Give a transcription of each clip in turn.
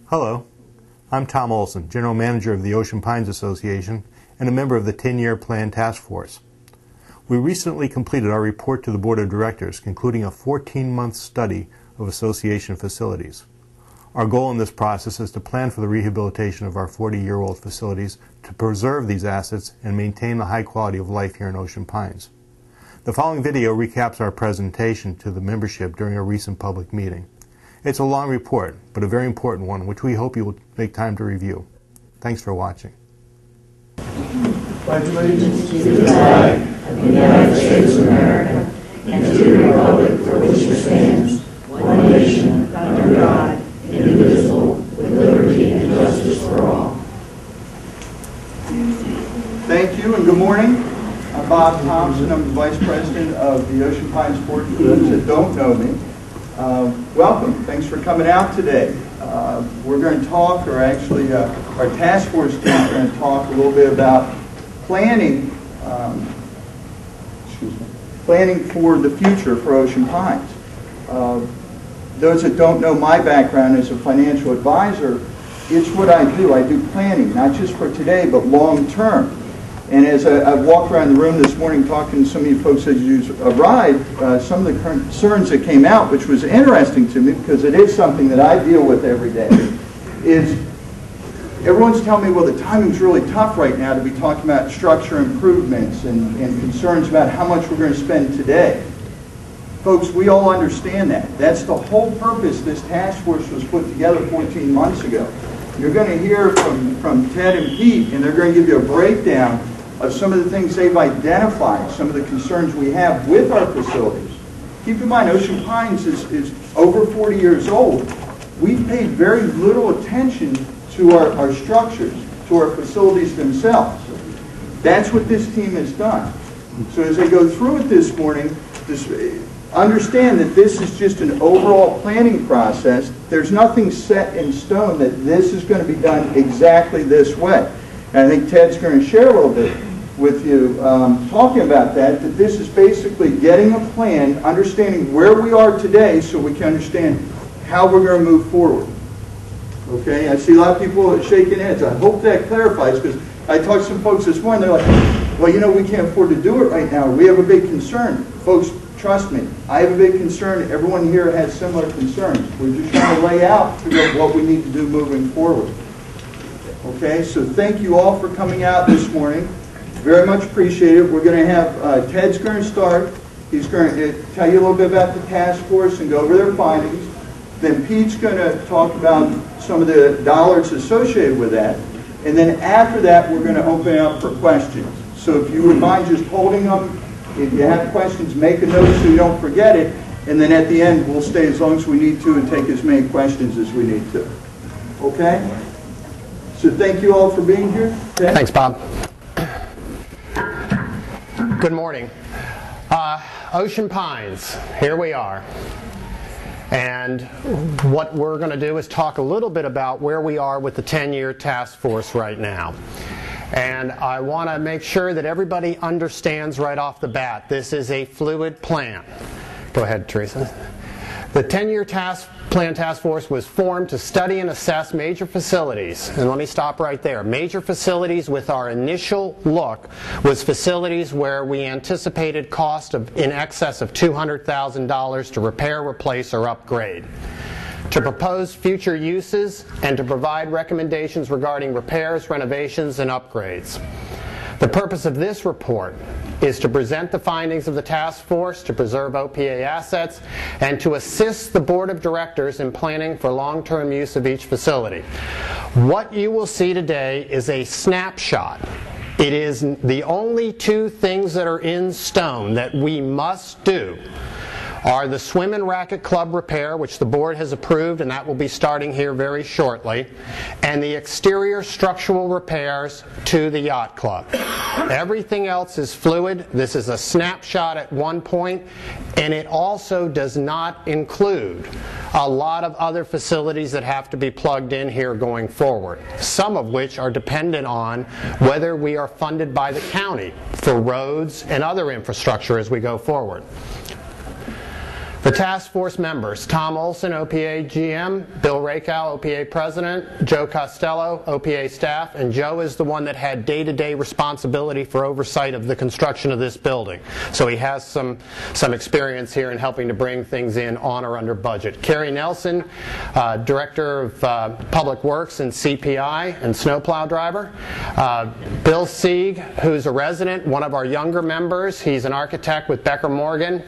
Hello, I'm Tom Olson, General Manager of the Ocean Pines Association and a member of the 10-Year Plan Task Force. We recently completed our report to the Board of Directors, concluding a 14-month study of association facilities. Our goal in this process is to plan for the rehabilitation of our 40-year-old facilities to preserve these assets and maintain the high quality of life here in Ocean Pines. The following video recaps our presentation to the membership during a recent public meeting. It's a long report, but a very important one, which we hope you will make time to review. Thanks for watching. Pledge allegiance to the flag of the United States of America and to the republic for which it stands, one nation, under God, indivisible, with liberty and justice for all. Thank you and good morning. I'm Bob Thompson. I'm the Vice President of the Ocean Pines Board. For those that don't know me, welcome. Thanks for coming out today. We're going to talk, or actually our task force is going to talk a little bit about planning for the future for Ocean Pines. Those that don't know my background as a financial advisor, it's what I do. I do planning, not just for today, but long term. And as I've walked around the room this morning talking to some of you folks as you arrived, some of the concerns that came out, which was interesting to me because it is something that I deal with every day, is everyone's telling me, well, the timing's really tough right now to be talking about structure improvements and concerns about how much we're going to spend today. Folks, we all understand that. That's the whole purpose this task force was put together 14 months ago. You're going to hear from Ted and Pete, and they're going to give you a breakdown of some of the things they've identified, some of the concerns we have with our facilities. Keep in mind, Ocean Pines is over 40 years old. We've paid very little attention to our structures, to our facilities themselves. That's what this team has done. So as they go through it this morning, understand that this is just an overall planning process. There's nothing set in stone that this is going to be done exactly this way. And I think Ted's going to share a little bit with you talking about that this is basically getting a plan, understanding where we are today so we can understand how we're going to move forward. Okay, I see a lot of people shaking heads. I hope that clarifies, because I talked to some folks this morning, they're like, well, you know, we can't afford to do it right now. We have a big concern. Folks, trust me, I have a big concern. Everyone here has similar concerns. We're just trying to lay out what we need to do moving forward. Okay, so thank you all for coming out this morning. Very much appreciated. We're going to have, Ted's going to start. He's going to tell you a little bit about the task force and go over their findings. Then Pete's going to talk about some of the dollars associated with that. And then after that, we're going to open it up for questions. So if you would mind just holding them, if you have questions, make a note so you don't forget it. And then at the end, we'll stay as long as we need to and take as many questions as we need to. Okay? So thank you all for being here. Ted? Thanks, Bob. Good morning. Ocean Pines, here we are. And what we're going to do is talk a little bit about where we are with the 10-year task force right now. And I want to make sure that everybody understands right off the bat, this is a fluid plan. Go ahead, Teresa. The 10-year plan task force was formed to study and assess major facilities. And let me stop right there. Major facilities with our initial look was facilities where we anticipated cost of in excess of $200,000 to repair, replace, or upgrade. To propose future uses and to provide recommendations regarding repairs, renovations, and upgrades. The purpose of this report is to present the findings of the task force to preserve OPA assets and to assist the Board of Directors in planning for long-term use of each facility. What you will see today is a snapshot. It is the only two things that are in stone that we must do are the swim and racket club repair, which the board has approved, and that will be starting here very shortly, and the exterior structural repairs to the yacht club. Everything else is fluid. This is a snapshot at one point, and it also does not include a lot of other facilities that have to be plugged in here going forward, some of which are dependent on whether we are funded by the county for roads and other infrastructure as we go forward. The task force members: Tom Olson, OPA GM, Bill Rakow, OPA President, Joe Costello, OPA staff, and Joe is the one that had day-to-day responsibility for oversight of the construction of this building. So he has some experience here in helping to bring things in on or under budget. Carrie Nelson, Director of Public Works and CPI and snowplow driver. Bill Sieg, who's a resident, one of our younger members. He's an architect with Becker Morgan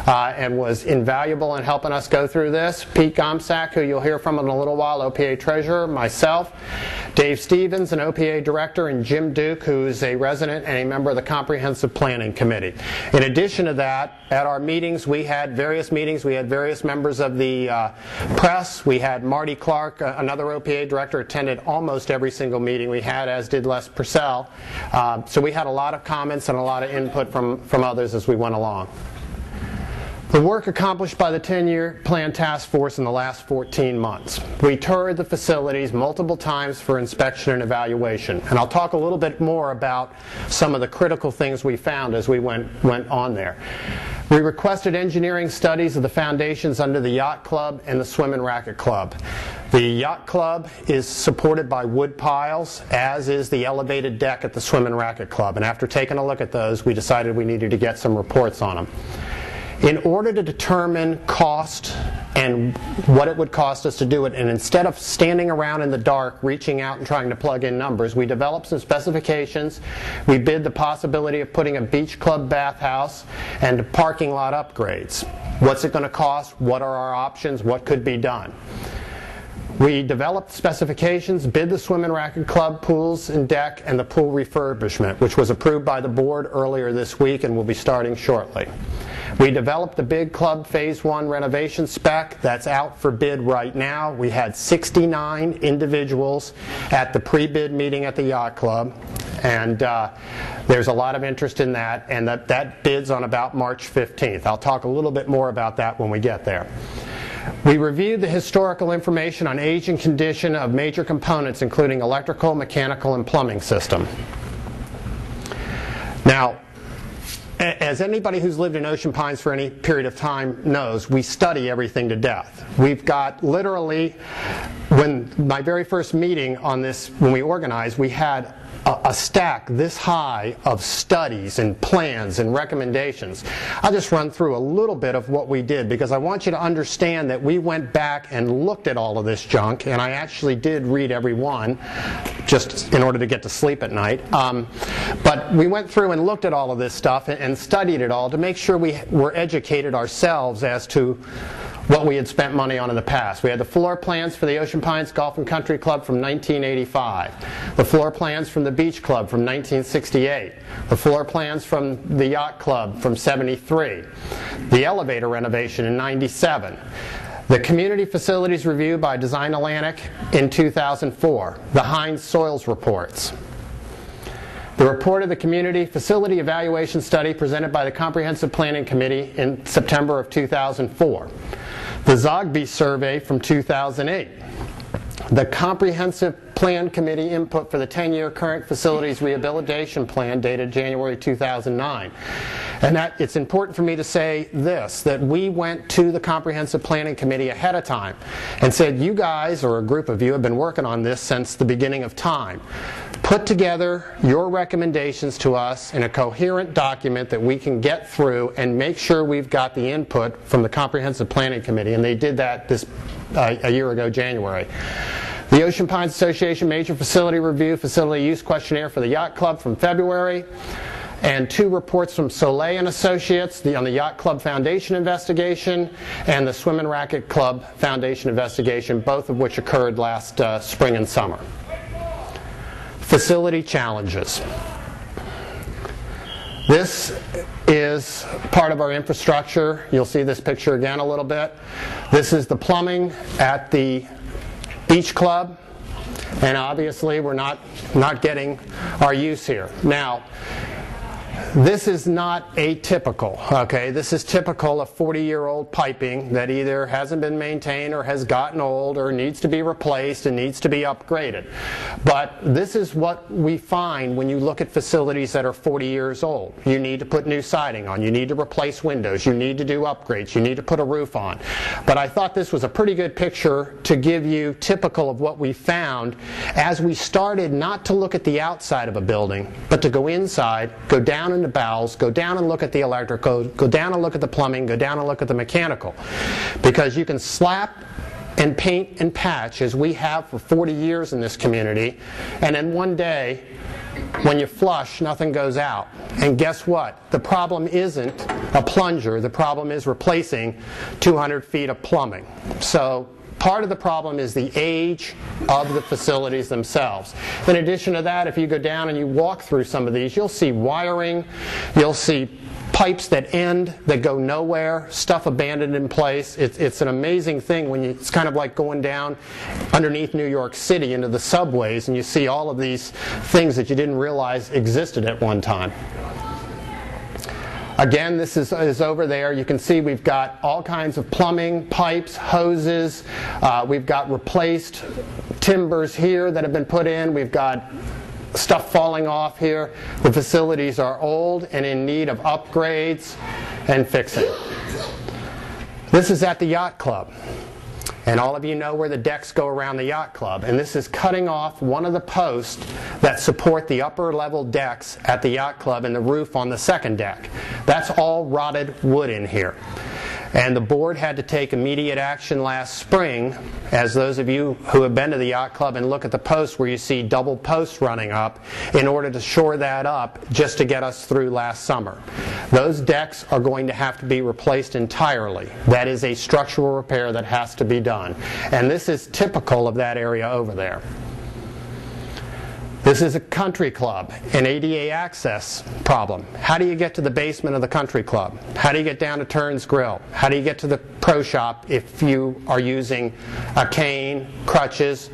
and was invaluable in helping us go through this. Pete Gomsack, who you'll hear from in a little while, OPA Treasurer, myself. Dave Stevens, an OPA Director, and Jim Duke, who's a resident and a member of the Comprehensive Planning Committee. In addition to that, at our meetings, we had various members of the press. We had Marty Clark, another OPA Director, attended almost every single meeting we had, as did Les Purcell. So we had a lot of comments and a lot of input from others as we went along. The work accomplished by the 10-year plan task force in the last 14 months. We toured the facilities multiple times for inspection and evaluation, and I'll talk a little bit more about some of the critical things we found as we went on there. We requested engineering studies of the foundations under the Yacht Club and the Swim and Racket Club. The Yacht Club is supported by wood piles, as is the elevated deck at the Swim and Racket Club, and after taking a look at those, we decided we needed to get some reports on them. In order to determine cost and what it would cost us to do it, and instead of standing around in the dark reaching out and trying to plug in numbers, we developed some specifications. We bid the possibility of putting a beach club bathhouse and parking lot upgrades. What's it going to cost? What are our options? What could be done? We developed specifications, bid the Swim and Racket Club pools and deck, and the pool refurbishment, which was approved by the board earlier this week and will be starting shortly. We developed the big club phase 1 renovation spec that's out for bid right now. We had 69 individuals at the pre-bid meeting at the Yacht Club, and there's a lot of interest in that, and that bids on about March 15th. I'll talk a little bit more about that when we get there. We reviewed the historical information on age and condition of major components, including electrical, mechanical, and plumbing system. Now, as anybody who's lived in Ocean Pines for any period of time knows, we study everything to death. We've got literally, when my very first meeting on this, when we organized, we had a stack this high of studies and plans and recommendations. I'll just run through a little bit of what we did because I want you to understand that we went back and looked at all of this junk, and I actually did read every one just in order to get to sleep at night. But we went through and looked at all of this stuff and studied it all to make sure we were educated ourselves as to what we had spent money on in the past. We had the floor plans for the Ocean Pines Golf and Country Club from 1985, the floor plans from the Beach Club from 1968, the floor plans from the Yacht Club from 73, the elevator renovation in 97, the Community Facilities Review by Design Atlantic in 2004, the Hines Soils Reports, the report of the Community Facility Evaluation Study presented by the Comprehensive Planning Committee in September of 2004, the Zogby Survey from 2008, the Comprehensive Plan Committee input for the 10-year current facilities rehabilitation plan dated January 2009. And that it's important for me to say this, that we went to the Comprehensive Planning Committee ahead of time and said, you guys, or a group of you, have been working on this since the beginning of time. Put together your recommendations to us in a coherent document that we can get through and make sure we've got the input from the Comprehensive Planning Committee. And they did that a year ago, January. The Ocean Pines Association Major Facility Review Facility Use Questionnaire for the Yacht Club from February, and 2 reports from Soleil and Associates on the Yacht Club Foundation investigation and the Swim and Racket Club Foundation investigation, both of which occurred last spring and summer. Facility challenges. This is part of our infrastructure. You'll see this picture again a little bit. This is the plumbing at the Beach Club, and obviously we're not getting our use here. Now, This is not atypical, okay? This is typical of 40-year-old piping that either hasn't been maintained or has gotten old or needs to be replaced and needs to be upgraded. But this is what we find when you look at facilities that are 40 years old. You need to put new siding on, you need to replace windows, you need to do upgrades, you need to put a roof on. But I thought this was a pretty good picture to give you typical of what we found as we started not to look at the outside of a building, but to go inside, go down in the bowels, go down and look at the electrical, go down and look at the plumbing, go down and look at the mechanical. Because you can slap and paint and patch, as we have for 40 years in this community, and then one day, when you flush, nothing goes out. And guess what? The problem isn't a plunger, the problem is replacing 200 feet of plumbing. So part of the problem is the age of the facilities themselves. In addition to that, if you go down and you walk through some of these, you'll see wiring, you'll see pipes that end, that go nowhere, stuff abandoned in place. It's an amazing thing when it's kind of like going down underneath New York City into the subways and you see all of these things that you didn't realize existed at one time. Again, this is over there. You can see we've got all kinds of plumbing, pipes, hoses. We've got replaced timbers here that have been put in. We've got stuff falling off here. The facilities are old and in need of upgrades and fixing. This is at the yacht club. And all of you know where the decks go around the yacht club. And this is cutting off one of the posts that support the upper level decks at the yacht club and the roof on the second deck. That's all rotted wood in here. And the board had to take immediate action last spring, as those of you who have been to the yacht club and look at the posts where you see double posts running up, in order to shore that up just to get us through last summer. Those decks are going to have to be replaced entirely. That is a structural repair that has to be done. And this is typical of that area over there. This is a country club, an ADA access problem. How do you get to the basement of the country club? How do you get down to Turns Grill? How do you get to the pro shop if you are using a cane, crutches,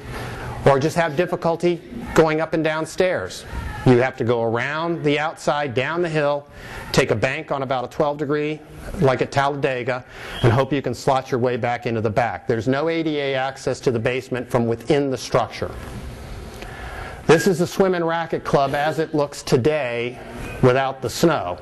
or just have difficulty going up and down stairs? You have to go around the outside, down the hill, take a bank on about a 12 degree, like at Talladega, and hope you can slot your way back into the back. There's no ADA access to the basement from within the structure. This is the swim and racket club as it looks today without the snow.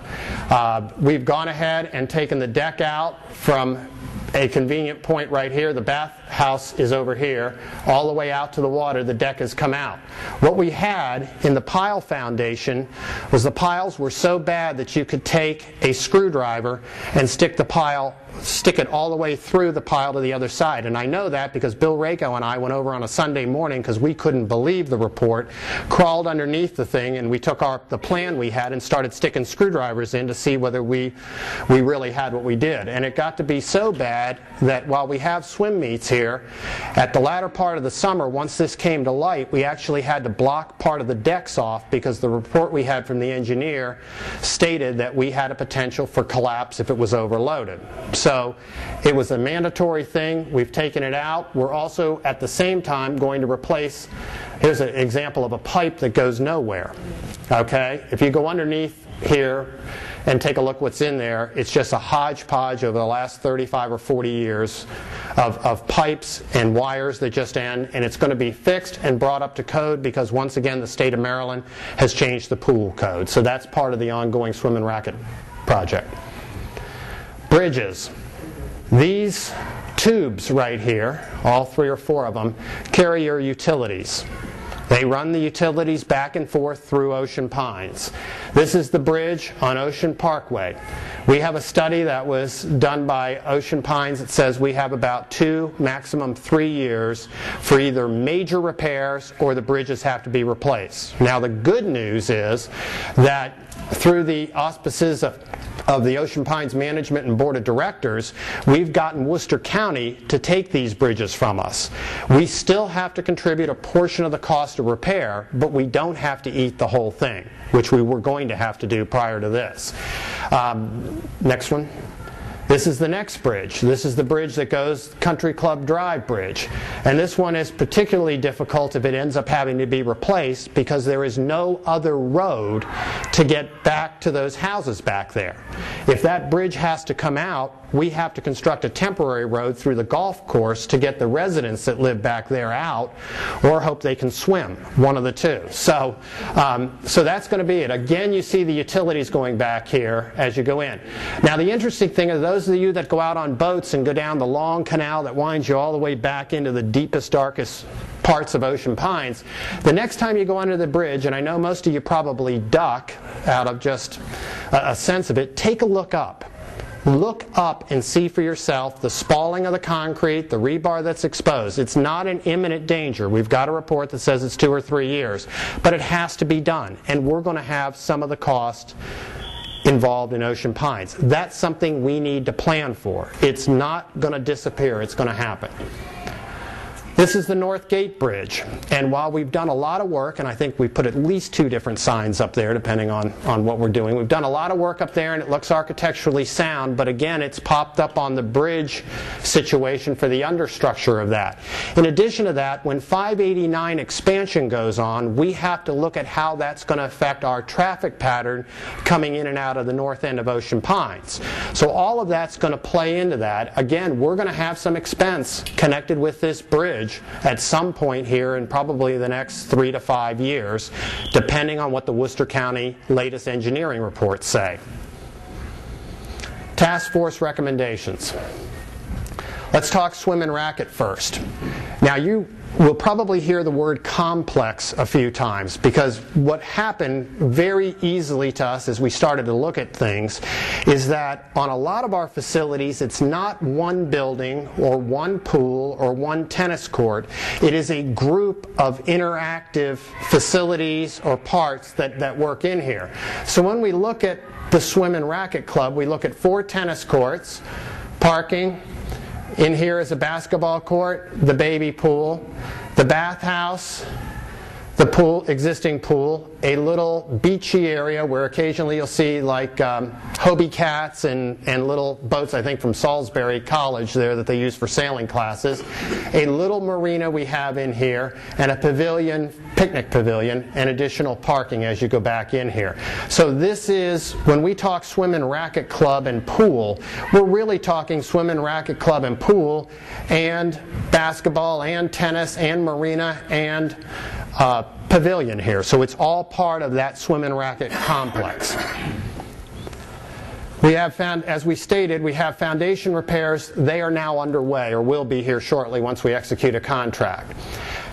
We've gone ahead and taken the deck out from a convenient point right here. The bathhouse is over here. All the way out to the water, the deck has come out. What we had in the pile foundation was the piles were so bad that you could take a screwdriver and stick it all the way through the pile to the other side. And I know that because Bill Rako and I went over on a Sunday morning because we couldn't believe the report, crawled underneath the thing, and we took the plan we had and started sticking screwdrivers in to see whether we really had what we did. And it got to be so bad that while we have swim meets here, at the latter part of the summer, once this came to light, we actually had to block part of the decks off because the report we had from the engineer stated that we had a potential for collapse if it was overloaded. So it was a mandatory thing. We've taken it out. We're also at the same time going to replace, here's an example of a pipe that goes nowhere. Okay? If you go underneath here and take a look what's in there, it's just a hodgepodge over the last 35 or 40 years of pipes and wires that just end, and it's going to be fixed and brought up to code because once again the state of Maryland has changed the pool code. So that's part of the ongoing swim and racket project. Bridges. These tubes right here, all 3 or 4 of them, carry your utilities. They run the utilities back and forth through Ocean Pines. This is the bridge on Ocean Parkway. We have a study that was done by Ocean Pines that says we have about 2, maximum 3 years for either major repairs or the bridges have to be replaced. Now the good news is that through the auspices of the Ocean Pines Management and Board of Directors, we've gotten Worcester County to take these bridges from us. We still have to contribute a portion of the cost of repair, but we don't have to eat the whole thing, which we were going to have to do prior to this. Next one. This is the next bridge. This is the bridge that goes Country Club Drive Bridge. And this one is particularly difficult if it ends up having to be replaced because there is no other road to get back to those houses back there. If that bridge has to come out, we have to construct a temporary road through the golf course to get the residents that live back there out, or hope they can swim, one of the two. So that's going to be it. Again, you see the utilities going back here as you go in. Now the interesting thing is, those of you that go out on boats and go down the long canal that winds you all the way back into the deepest, darkest parts of Ocean Pines, the next time you go under the bridge, and I know most of you probably duck out of just a sense of it, take a look up. Look up and see for yourself the spalling of the concrete, the rebar that's exposed. It's not an imminent danger. We've got a report that says it's 2 or 3 years, but it has to be done, and we're going to have some of the cost involved in Ocean Pines. That's something we need to plan for. It's not going to disappear. It's going to happen. This is the North Gate Bridge, and while we've done a lot of work, and I think we put at least 2 different signs up there depending on what we're doing, we've done a lot of work up there and it looks architecturally sound, but again it's popped up on the bridge situation for the understructure of that. In addition to that, when 589 expansion goes on, we have to look at how that's going to affect our traffic pattern coming in and out of the north end of Ocean Pines. So all of that's going to play into that. Again, we're going to have some expense connected with this bridge at some point here in probably the next 3 to 5 years, depending on what the Worcester County latest engineering reports say. Task force recommendations. Let's talk swim and racket first. Now you will probably hear the word complex a few times, because what happened very easily to us as we started to look at things is that on a lot of our facilities it's not one building or one pool or one tennis court. It is a group of interactive facilities or parts that work in here. So when we look at the Swim and Racket Club, we look at 4 tennis courts, parking. In here is a basketball court, the baby pool, the bathhouse, the pool, existing pool, a little beachy area where occasionally you'll see like Hobie cats and little boats, I think from Salisbury College there that they use for sailing classes, a little marina we have in here, and a pavilion, picnic pavilion, and additional parking as you go back in here. So this is, when we talk swim and racket club and pool, we're really talking swim and racket club and pool and basketball and tennis and marina and pavilion here. So it's all part of that swim and racket complex. We have found, as we stated, we have foundation repairs. They are now underway, or will be here shortly once we execute a contract.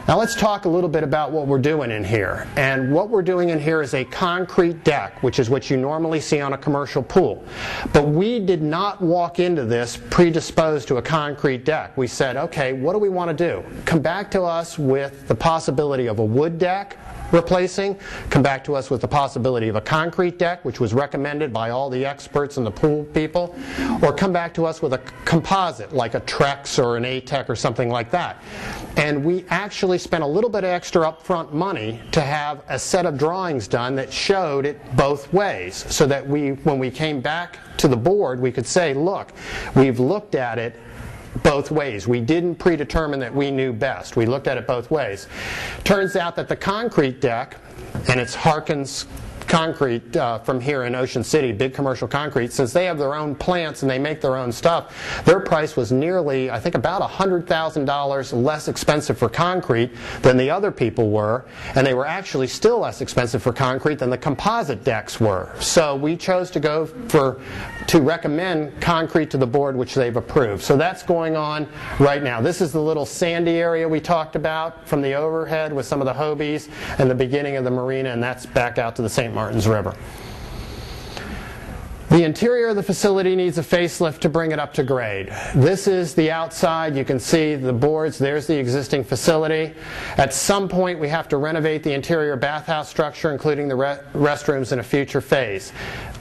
Now let's talk a little bit about what we're doing in here. And what we're doing in here is a concrete deck, which is what you normally see on a commercial pool. But we did not walk into this predisposed to a concrete deck. We said, okay, what do we want to do? Come back to us with the possibility of a wood deck replacing, come back to us with the possibility of a concrete deck, which was recommended by all the experts and the pool people, or come back to us with a composite like a Trex or an ATEC or something like that. And we actually spent a little bit of extra upfront money to have a set of drawings done that showed it both ways, so that when we came back to the board, we could say, look, we've looked at it both ways. We didn't predetermine that we knew best. We looked at it both ways. Turns out that the concrete deck, and it's Harkins Concrete from here in Ocean City, big commercial concrete, since they have their own plants and they make their own stuff, their price was nearly, I think, about $100,000 less expensive for concrete than the other people were, and they were actually still less expensive for concrete than the composite decks were. So we chose to go to recommend concrete to the board, which they've approved. So that's going on right now. This is the little sandy area we talked about from the overhead with some of the Hobies and the beginning of the marina, and that's back out to the St. Martin's River. The interior of the facility needs a facelift to bring it up to grade. This is the outside. You can see the boards. There's the existing facility. At some point, we have to renovate the interior bathhouse structure, including the restrooms, in a future phase.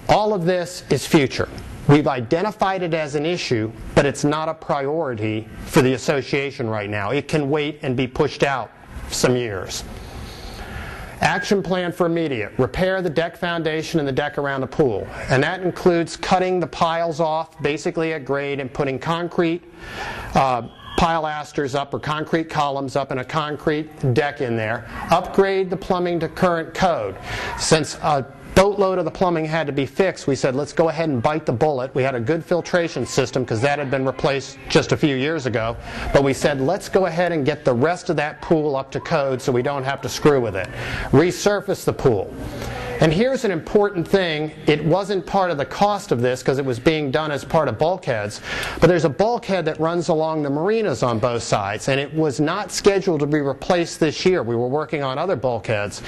All of this is future. We've identified it as an issue, but it's not a priority for the association right now. It can wait and be pushed out some years. Action plan for immediate. Repair the deck foundation and the deck around the pool. And that includes cutting the piles off, basically at grade, and putting concrete pilasters up or concrete columns up and a concrete deck in there. Upgrade the plumbing to current code. Since boatload of the plumbing had to be fixed, we said, let's go ahead and bite the bullet. We had a good filtration system because that had been replaced just a few years ago. But we said, let's go ahead and get the rest of that pool up to code so we don't have to screw with it. Resurface the pool. And here's an important thing. It wasn't part of the cost of this because it was being done as part of bulkheads, but there's a bulkhead that runs along the marinas on both sides, and it was not scheduled to be replaced this year. We were working on other bulkheads,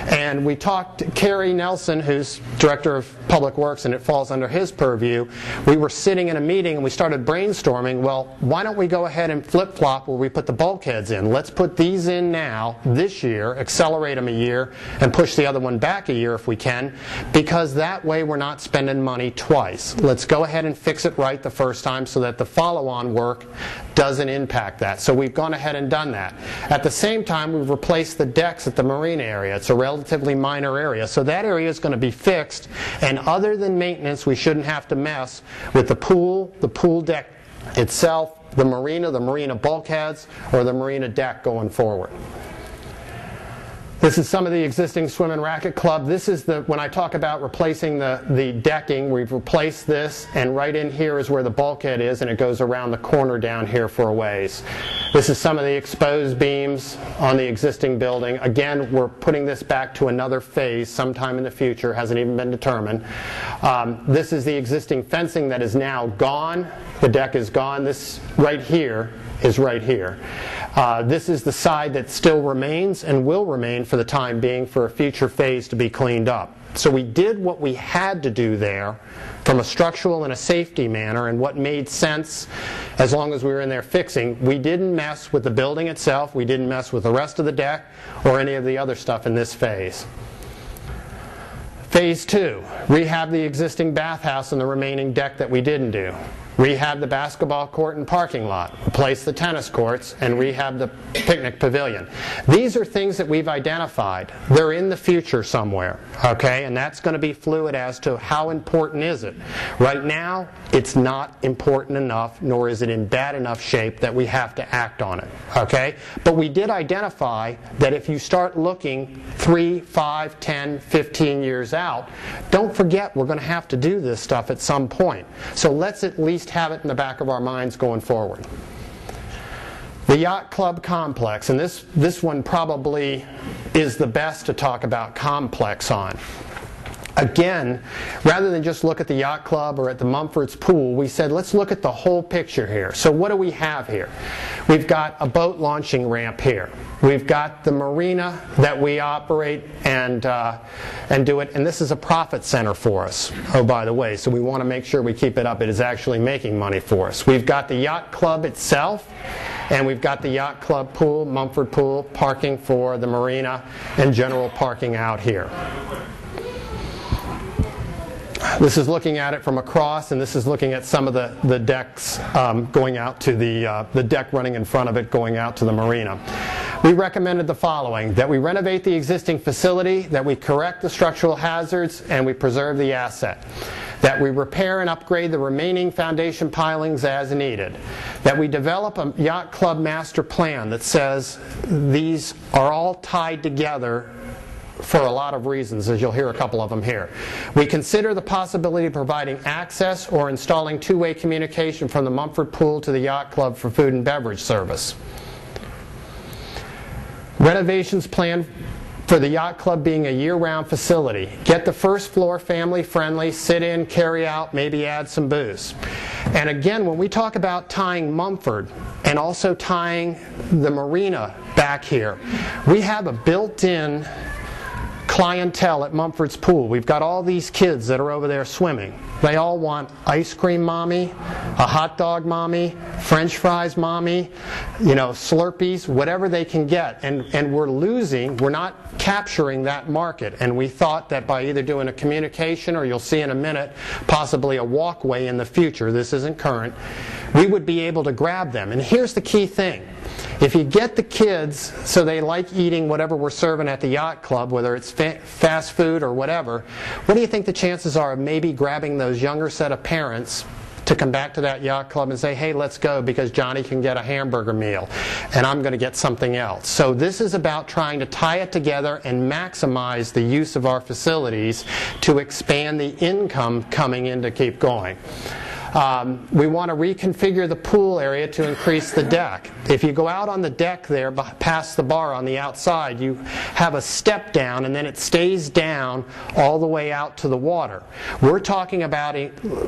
and we talked to Kerry Nelson, who's Director of Public Works, and it falls under his purview. We were sitting in a meeting and we started brainstorming, well, why don't we go ahead and flip-flop where we put the bulkheads in? Let's put these in now, this year, accelerate them a year, and push the other one back a year if we can, because that way we're not spending money twice. Let's go ahead and fix it right the first time so that the follow-on work doesn't impact that. So we've gone ahead and done that. At the same time, we've replaced the decks at the marina area. It's a relatively minor area, so that area is going to be fixed, and other than maintenance, we shouldn't have to mess with the pool deck itself, the marina bulkheads, or the marina deck going forward. This is some of the existing swim and racket club. This is when I talk about replacing the decking, we've replaced this, and right in here is where the bulkhead is, and it goes around the corner down here for a ways. This is some of the exposed beams on the existing building. Again, we're putting this back to another phase sometime in the future, hasn't even been determined. This is the existing fencing that is now gone. The deck is gone. This right here is right here. This is the side that still remains and will remain for the time being for a future phase to be cleaned up. So we did what we had to do there from a structural and a safety manner, and what made sense as long as we were in there fixing. We didn't mess with the building itself, we didn't mess with the rest of the deck or any of the other stuff in this phase. Phase 2, rehab the existing bathhouse and the remaining deck that we didn't do. Rehab the basketball court and parking lot, replace the tennis courts, and rehab the picnic pavilion. These are things that we've identified. They're in the future somewhere, okay? And that's going to be fluid as to how important is it. Right now, it's not important enough, nor is it in bad enough shape that we have to act on it, okay? But we did identify that if you start looking 3, 5, 10, 15 years out, don't forget we're going to have to do this stuff at some point. So let's at least have it in the back of our minds going forward. The Yacht Club Complex, and this one probably is the best to talk about complex on. Again, rather than just look at the Yacht Club or at the Mumford's Pool, we said let's look at the whole picture here. So what do we have here? We've got a boat launching ramp here. We've got the marina that we operate and do it, and this is a profit center for us, oh by the way, so we want to make sure we keep it up. It is actually making money for us. We've got the Yacht Club itself, and we've got the Yacht Club pool, Mumford Pool, parking for the marina, and general parking out here. This is looking at it from across, and this is looking at some of the decks going out to the deck running in front of it going out to the marina. We recommended the following: that we renovate the existing facility, that we correct the structural hazards, and we preserve the asset. That we repair and upgrade the remaining foundation pilings as needed. That we develop a Yacht Club master plan that says these are all tied together for a lot of reasons, as you'll hear a couple of them here. We consider the possibility of providing access or installing two-way communication from the Mumford Pool to the Yacht Club for food and beverage service. Renovations plan for the Yacht Club being a year-round facility. Get the first floor family-friendly, sit in, carry out, maybe add some booze. And again, when we talk about tying Mumford and also tying the marina back here, we have a built-in clientele at Mumford's Pool. We've got all these kids that are over there swimming. They all want ice cream mommy, a hot dog mommy, French fries mommy, Slurpees, whatever they can get. And we're not capturing that market. And we thought that by either doing a communication, or you'll see in a minute, possibly a walkway in the future, this isn't current, we would be able to grab them. And here's the key thing. If you get the kids so they like eating whatever we're serving at the Yacht Club, whether it's fast food or whatever, what do you think the chances are of maybe grabbing those younger set of parents to come back to that yacht club and say, hey, let's go because Johnny can get a hamburger meal and I'm going to get something else. So this is about trying to tie it together and maximize the use of our facilities to expand the income coming in to keep going. We want to reconfigure the pool area to increase the deck. If you go out on the deck there past the bar on the outside, you have a step down and then it stays down all the way out to the water. We're talking about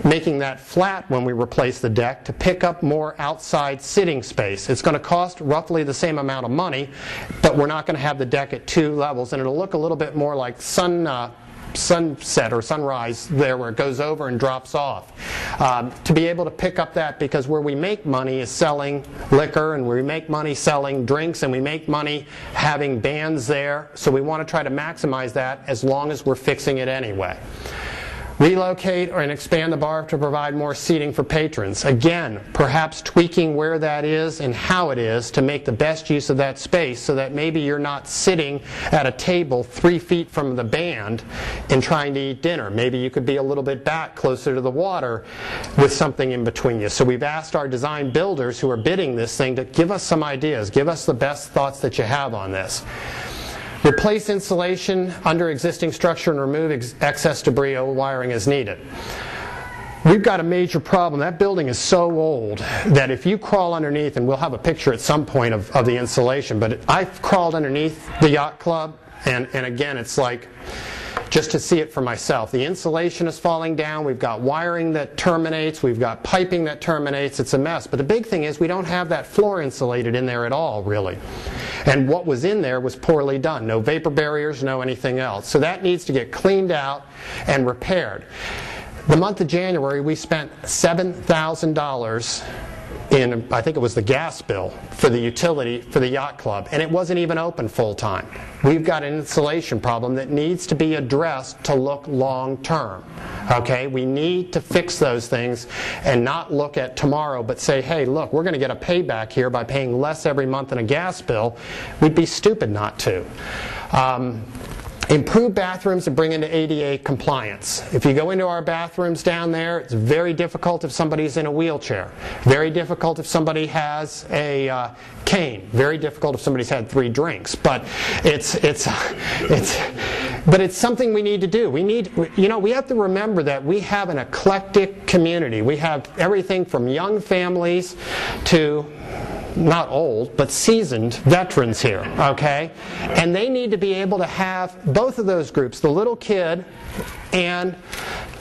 making that flat when we replace the deck to pick up more outside sitting space. It's going to cost roughly the same amount of money, but we're not going to have the deck at 2 levels, and it'll look a little bit more like sunset or sunrise there where it goes over and drops off. To be able to pick up that, because where we make money is selling liquor, and we make money selling drinks, and we make money having bands there, so we want to try to maximize that as long as we're fixing it anyway. Relocate and expand the bar to provide more seating for patrons. Again, perhaps tweaking where that is and how it is to make the best use of that space so that maybe you're not sitting at a table 3 feet from the band and trying to eat dinner. Maybe you could be a little bit back closer to the water with something in between you. So we've asked our design builders who are bidding this thing to give us some ideas, give us the best thoughts that you have on this. Replace insulation under existing structure and remove excess debris or wiring as needed. We've got a major problem. That building is so old that if you crawl underneath, and we'll have a picture at some point of the insulation, but I've crawled underneath the yacht club, and again, it's like, just to see it for myself. The insulation is falling down, we've got wiring that terminates, we've got piping that terminates, it's a mess. But the big thing is we don't have that floor insulated in there at all, really. And what was in there was poorly done. No vapor barriers, no anything else. So that needs to get cleaned out and repaired. The month of January, we spent $7,000 in, I think it was the gas bill for the utility for the yacht club, and it wasn't even open full time. We've got an insulation problem that needs to be addressed to look long term. Okay, we need to fix those things and not look at tomorrow but say, hey, look, we're going to get a payback here by paying less every month in a gas bill. We'd be stupid not to. Improve bathrooms and bring into ADA compliance. If you go into our bathrooms down there, it's very difficult if somebody's in a wheelchair. Very difficult if somebody has a cane. Very difficult if somebody's had 3 drinks. But it's something we need to do. We have to remember that we have an eclectic community. We have everything from young families to not old, but seasoned veterans here, okay? And they need to be able to have both of those groups, the little kid and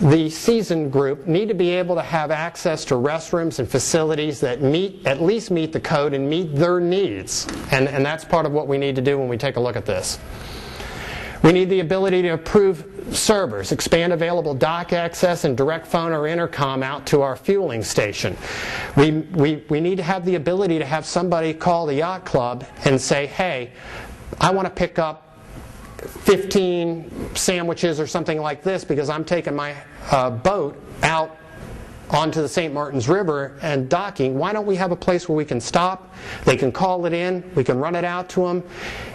the seasoned group, need to be able to have access to restrooms and facilities that at least meet the code and meet their needs. And that's part of what we need to do when we take a look at this. We need the ability to approve servers, expand available dock access and direct phone or intercom out to our fueling station. We need to have the ability to have somebody call the yacht club and say, hey, I want to pick up 15 sandwiches or something like this because I'm taking my boat out onto the St. Martin's River and docking. Why don't we have a place where we can stop? They can call it in, we can run it out to them.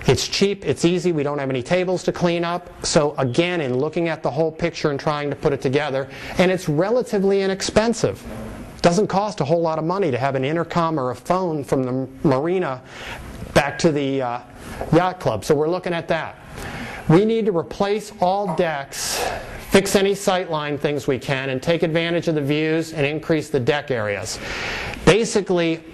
It's cheap, it's easy, we don't have any tables to clean up. So again, in looking at the whole picture and trying to put it together, and it's relatively inexpensive. It doesn't cost a whole lot of money to have an intercom or a phone from the marina back to the yacht club. So we're looking at that. We need to replace all decks, fix any sightline things we can, and take advantage of the views and increase the deck areas. Basically,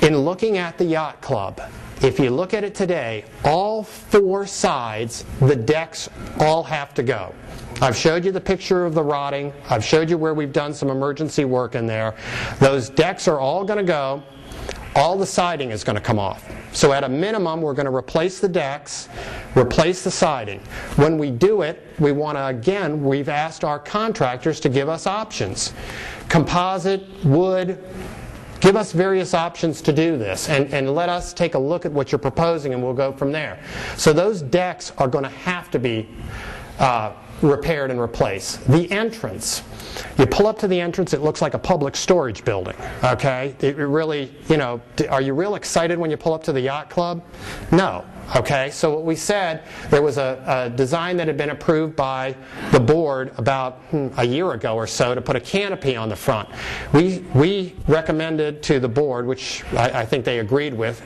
in looking at the yacht club, if you look at it today, all 4 sides, the decks all have to go. I've showed you the picture of the rotting. I've showed you where we've done some emergency work in there. Those decks are all going to go. All the siding is going to come off. So at a minimum, we're going to replace the decks, replace the siding. When we do it, we want to, again, we've asked our contractors to give us options. Composite, wood, give us various options to do this, and let us take a look at what you're proposing, and we'll go from there. So those decks are going to have to be repaired and replaced. The entrance. You pull up to the entrance, it looks like a public storage building, okay? It really, are you real excited when you pull up to the yacht club? No, okay? So what we said, there was a design that had been approved by the board about a year ago or so to put a canopy on the front. We recommended to the board, which I think they agreed with,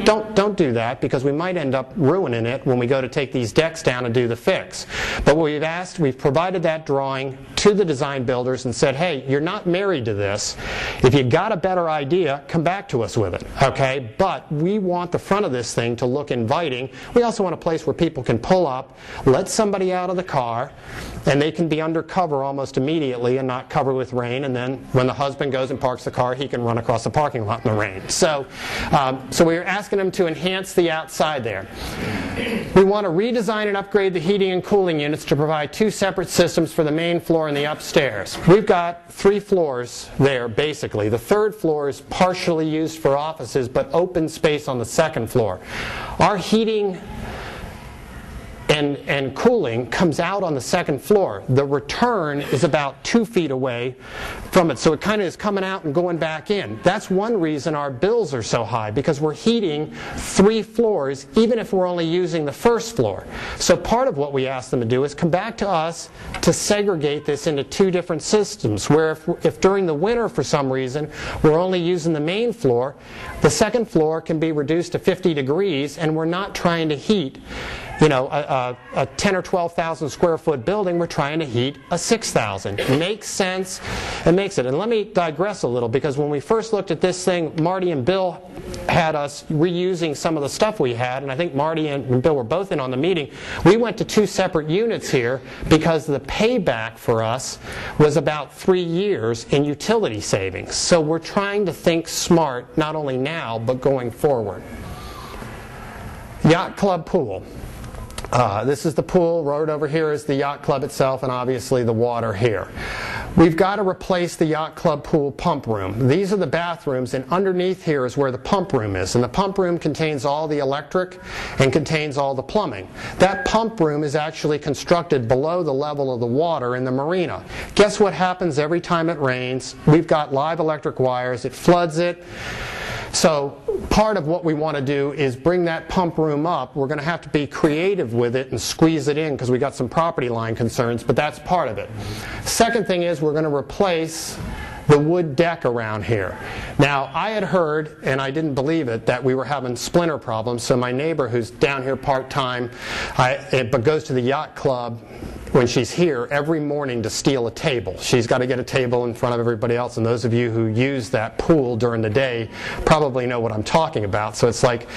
don't do that, because we might end up ruining it when we go to take these decks down and do the fix. But we've provided that drawing to the design builders and said, hey, you're not married to this. If you got a better idea, come back to us with it, okay? But we want the front of this thing to look inviting. We also want a place where people can pull up, let somebody out of the car, and they can be under cover almost immediately and not covered with rain, and then when the husband goes and parks the car, he can run across the parking lot in the rain. So we're asking them to enhance the outside there. We want to redesign and upgrade the heating and cooling units to provide 2 separate systems for the main floor and the upstairs. We've got 3 floors there, basically. The 3rd floor is partially used for offices, but open space on the 2nd floor. Our heating and cooling comes out on the 2nd floor. The return is about 2 feet away from it, so it kind of is coming out and going back in. That's one reason our bills are so high, because we're heating 3 floors even if we're only using the 1st floor. So part of what we asked them to do is come back to us to segregate this into 2 different systems, where if during the winter for some reason we're only using the main floor, the 2nd floor can be reduced to 50 degrees and we're not trying to heat a 10 or 12,000 square foot building. We're trying to heat a 6,000. It makes sense. It makes it. And let me digress a little, because when we first looked at this thing, Marty and Bill had us reusing some of the stuff we had, and I think Marty and Bill were both in on the meeting. We went to 2 separate units here because the payback for us was about 3 years in utility savings. So we're trying to think smart, not only now, but going forward. Yacht Club pool. This is the pool. Right over here is the yacht club itself, and obviously the water here. We've got to replace the yacht club pool pump room. These are the bathrooms, and underneath here is where the pump room is. And the pump room contains all the electric and contains all the plumbing. That pump room is actually constructed below the level of the water in the marina. Guess what happens every time it rains? We've got live electric wires. It floods it. So part of what we want to do is bring that pump room up. We're going to have to be creative with it and squeeze it in because we got some property line concerns, but that's part of it. Second thing is we're going to replace the wood deck around here. Now, I had heard, and I didn't believe it, that we were having splinter problems, so my neighbor who's down here part-time but goes to the yacht club when she's here every morning to steal a table. She's got to get a table in front of everybody else, and those of you who use that pool during the day probably know what I'm talking about. So it's like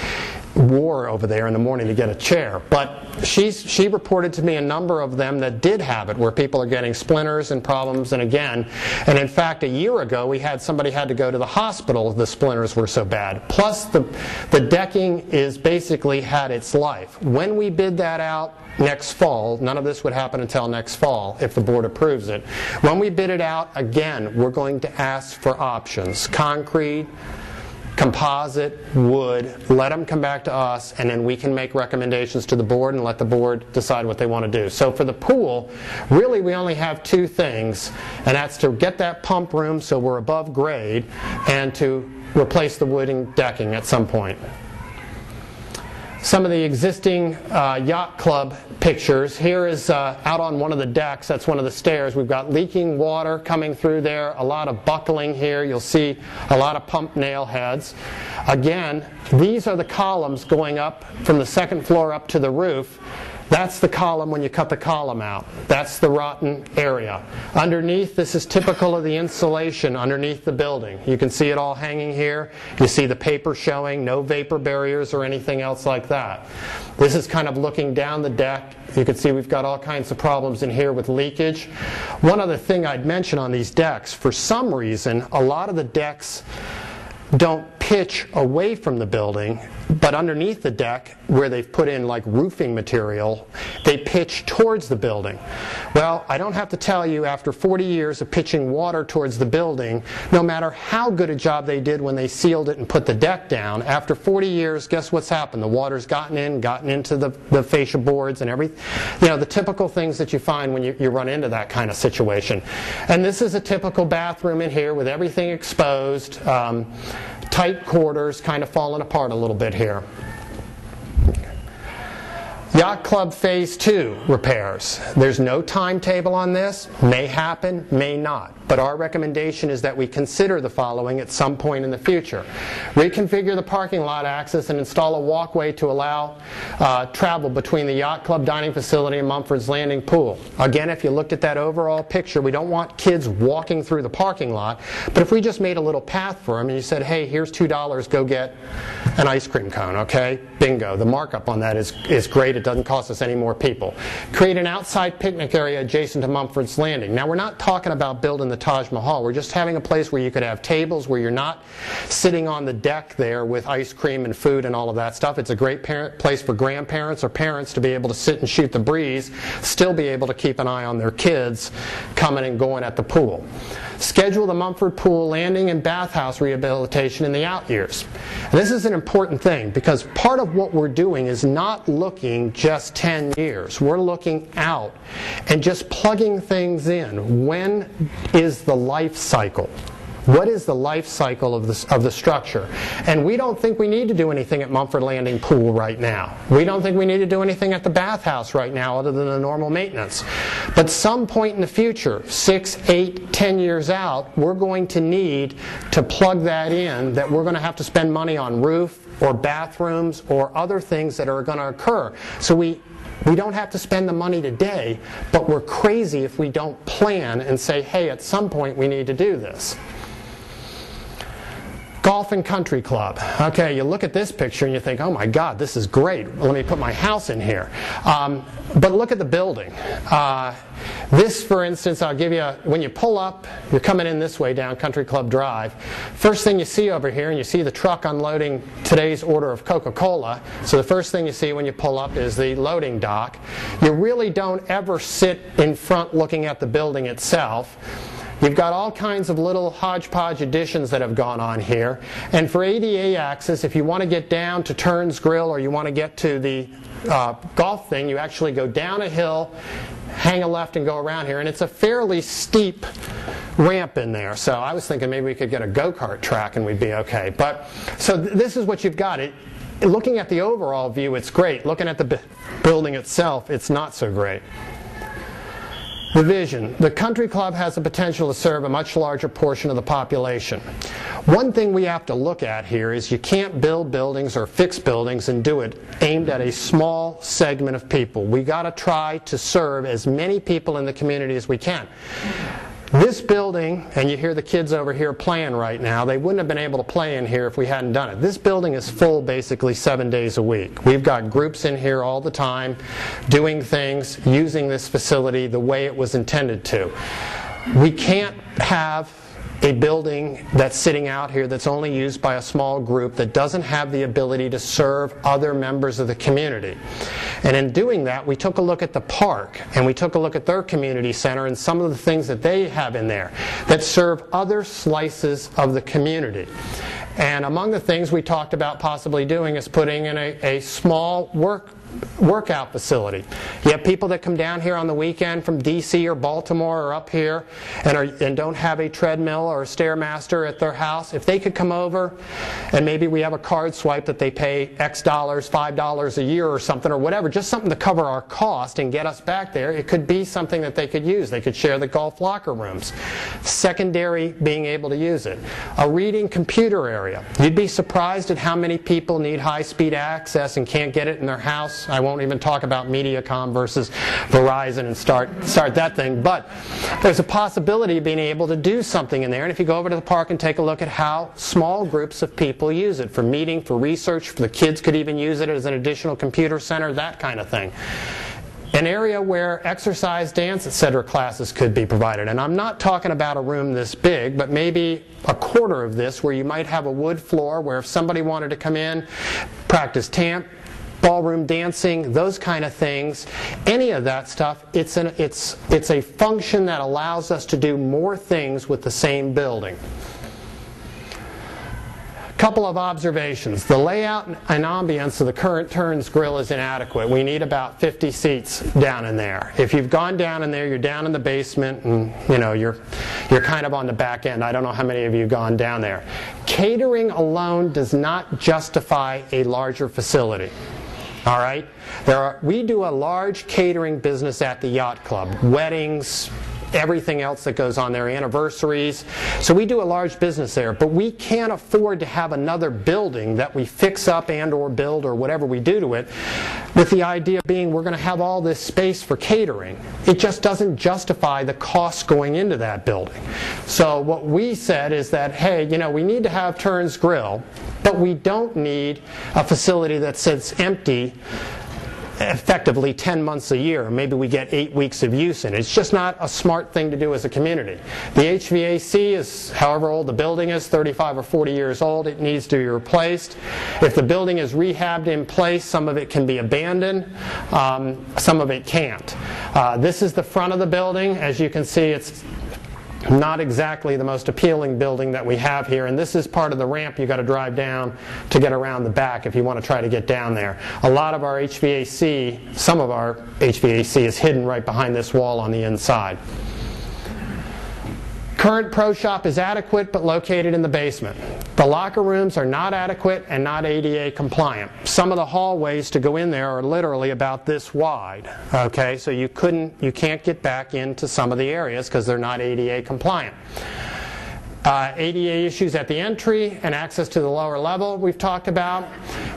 war over there in the morning to get a chair. But she reported to me a number of them that did have it, where people are getting splinters and problems. And again, and in fact, a year ago we had somebody had to go to the hospital. The splinters were so bad. Plus the decking is basically had its life. When we bid that out next fall, none of this would happen until next fall if the board approves it. When we bid it out, again, we're going to ask for options. Concrete, composite, wood. Let them come back to us, and then we can make recommendations to the board and let the board decide what they want to do. So for the pool, really we only have 2 things, and that's to get that pump room so we're above grade, and to replace the wooden decking at some point. Some of the existing yacht club pictures. Here is out on one of the decks. That's one of the stairs. We've got leaking water coming through there, a lot of buckling here. You'll see a lot of pump nail heads. Again, these are the columns going up from the 2nd floor up to the roof. That's the column when you cut the column out. That's the rotten area. Underneath, this is typical of the insulation underneath the building. You can see it all hanging here. You see the paper showing, no vapor barriers or anything else like that. This is kind of looking down the deck. You can see we've got all kinds of problems in here with leakage. One other thing I'd mention on these decks, for some reason, a lot of the decks don't pitch away from the building, but underneath the deck, where they've put in like roofing material, they pitch towards the building. Well, I don't have to tell you, after 40 years of pitching water towards the building, no matter how good a job they did when they sealed it and put the deck down, after 40 years, guess what's happened? The water's gotten into the fascia boards and everything. You know, the typical things that you find when you run into that kind of situation. And this is a typical bathroom in here with everything exposed, tight quarters, kind of falling apart a little bit here. Yacht Club Phase 2 repairs. There's no timetable on this. May happen, may not. But our recommendation is that we consider the following at some point in the future. Reconfigure the parking lot access and install a walkway to allow travel between the Yacht Club dining facility and Mumford's Landing pool. Again, if you looked at that overall picture, we don't want kids walking through the parking lot. But if we just made a little path for them and you said, hey, here's $2, go get an ice cream cone, okay? Bingo. The markup on that is great. It doesn't cost us any more people. Create an outside picnic area adjacent to Mumford's Landing. Now, we're not talking about building the Taj Mahal. We're just having a place where you could have tables, where you're not sitting on the deck there with ice cream and food and all of that stuff. It's a great place for grandparents or parents to be able to sit and shoot the breeze, still be able to keep an eye on their kids coming and going at the pool. Schedule the Mumford Pool landing and bathhouse rehabilitation in the out years. And this is an important thing, because part of what we're doing is not looking just 10 years. We're looking out and just plugging things in. When is the life cycle? What is the life cycle of the structure? And we don't think we need to do anything at Mumford Landing Pool right now. We don't think we need to do anything at the bathhouse right now other than the normal maintenance. But some point in the future, 6, 8, 10 years out, we're going to need to plug that in, that we're going to have to spend money on roof or bathrooms or other things that are going to occur. So we don't have to spend the money today, but we're crazy if we don't plan and say, hey, at some point we need to do this. Golf and Country Club. Okay, you look at this picture and you think, oh my God, this is great. Let me put my house in here. But look at the building. This, for instance, I'll give you, when you pull up, you're coming in this way down Country Club Drive. First thing you see over here, and you see the truck unloading today's order of Coca-Cola. So the first thing you see when you pull up is the loading dock. You really don't ever sit in front looking at the building itself. You've got all kinds of little hodgepodge additions that have gone on here. And for ADA access, if you want to get down to Turns Grill or you want to get to the golf thing, you actually go down a hill, hang a left and go around here. And it's a fairly steep ramp in there. So I was thinking maybe we could get a go-kart track and we'd be okay. But so this is what you've got. Looking at the overall view, it's great. Looking at the building itself, it's not so great. The vision. The country club has the potential to serve a much larger portion of the population. One thing we have to look at here is you can't build buildings or fix buildings and do it aimed at a small segment of people. We got to try to serve as many people in the community as we can. This building, and you hear the kids over here playing right now, they wouldn't have been able to play in here if we hadn't done it. This building is full basically 7 days a week. We've got groups in here all the time doing things, using this facility the way it was intended to. We can't have a building that's sitting out here that's only used by a small group that doesn't have the ability to serve other members of the community. And in doing that, we took a look at the park and we took a look at their community center and some of the things that they have in there that serve other slices of the community. And among the things we talked about possibly doing is putting in a small workout facility. You have people that come down here on the weekend from DC or Baltimore or up here and don't have a treadmill or a Stairmaster at their house. If they could come over and maybe we have a card swipe that they pay X dollars, $5 a year or something or whatever, just something to cover our cost and get us back there, it could be something that they could use. They could share the golf locker rooms. Secondary, being able to use it. A reading computer area. You'd be surprised at how many people need high-speed access and can't get it in their house. I won't even talk about Mediacom versus Verizon and start that thing. But there's a possibility of being able to do something in there. And if you go over to the park and take a look at how small groups of people use it for meeting, for research, for the kids could even use it as an additional computer center, that kind of thing. An area where exercise, dance, etc. classes could be provided. And I'm not talking about a room this big, but maybe a quarter of this, where you might have a wood floor where if somebody wanted to come in, practice tamp, ballroom dancing, those kind of things, any of that stuff, it's a function that allows us to do more things with the same building. Couple of observations. The layout and ambience of the current Turns Grill is inadequate. We need about 50 seats down in there. If you've gone down in there, you're down in the basement, and you're kind of on the back end. I don't know how many of you have gone down there. Catering alone does not justify a larger facility. All right? We do a large catering business at the Yacht Club. Weddings, everything else that goes on there, anniversaries. So we do a large business there, but we can't afford to have another building that we fix up and or build or whatever we do to it, with the idea being we're going to have all this space for catering. It just doesn't justify the costs going into that building. So what we said is that, hey, we need to have Turns Grill, but we don't need a facility that sits empty effectively 10 months a year. Maybe we get 8 weeks of use in it. It's just not a smart thing to do as a community. The HVAC is, however old the building is, 35 or 40 years old. It needs to be replaced. If the building is rehabbed in place, some of it can be abandoned. Some of it can't. This is the front of the building. As you can see, it's not exactly the most appealing building that we have here, and this is part of the ramp you got to drive down to get around the back if you want to try to get down there. A lot of our HVAC, some of our HVAC is hidden right behind this wall on the inside. Current pro shop is adequate but located in the basement. The locker rooms are not adequate and not ADA compliant. Some of the hallways to go in there are literally about this wide. Okay, so you can't get back into some of the areas because they're not ADA compliant. ADA issues at the entry and access to the lower level we've talked about.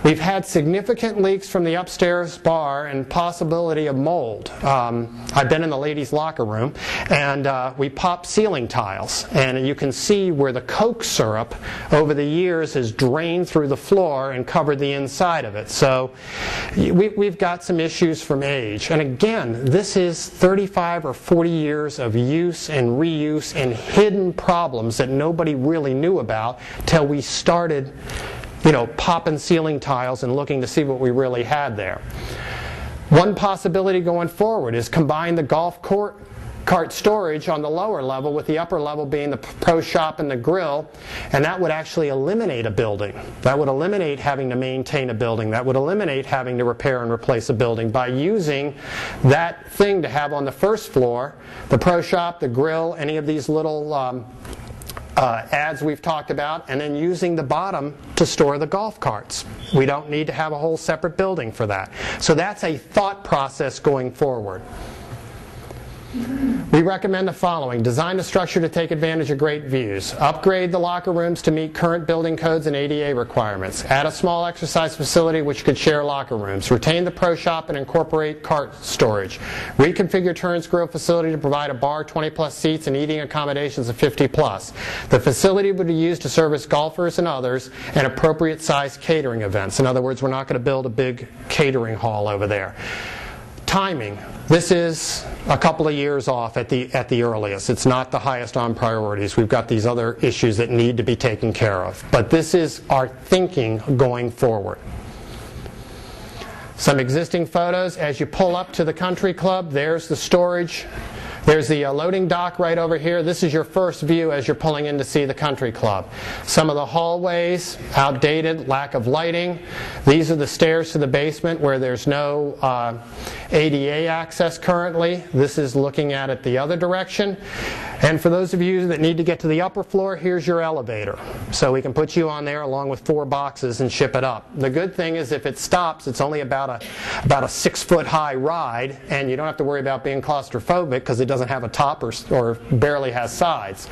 We've had significant leaks from the upstairs bar and possibility of mold. I've been in the ladies' locker room, and we popped ceiling tiles, and you can see where the Coke syrup over the years has drained through the floor and covered the inside of it. So we've got some issues from age. And again, this is 35 or 40 years of use and reuse and hidden problems that nobody really knew about till we started popping ceiling tiles and looking to see what we really had there. One possibility going forward is combine the golf cart storage on the lower level with the upper level being the pro shop and the grill, and that would actually eliminate a building. That would eliminate having to maintain a building. That would eliminate having to repair and replace a building by using that thing to have on the first floor, the pro shop, the grill, any of these little ads we've talked about, and then using the bottom to store the golf carts. We don't need to have a whole separate building for that. So that's a thought process going forward. We recommend the following. Design the structure to take advantage of great views. Upgrade the locker rooms to meet current building codes and ADA requirements. Add a small exercise facility which could share locker rooms. Retain the pro shop and incorporate cart storage. Reconfigure Turns Grill facility to provide a bar, 20-plus seats, and eating accommodations of 50-plus. The facility would be used to service golfers and others and appropriate-sized catering events. In other words, we're not going to build a big catering hall over there. Timing. This is a couple of years off at the earliest. It's not the highest on priorities. We've got these other issues that need to be taken care of. But this is our thinking going forward. Some existing photos. As you pull up to the country club, there's the storage. There's the loading dock right over here. This is your first view as you're pulling in to see the country club. Some of the hallways, outdated, lack of lighting. These are the stairs to the basement where there's no ADA access currently. This is looking at it the other direction. And for those of you that need to get to the upper floor, here's your elevator. So we can put you on there along with 4 boxes and ship it up. The good thing is if it stops, it's only about a 6-foot high ride, and you don't have to worry about being claustrophobic because it doesn't have a top or barely has sides.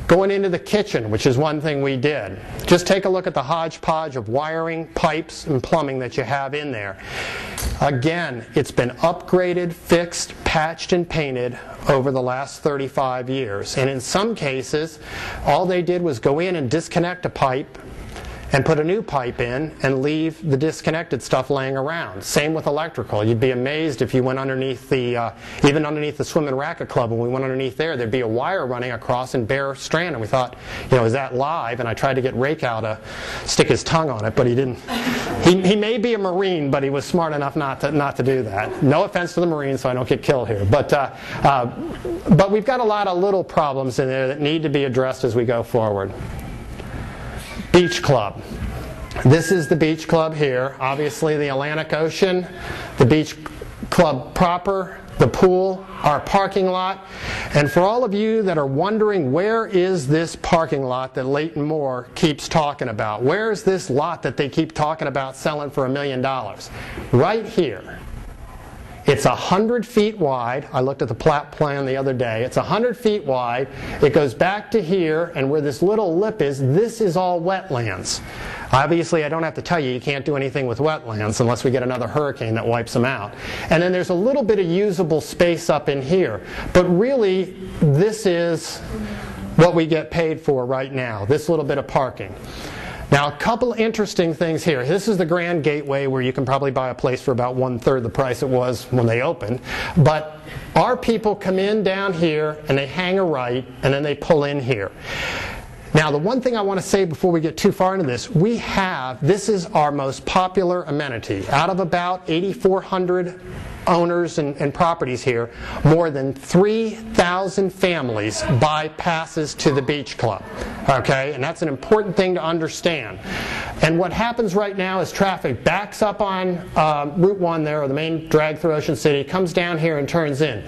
Going into the kitchen, which is one thing we did. Just take a look at the hodgepodge of wiring, pipes, and plumbing that you have in there. Again, it's been upgraded, fixed, patched, and painted over the last 35 years. And in some cases, all they did was go in and disconnect a pipe and put a new pipe in and leave the disconnected stuff laying around. Same with electrical. You'd be amazed if you went underneath the, even underneath the Swim and Racket Club, when we went underneath there'd be a wire running across in bare strand, and we thought, is that live? And I tried to get Rakow to stick his tongue on it, but he didn't. He may be a Marine, but he was smart enough not to do that. No offense to the Marines, so I don't get killed here. But we've got a lot of little problems in there that need to be addressed as we go forward. Beach Club. This is the beach club here. Obviously the Atlantic Ocean, the beach club proper, the pool, our parking lot. And for all of you that are wondering, where is this parking lot that Leighton Moore keeps talking about? Where is this lot that they keep talking about selling for $1 million? Right here. It's 100 feet wide. I looked at the plat plan the other day. It's 100 feet wide. It goes back to here, and where this little lip is, this is all wetlands. Obviously, I don't have to tell you, you can't do anything with wetlands unless we get another hurricane that wipes them out. And then there's a little bit of usable space up in here. But really, this is what we get paid for right now, this little bit of parking. Now, a couple interesting things here. This is the Grand Gateway, where you can probably buy a place for about 1/3 the price it was when they opened. But our people come in down here, and they hang a right, and then they pull in here. Now, the one thing I want to say before we get too far into this, this is our most popular amenity. Out of about 8,400 owners and properties here, more than 3,000 families buy passes to the beach club. Okay, and that's an important thing to understand. And what happens right now is traffic backs up on Route 1 there, or the main drag through Ocean City, comes down here and turns in.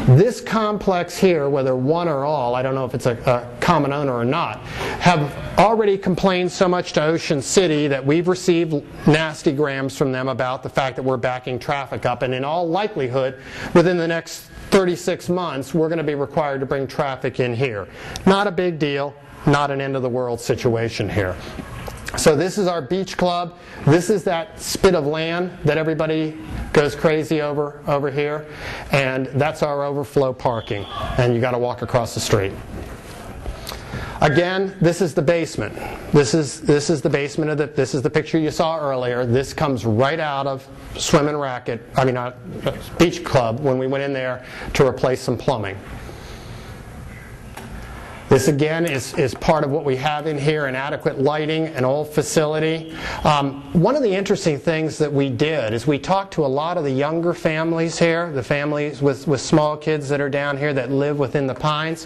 This complex here, whether one or all, I don't know if it's a common owner or not, have already complained so much to Ocean City that we've received nasty grams from them about the fact that we're backing traffic up, and in all likelihood, within the next 36 months, we're going to be required to bring traffic in here. Not a big deal, not an end-of-the-world situation here. So this is our beach club. This is that spit of land that everybody goes crazy over here, and that's our overflow parking, and you got to walk across the street. Again, this is the basement. This is the basement of this is the picture you saw earlier. This comes right out of Swim and Racket, Beach Club, when we went in there to replace some plumbing. This again is part of what we have in here, an adequate lighting, an old facility. One of the interesting things that we did is we talked to a lot of the younger families here, the families with small kids that are down here that live within the Pines.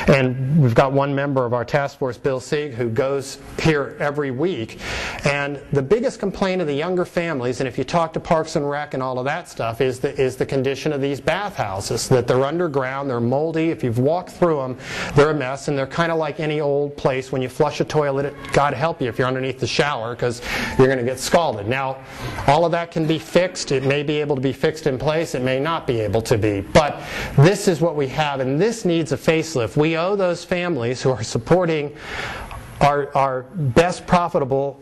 And we've got one member of our task force, Bill Sieg, who goes here every week. And the biggest complaint of the younger families, and if you talk to Parks and Rec and all of that stuff, is the condition of these bathhouses, that they're underground, they're moldy. If you've walked through them, they're a mess. And they're kind of like any old place. When you flush a toilet, God help you if you're underneath the shower, because you're going to get scalded. Now, all of that can be fixed. It may be able to be fixed in place. It may not be able to be. But this is what we have, and this needs a facelift. We owe those families who are supporting our best profitable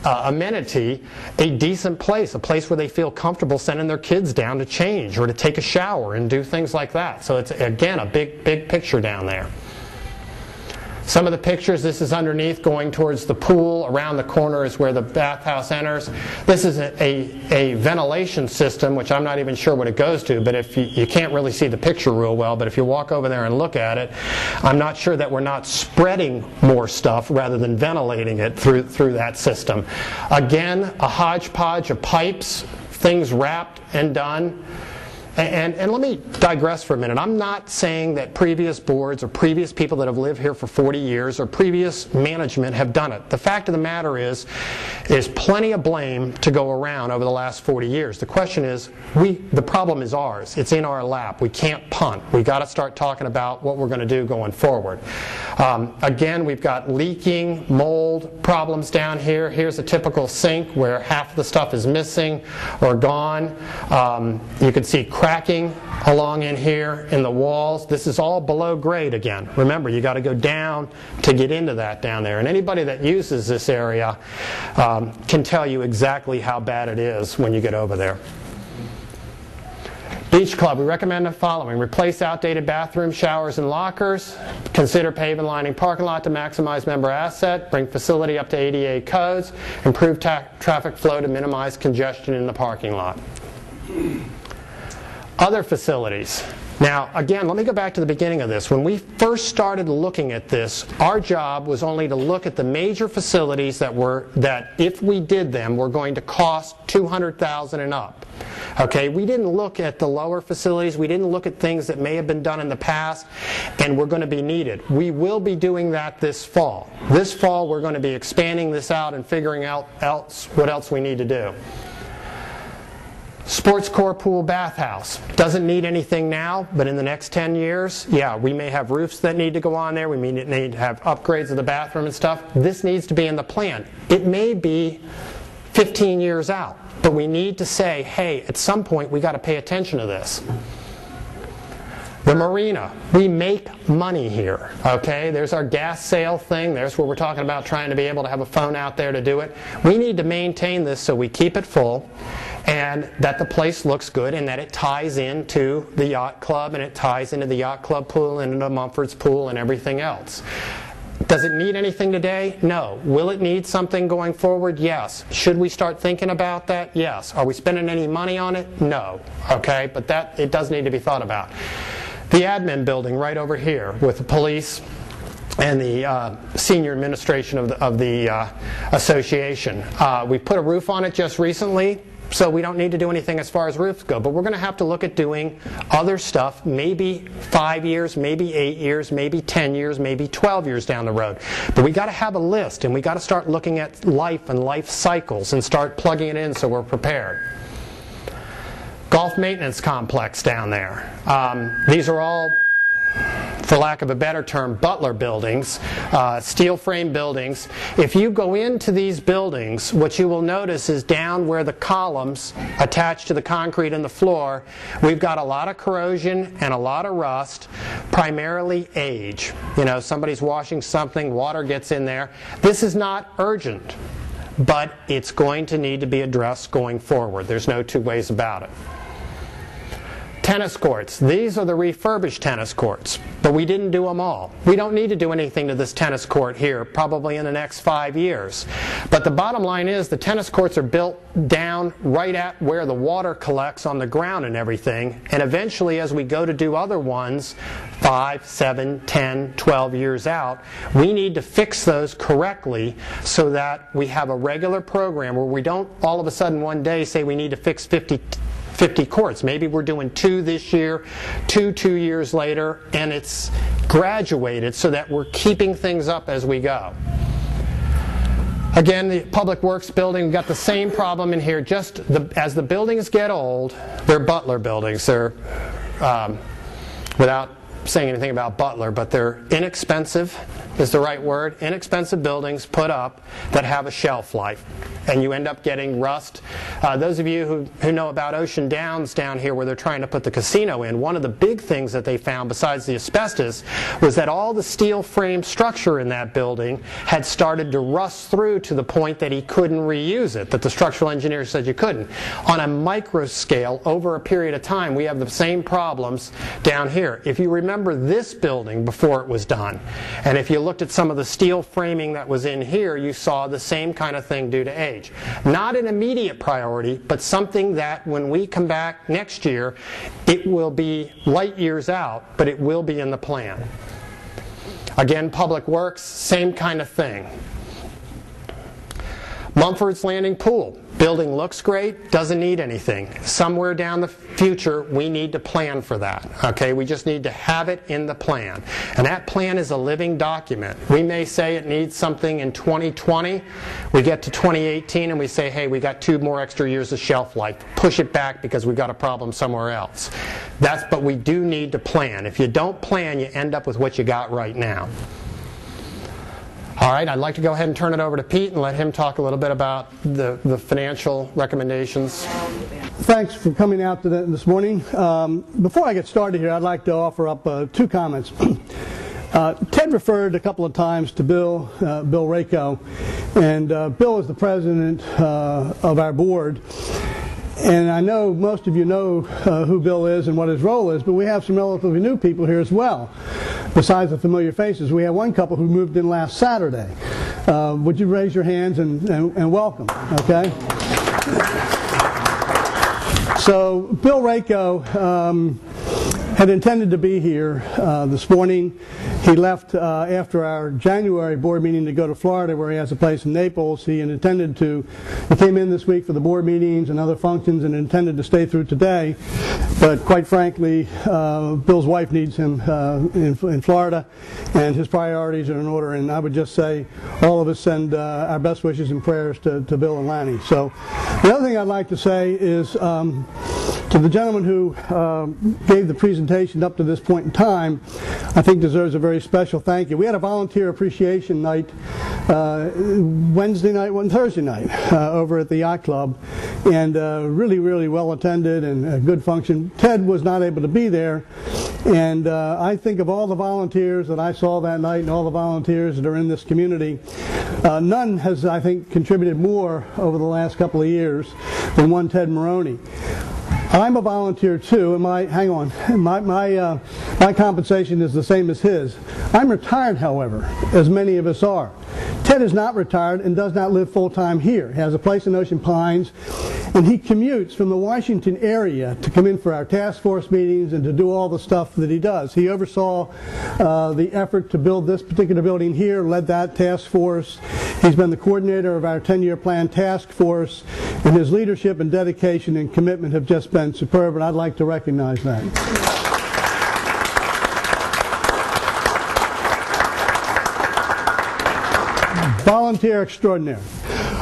amenity a decent place, a place where they feel comfortable sending their kids down to change or to take a shower and do things like that. So it's, again, a big picture down there. Some of the pictures, this is underneath going towards the pool. Around the corner is where the bathhouse enters. This is a ventilation system, which I'm not even sure what it goes to, but if you can't really see the picture real well, but if you walk over there and look at it, I'm not sure that we're not spreading more stuff rather than ventilating it through that system. Again, a hodgepodge of pipes, things wrapped and done. And let me digress for a minute. I'm not saying that previous boards or previous people that have lived here for 40 years or previous management have done it. The fact of the matter is plenty of blame to go around over the last 40 years. The question is, the problem is ours. It's in our lap. We can't punt. We've got to start talking about what we're going to do going forward. Again, we've got leaking, mold problems down here. Here's a typical sink where half of the stuff is missing or gone. You can see cracking along in here in the walls. This is all below grade again. Remember, you got to go down to get into that down there. And anybody that uses this area can tell you exactly how bad it is when you get over there. Beach Club, we recommend the following. Replace outdated bathrooms, showers, and lockers. Consider pave and lining parking lot to maximize member asset. Bring facility up to ADA codes. Improve traffic flow to minimize congestion in the parking lot. Other facilities. Now, again, let me go back to the beginning of this. When we first started looking at this, our job was only to look at the major facilities that if we did them, were going to cost $200,000 and up. Okay, we didn't look at the lower facilities. We didn't look at things that may have been done in the past and were going to be needed. We will be doing that this fall. This fall, we're going to be expanding this out and figuring out what else we need to do. Sports core pool bathhouse. Doesn't need anything now, but in the next 10 years, yeah, we may have roofs that need to go on there. We may need to have upgrades of the bathroom and stuff. This needs to be in the plan. It may be 15 years out, but we need to say, hey, at some point we got to pay attention to this. The marina, we make money here, okay? There's our gas sale thing. There's where we're talking about trying to be able to have a phone out there to do it. We need to maintain this so we keep it full and that the place looks good and that it ties into the yacht club and it ties into the yacht club pool and into Mumford's pool and everything else. Does it need anything today? No. Will it need something going forward? Yes. Should we start thinking about that? Yes. Are we spending any money on it? No. Okay, but it does need to be thought about. The admin building right over here with the police and the senior administration of the association. We put a roof on it just recently, so we don't need to do anything as far as roofs go. But we're going to have to look at doing other stuff, maybe 5 years, maybe 8 years, maybe 10 years, maybe 12 years down the road. But we got to have a list, and we got to start looking at life and life cycles and start plugging it in so we're prepared. Golf maintenance complex down there. These are all, for lack of a better term, Butler buildings, steel frame buildings. If you go into these buildings, what you will notice is down where the columns attach to the concrete and the floor, we've got a lot of corrosion and a lot of rust, primarily age. You know, somebody's washing something, water gets in there. This is not urgent, but it's going to need to be addressed going forward. There's no two ways about it. Tennis courts. These are the refurbished tennis courts, but we didn't do them all. We don't need to do anything to this tennis court here, probably in the next 5 years. But the bottom line is the tennis courts are built down right at where the water collects on the ground and everything, and eventually as we go to do other ones, 5, 7, 10, 12 years out, we need to fix those correctly so that we have a regular program where we don't all of a sudden one day say we need to fix 50 courts. Maybe we're doing 2 this year, 2 years later, and it's graduated so that we're keeping things up as we go. Again, the Public Works building, we've got the same problem in here. Just as the buildings get old, they're Butler buildings. They're, without saying anything about Butler, but they're inexpensive, is the right word, inexpensive buildings put up that have a shelf life. And you end up getting rust. Those of you who know about Ocean Downs down here where they're trying to put the casino in, one of the big things that they found besides the asbestos was that all the steel frame structure in that building had started to rust through to the point that he couldn't reuse it, that the structural engineer said you couldn't. On a micro scale, over a period of time, we have the same problems down here. If you remember this building before it was done, and if you looked at some of the steel framing that was in here, you saw the same kind of thing due to age. Not an immediate priority, but something that when we come back next year, it will be light years out, but it will be in the plan. Again, Public Works, same kind of thing. Mumford's Landing Pool. Building looks great, doesn't need anything. Somewhere down the future, we need to plan for that. Okay, we just need to have it in the plan. And that plan is a living document. We may say it needs something in 2020. We get to 2018 and we say, hey, we got 2 more extra years of shelf life. Push it back because we've got a problem somewhere else. But we do need to plan. If you don't plan, you end up with what you got right now. All right, I'd like to go ahead and turn it over to Pete and let him talk a little bit about the financial recommendations. Thanks for coming out this morning. Before I get started here, I'd like to offer up 2 comments. Ted referred a couple of times to Bill Rako, and Bill is the president of our board. And I know most of you know who Bill is and what his role is, but we have some relatively new people here as well. Besides the familiar faces, we have one couple who moved in last Saturday. Would you raise your hands and welcome, okay? So Bill Rako had intended to be here this morning. He left after our January board meeting to go to Florida, where he has a place in Naples. He came in this week for the board meetings and other functions and intended to stay through today. But quite frankly, Bill's wife needs him in Florida, and his priorities are in order. And I would just say all of us send our best wishes and prayers to Bill and Lanny. So the other thing I'd like to say is to the gentleman who gave the presentation up to this point in time, I think deserves a very special thank you. We had a volunteer appreciation night Thursday night over at the Yacht Club, and really, really well attended and a good function. Ted was not able to be there, and I think of all the volunteers that I saw that night and all the volunteers that are in this community, none has, I think, contributed more over the last couple of years than one Ted Maroney. I'm a volunteer too, and my compensation is the same as his. I'm retired, however, as many of us are. Ted is not retired and does not live full-time here. He has a place in Ocean Pines, and he commutes from the Washington area to come in for our task force meetings and to do all the stuff that he does. He oversaw the effort to build this particular building here, led that task force. He's been the coordinator of our 10-year plan task force, and his leadership and dedication and commitment have just been superb, and I'd like to recognize that. Volunteer extraordinary.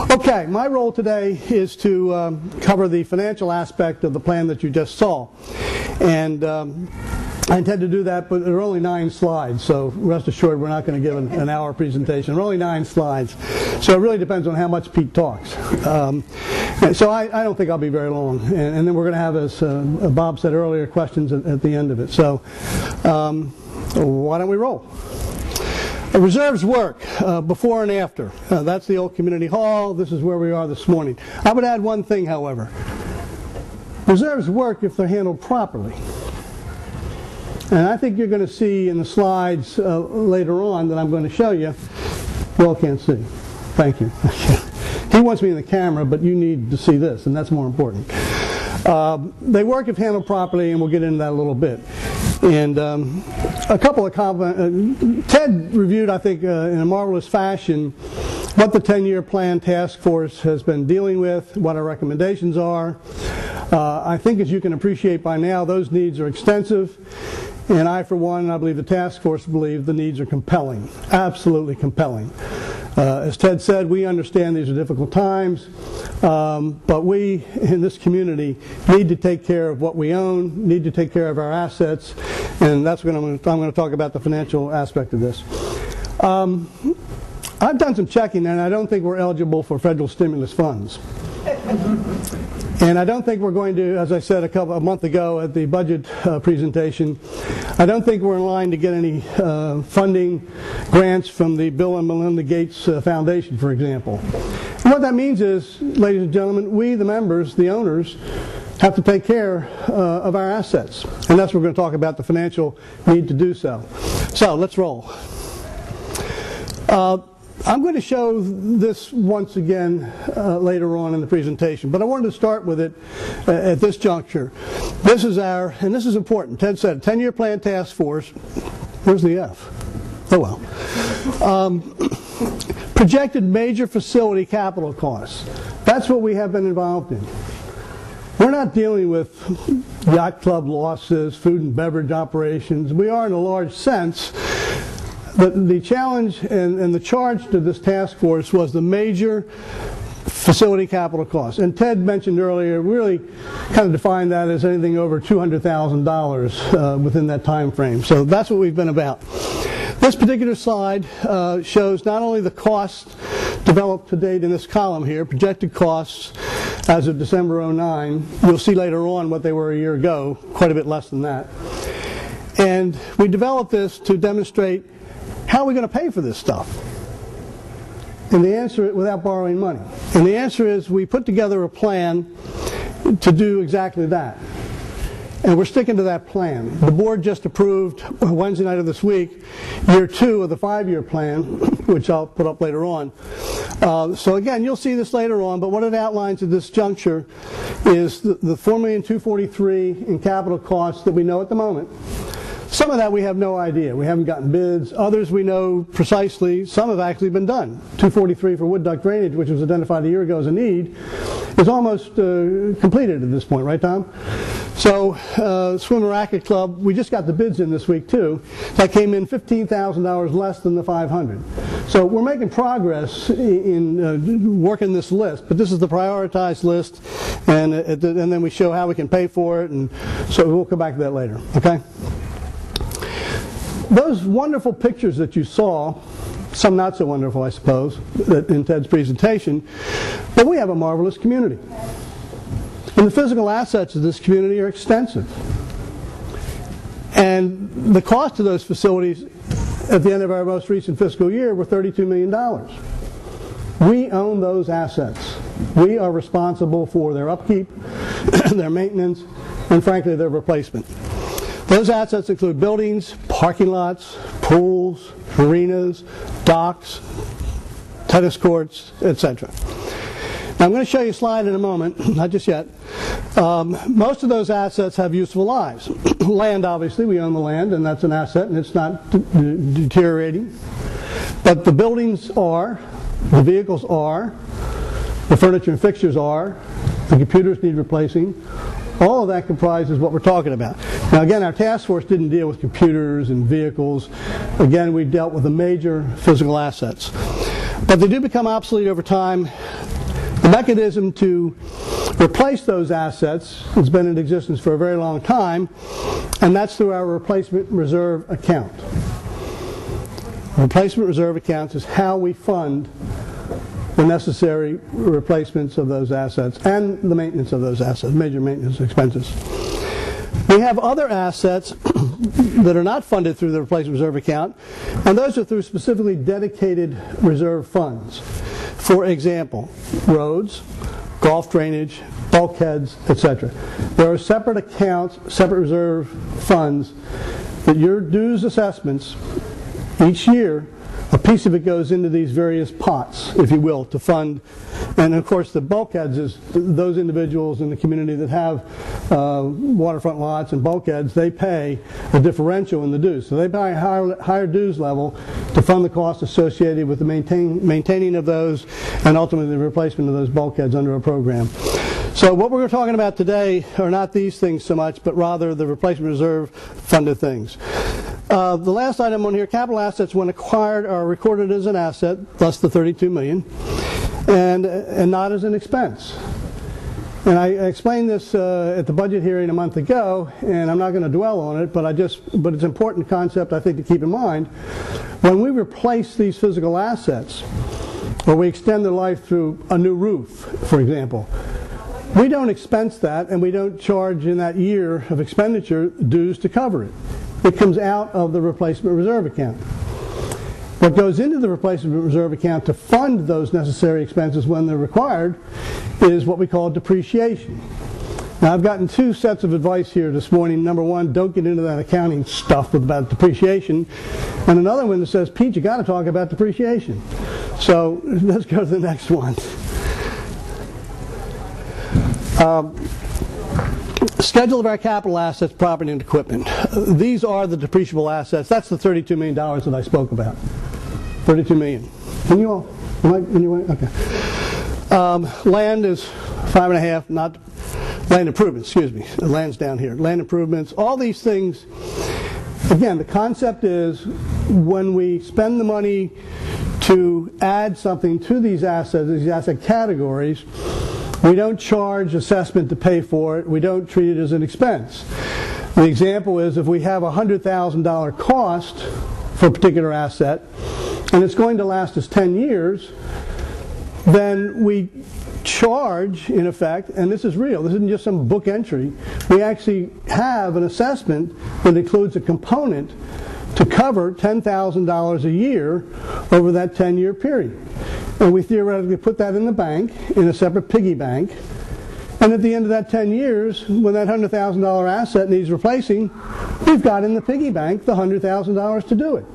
Okay, my role today is to cover the financial aspect of the plan that you just saw. And I intend to do that, but there are only 9 slides, so rest assured we're not going to give an hour presentation. There are only 9 slides, so it really depends on how much Pete talks. So I don't think I'll be very long. And then we're going to have, as Bob said earlier, questions at the end of it. So why don't we roll? Reserves work before and after. That's the old community hall. This is where we are this morning. I would add one thing, however. Reserves work if they're handled properly. And I think you're going to see in the slides later on that I'm going to show you. You all can't see. Thank you. He wants me in the camera, but you need to see this, and that's more important. They work if handled properly, and we'll get into that a little bit. And a couple of comments. Ted reviewed, I think, in a marvelous fashion what the 10-year plan task force has been dealing with, what our recommendations are. I think, as you can appreciate by now, those needs are extensive. And I, for one, I believe the task force believe the needs are compelling, absolutely compelling. As Ted said, we understand these are difficult times, but we in this community need to take care of what we own, need to take care of our assets, and that's what I'm going to talk about, the financial aspect of this. I've done some checking, and I don't think we're eligible for federal stimulus funds. And I don't think we're going to, as I said a month ago at the budget presentation, I don't think we're in line to get any funding grants from the Bill and Melinda Gates Foundation, for example. And what that means is, ladies and gentlemen, we, the members, the owners, have to take care of our assets. And that's what we're going to talk about, the financial need to do so. So let's roll. I'm going to show this once again later on in the presentation, but I wanted to start with it at this juncture. This is our, and this is important, Ted said, 10-year plan task force. Where's the F? Oh well. Projected major facility capital costs. That's what we have been involved in. We're not dealing with yacht club losses, food and beverage operations. We are in a large sense. But the challenge and the charge to this task force was the major facility capital costs. And Ted mentioned earlier, really kind of defined that as anything over $200,000 within that time frame. So that's what we've been about. This particular slide shows not only the costs developed to date in this column here, projected costs as of December 2009. You'll see later on what they were a year ago, quite a bit less than that. And we developed this to demonstrate how are we going to pay for this stuff? And the answer is without borrowing money. And the answer is we put together a plan to do exactly that. And we're sticking to that plan. The board just approved Wednesday night of this week year 2 of the 5-year plan, which I'll put up later on. So again, you'll see this later on, but what it outlines at this juncture is the $4,243,000 in capital costs that we know at the moment. Some of that we have no idea. We haven't gotten bids. Others we know precisely. Some have actually been done. $243 for wood duct drainage, which was identified a year ago as a need, is almost completed at this point, right, Tom? So, Swimmer Racket Club, we just got the bids in this week too. That came in $15,000 less than the $500. So we're making progress in working this list, but this is the prioritized list, and then we show how we can pay for it, and so we'll come back to that later. Okay. Those wonderful pictures that you saw, some not so wonderful, I suppose, in Ted's presentation, but we have a marvelous community. And the physical assets of this community are extensive. And the cost of those facilities at the end of our most recent fiscal year were $32 million. We own those assets. We are responsible for their upkeep, their maintenance, and frankly, their replacement. Those assets include buildings, parking lots, pools, marinas, docks, tennis courts, etc. Now I'm going to show you a slide in a moment, not just yet. Most of those assets have useful lives. Land, obviously, we own the land, and that's an asset, and it's not deteriorating. But the buildings are, the vehicles are, the furniture and fixtures are, the computers need replacing. All of that comprises what we're talking about. Now again, our task force didn't deal with computers and vehicles. Again, we dealt with the major physical assets. But they do become obsolete over time. The mechanism to replace those assets has been in existence for a very long time, and that's through our replacement reserve account. Replacement reserve accounts is how we fund the necessary replacements of those assets and the maintenance of those assets, major maintenance expenses. We have other assets that are not funded through the replacement reserve account, and those are through specifically dedicated reserve funds. For example, roads, golf drainage, bulkheads, etc. There are separate accounts, separate reserve funds that your dues assessments each year, a piece of it goes into these various pots, if you will, to fund. And of course the bulkheads is those individuals in the community that have waterfront lots and bulkheads, they pay a differential in the dues. So they pay a higher dues level to fund the costs associated with the maintaining of those and ultimately the replacement of those bulkheads under a program. So what we're talking about today are not these things so much, but rather the replacement reserve funded things. The last item on here, capital assets when acquired are recorded as an asset, thus the $32 million, and not as an expense. And I explained this at the budget hearing a month ago, and I'm not going to dwell on it, but it's an important concept I think to keep in mind. When we replace these physical assets, or we extend their life through a new roof, for example, we don't expense that, and we don't charge in that year of expenditure dues to cover it. It comes out of the replacement reserve account. What goes into the replacement reserve account to fund those necessary expenses when they're required is what we call depreciation. Now I've gotten two sets of advice here this morning. Number one, don't get into that accounting stuff about depreciation. And another one that says, Pete, you got to talk about depreciation. So let's go to the next one. Schedule of our capital assets, property and equipment. These are the depreciable assets. That's the $32 million that I spoke about. $32 million. Can you all? Okay. Land is 5.5, not land improvements, excuse me. The land's down here. Land improvements, all these things. Again, the concept is when we spend the money to add something to these assets, these asset categories, we don't charge assessment to pay for it. We don't treat it as an expense. The example is if we have a $100,000 cost for a particular asset, and it's going to last us 10 years, then we charge, in effect, and this is real, this isn't just some book entry, we actually have an assessment that includes a component to cover $10,000 a year over that 10-year period. And we theoretically put that in the bank, in a separate piggy bank, And at the end of that 10 years, when that $100,000 asset needs replacing, we've got in the piggy bank the $100,000 to do it.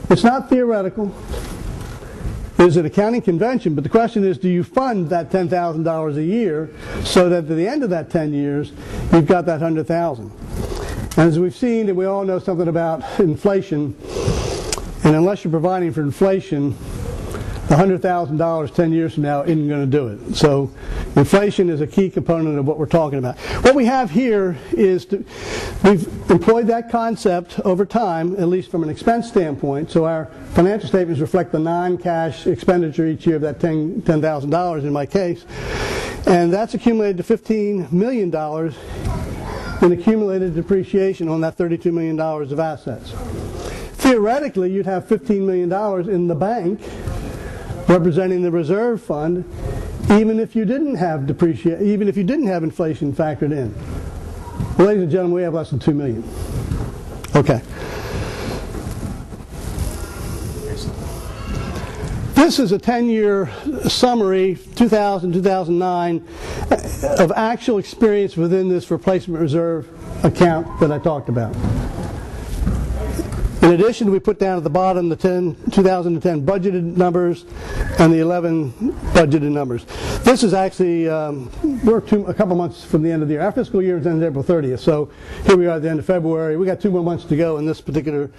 It's not theoretical. There's an accounting convention, but the question is, do you fund that $10,000 a year so that at the end of that 10 years, you've got that $100,000? And as we've seen, and we all know something about inflation, and unless you're providing for inflation, the $100,000 10 years from now isn't going to do it. So inflation is a key component of what we're talking about. What we have here is we've employed that concept over time, at least from an expense standpoint. So our financial statements reflect the non-cash expenditure each year of that $10,000 in my case. And that's accumulated to $15 million in accumulated depreciation on that $32 million of assets. Theoretically, you'd have $15 million in the bank representing the reserve fund, even if you didn't have even if you didn't have inflation factored in. Well, ladies and gentlemen, we have less than $2 million. Okay. This is a 10-year summary, 2000-2009, of actual experience within this replacement reserve account that I talked about. In addition, we put down at the bottom the 2010 budgeted numbers and the 11 budgeted numbers. This is actually, we're a couple months from the end of the year. Our fiscal year ends April 30th, so here we are at the end of February. We got 2 more months to go in this particular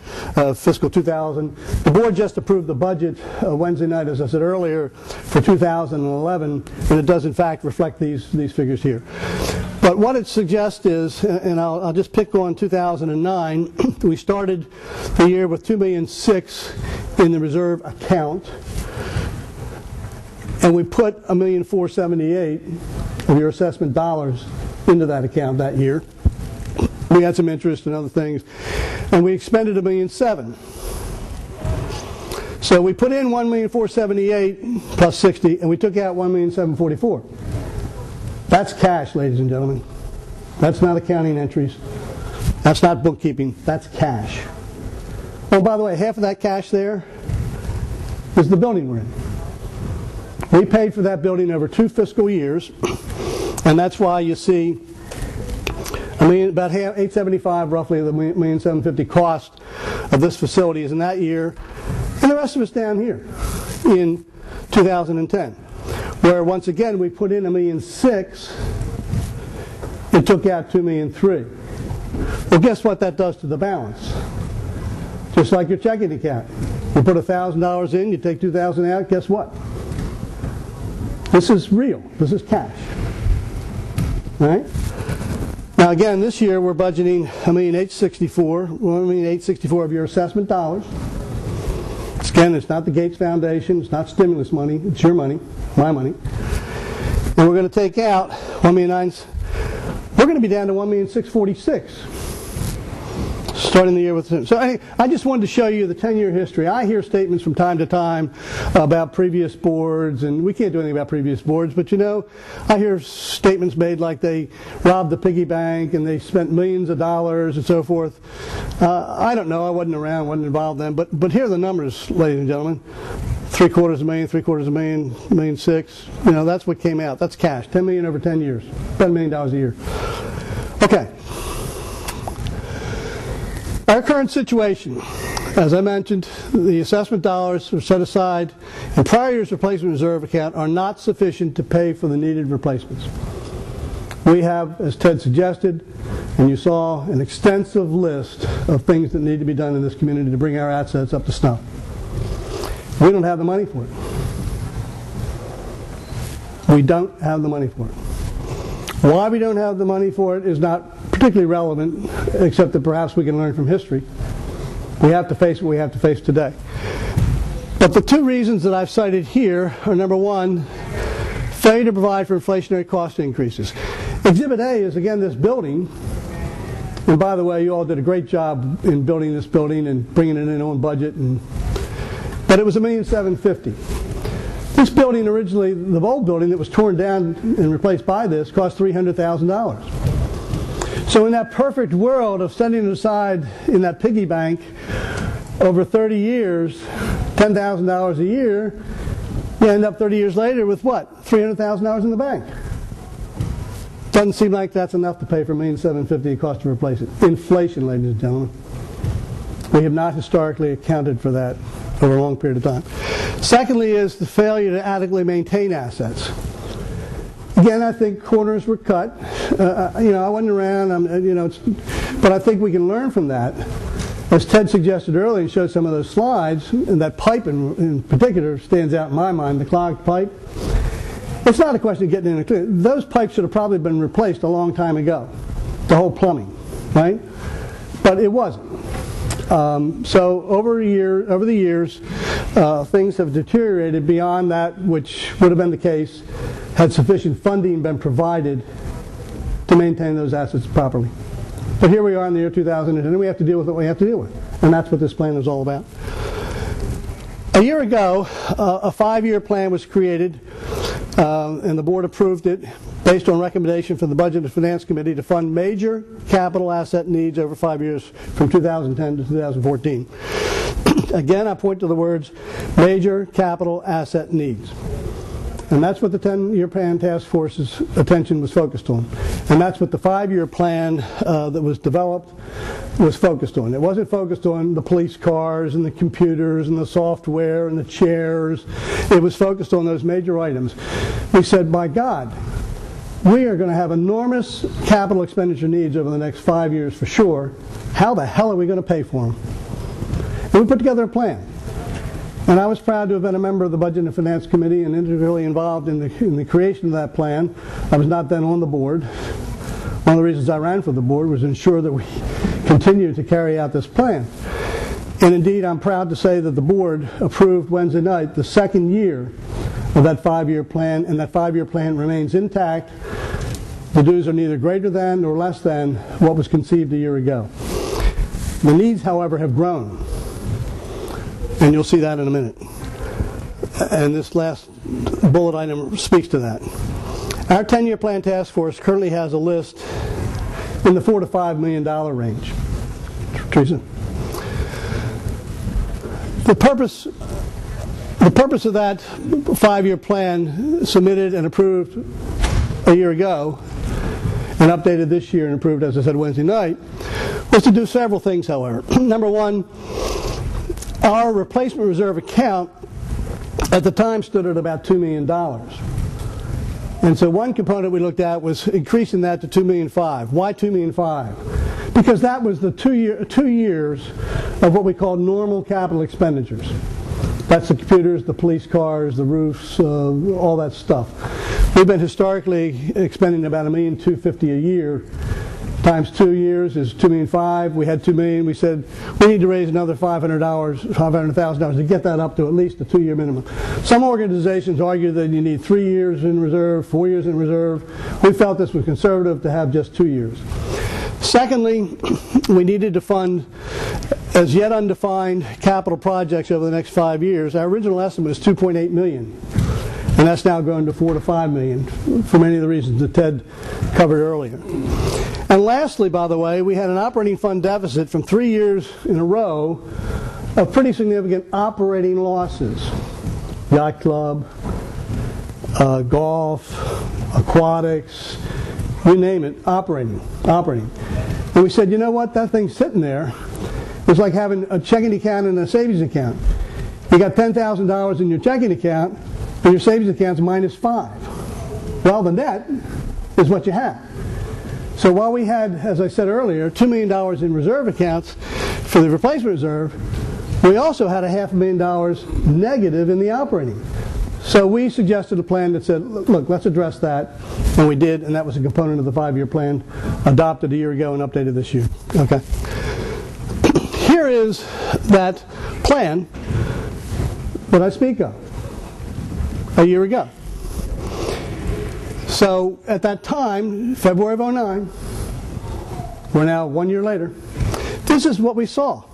fiscal 2000. The board just approved the budget Wednesday night, as I said earlier, for 2011, and it does in fact reflect these figures here. But what it suggests is, and I'll just pick on 2009, we started the year with $2.6 million in the reserve account, and we put $1,478,000 of your assessment dollars into that account that year. We had some interest and other things, and we expended $1,700,000. So we put in $1,478,000 plus 60, and we took out $1,744,000. That's cash, ladies and gentlemen. That's not accounting entries. That's not bookkeeping. That's cash. Oh, by the way, half of that cash there is the building we're in. We paid for that building over 2 fiscal years, and that's why you see about half, $875 roughly of the $1,750,000 cost of this facility is in that year, and the rest of it's down here in 2010. Where once again we put in $1,600,000 and took out $2,300,000. Well, guess what that does to the balance? Just like your checking account. You put $1,000 in, you take $2,000 out, guess what? This is real. This is cash. Right? Now again, this year we're budgeting $1,864,000 of your assessment dollars. Again, it's not the Gates Foundation, it's not stimulus money, it's your money, my money. And we're going to take out $1,900,000. We're going to be down to $1,646,000 starting the year with. So I just wanted to show you the 10-year history. I hear statements from time to time about previous boards, and we can't do anything about previous boards, but you know, I hear statements made like they robbed the piggy bank and they spent millions of dollars and so forth. I don't know. I wasn't around, wasn't involved then, but here are the numbers, ladies and gentlemen. $750,000, $750,000, $1,600,000. You know, that's what came out. That's cash. $10 million over 10 years. $10 million a year. Okay. Our current situation, as I mentioned, the assessment dollars are set aside in prior year's replacement reserve account are not sufficient to pay for the needed replacements. We have, as Ted suggested, and you saw, an extensive list of things that need to be done in this community to bring our assets up to snuff. We don't have the money for it. We don't have the money for it. Why we don't have the money for it is not particularly relevant, except that perhaps we can learn from history. We have to face what we have to face today. But the 2 reasons that I've cited here are, number one, failure to provide for inflationary cost increases. Exhibit A is, again, this building. And by the way, you all did a great job in building this building and bringing it in on budget. But it was $1,750,000. This building originally, the old building that was torn down and replaced by this, cost $300,000. So in that perfect world of setting it aside in that piggy bank over 30 years, $10,000 a year, you end up 30 years later with what? $300,000 in the bank. Doesn't seem like that's enough to pay for $1,750,000 cost to replace it. Inflation, ladies and gentlemen. We have not historically accounted for that over a long period of time. Secondly is the failure to adequately maintain assets. Again, I think corners were cut. I wasn't around, but I think we can learn from that. As Ted suggested earlier, and showed some of those slides, and that pipe in particular stands out in my mind, the clogged pipe. It's not a question of getting in a clear. Those pipes should have probably been replaced a long time ago, the whole plumbing, right? But it wasn't. So over the years, things have deteriorated beyond that which would have been the case had sufficient funding been provided to maintain those assets properly. But here we are in the year 2010, and we have to deal with what we have to deal with. And that's what this plan is all about. A year ago, a 5-year plan was created, and the board approved it based on recommendation from the Budget and Finance Committee to fund major capital asset needs over 5 years from 2010 to 2014. Again, I point to the words major capital asset needs. And that's what the 10-year plan task force's attention was focused on. And that's what the 5-year plan that was developed was focused on. It wasn't focused on the police cars and the computers and the software and the chairs. It was focused on those major items. We said, by God, we are going to have enormous capital expenditure needs over the next 5 years for sure. How the hell are we going to pay for them? And we put together a plan. And I was proud to have been a member of the Budget and Finance Committee and integrally involved in the creation of that plan. I was not then on the board. One of the reasons I ran for the board was to ensure that we continue to carry out this plan. And indeed, I'm proud to say that the board approved Wednesday night the second year of that 5-year plan, and that 5-year plan remains intact. The dues are neither greater than nor less than what was conceived a year ago. The needs, however, have grown. And you'll see that in a minute. And this last bullet item speaks to that. Our 10-year plan task force currently has a list in the $4 to $5 million range. Teresa? The purpose of that 5-year plan submitted and approved a year ago and updated this year and approved, as I said, Wednesday night, was to do several things, however. Number one, our replacement reserve account at the time stood at about $2 million. And so one component we looked at was increasing that to $2.5 million. Why $2.5 million? Because that was the 2 years of what we call normal capital expenditures. That's the computers, the police cars, the roofs, all that stuff. We've been historically expending about $1,250,000 a year. Times 2 years is $2.5 million. We had $2 million. We said we need to raise another $500,000 to get that up to at least a 2-year minimum. Some organizations argue that you need 3 years in reserve, 4 years in reserve. We felt this was conservative to have just 2 years. Secondly, we needed to fund as yet undefined capital projects over the next 5 years. Our original estimate was $2.8 million. And that's now grown to $4 to $5 million for many of the reasons that Ted covered earlier. And lastly, by the way, we had an operating fund deficit from 3 years in a row of pretty significant operating losses. Yacht club, golf, aquatics, you name it, operating. And we said, you know what, that thing's sitting there. It's like having a checking account and a savings account. You got $10,000 in your checking account, and your savings account's minus $5. Well, the net is what you have. So while we had, as I said earlier, $2 million in reserve accounts for the replacement reserve, we also had $500,000 negative in the operating. So we suggested a plan that said, look, let's address that, and we did, and that was a component of the 5-year plan adopted a year ago and updated this year. Okay. Here is that plan that I speak of a year ago. So at that time, February of 2009, we're now 1 year later, this is what we saw.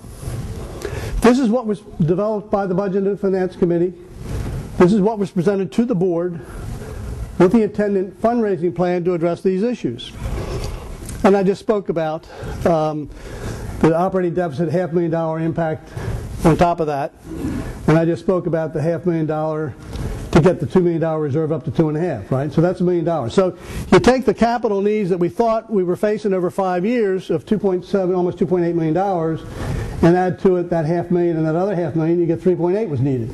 This is what was developed by the Budget and Finance Committee. This is what was presented to the board with the attendant fundraising plan to address these issues. And I just spoke about the operating deficit, $500,000 impact on top of that. And I just spoke about the $500,000 to get the $2 million reserve up to $2.5 million, right? So that's $1 million. So you take the capital needs that we thought we were facing over 5 years of 2.7, almost $2.8 million, and add to it that $500,000 and that other $500,000, you get 3.8 was needed.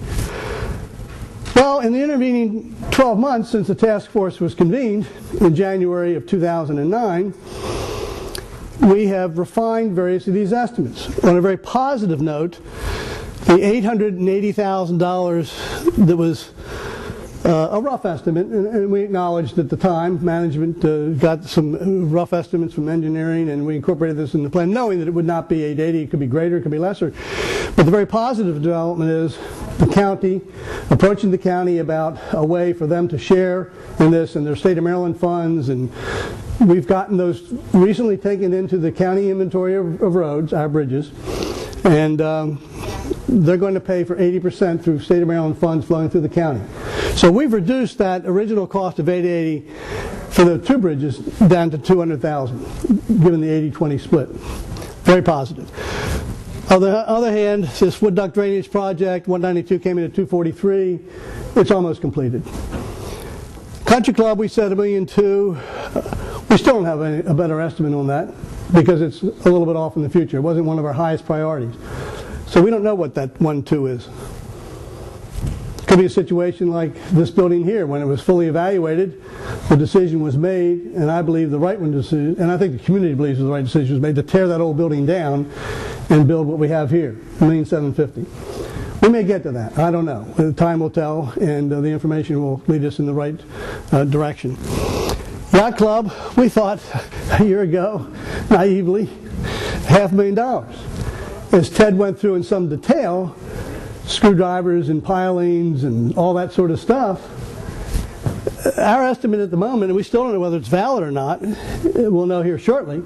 Well, in the intervening 12 months since the task force was convened in January of 2009, we have refined various of these estimates. On a very positive note, the $880,000 that was a rough estimate, and we acknowledged at the time, management got some rough estimates from engineering, and we incorporated this in the plan, knowing that it would not be 880, it could be greater, it could be lesser. But the very positive development is the county, approaching the county about a way for them to share in this and their state of Maryland funds, and we've gotten those recently taken into the county inventory of roads, our bridges, and they're going to pay for 80% through state of Maryland funds flowing through the county. So we've reduced that original cost of $880 for the two bridges down to $200,000, given the 80-20 split. Very positive. On the other hand, this wood duct drainage project, 192 came in at 243. It's almost completed. Country Club, we said $1.2 million. We still don't have a better estimate on that because it's a little bit off in the future. It wasn't one of our highest priorities. So we don't know what that 1.2 is. It could be a situation like this building here. When it was fully evaluated, the decision was made, and I believe the right one decision, and I think the community believes the right decision was made, to tear that old building down and build what we have here, $1,750,000. We may get to that. I don't know. Time will tell, and the information will lead us in the right direction. Yacht Club, we thought a year ago, naively, $500,000. As Ted went through in some detail, screwdrivers and pilings and all that sort of stuff, our estimate at the moment, and we still don't know whether it's valid or not, we'll know here shortly,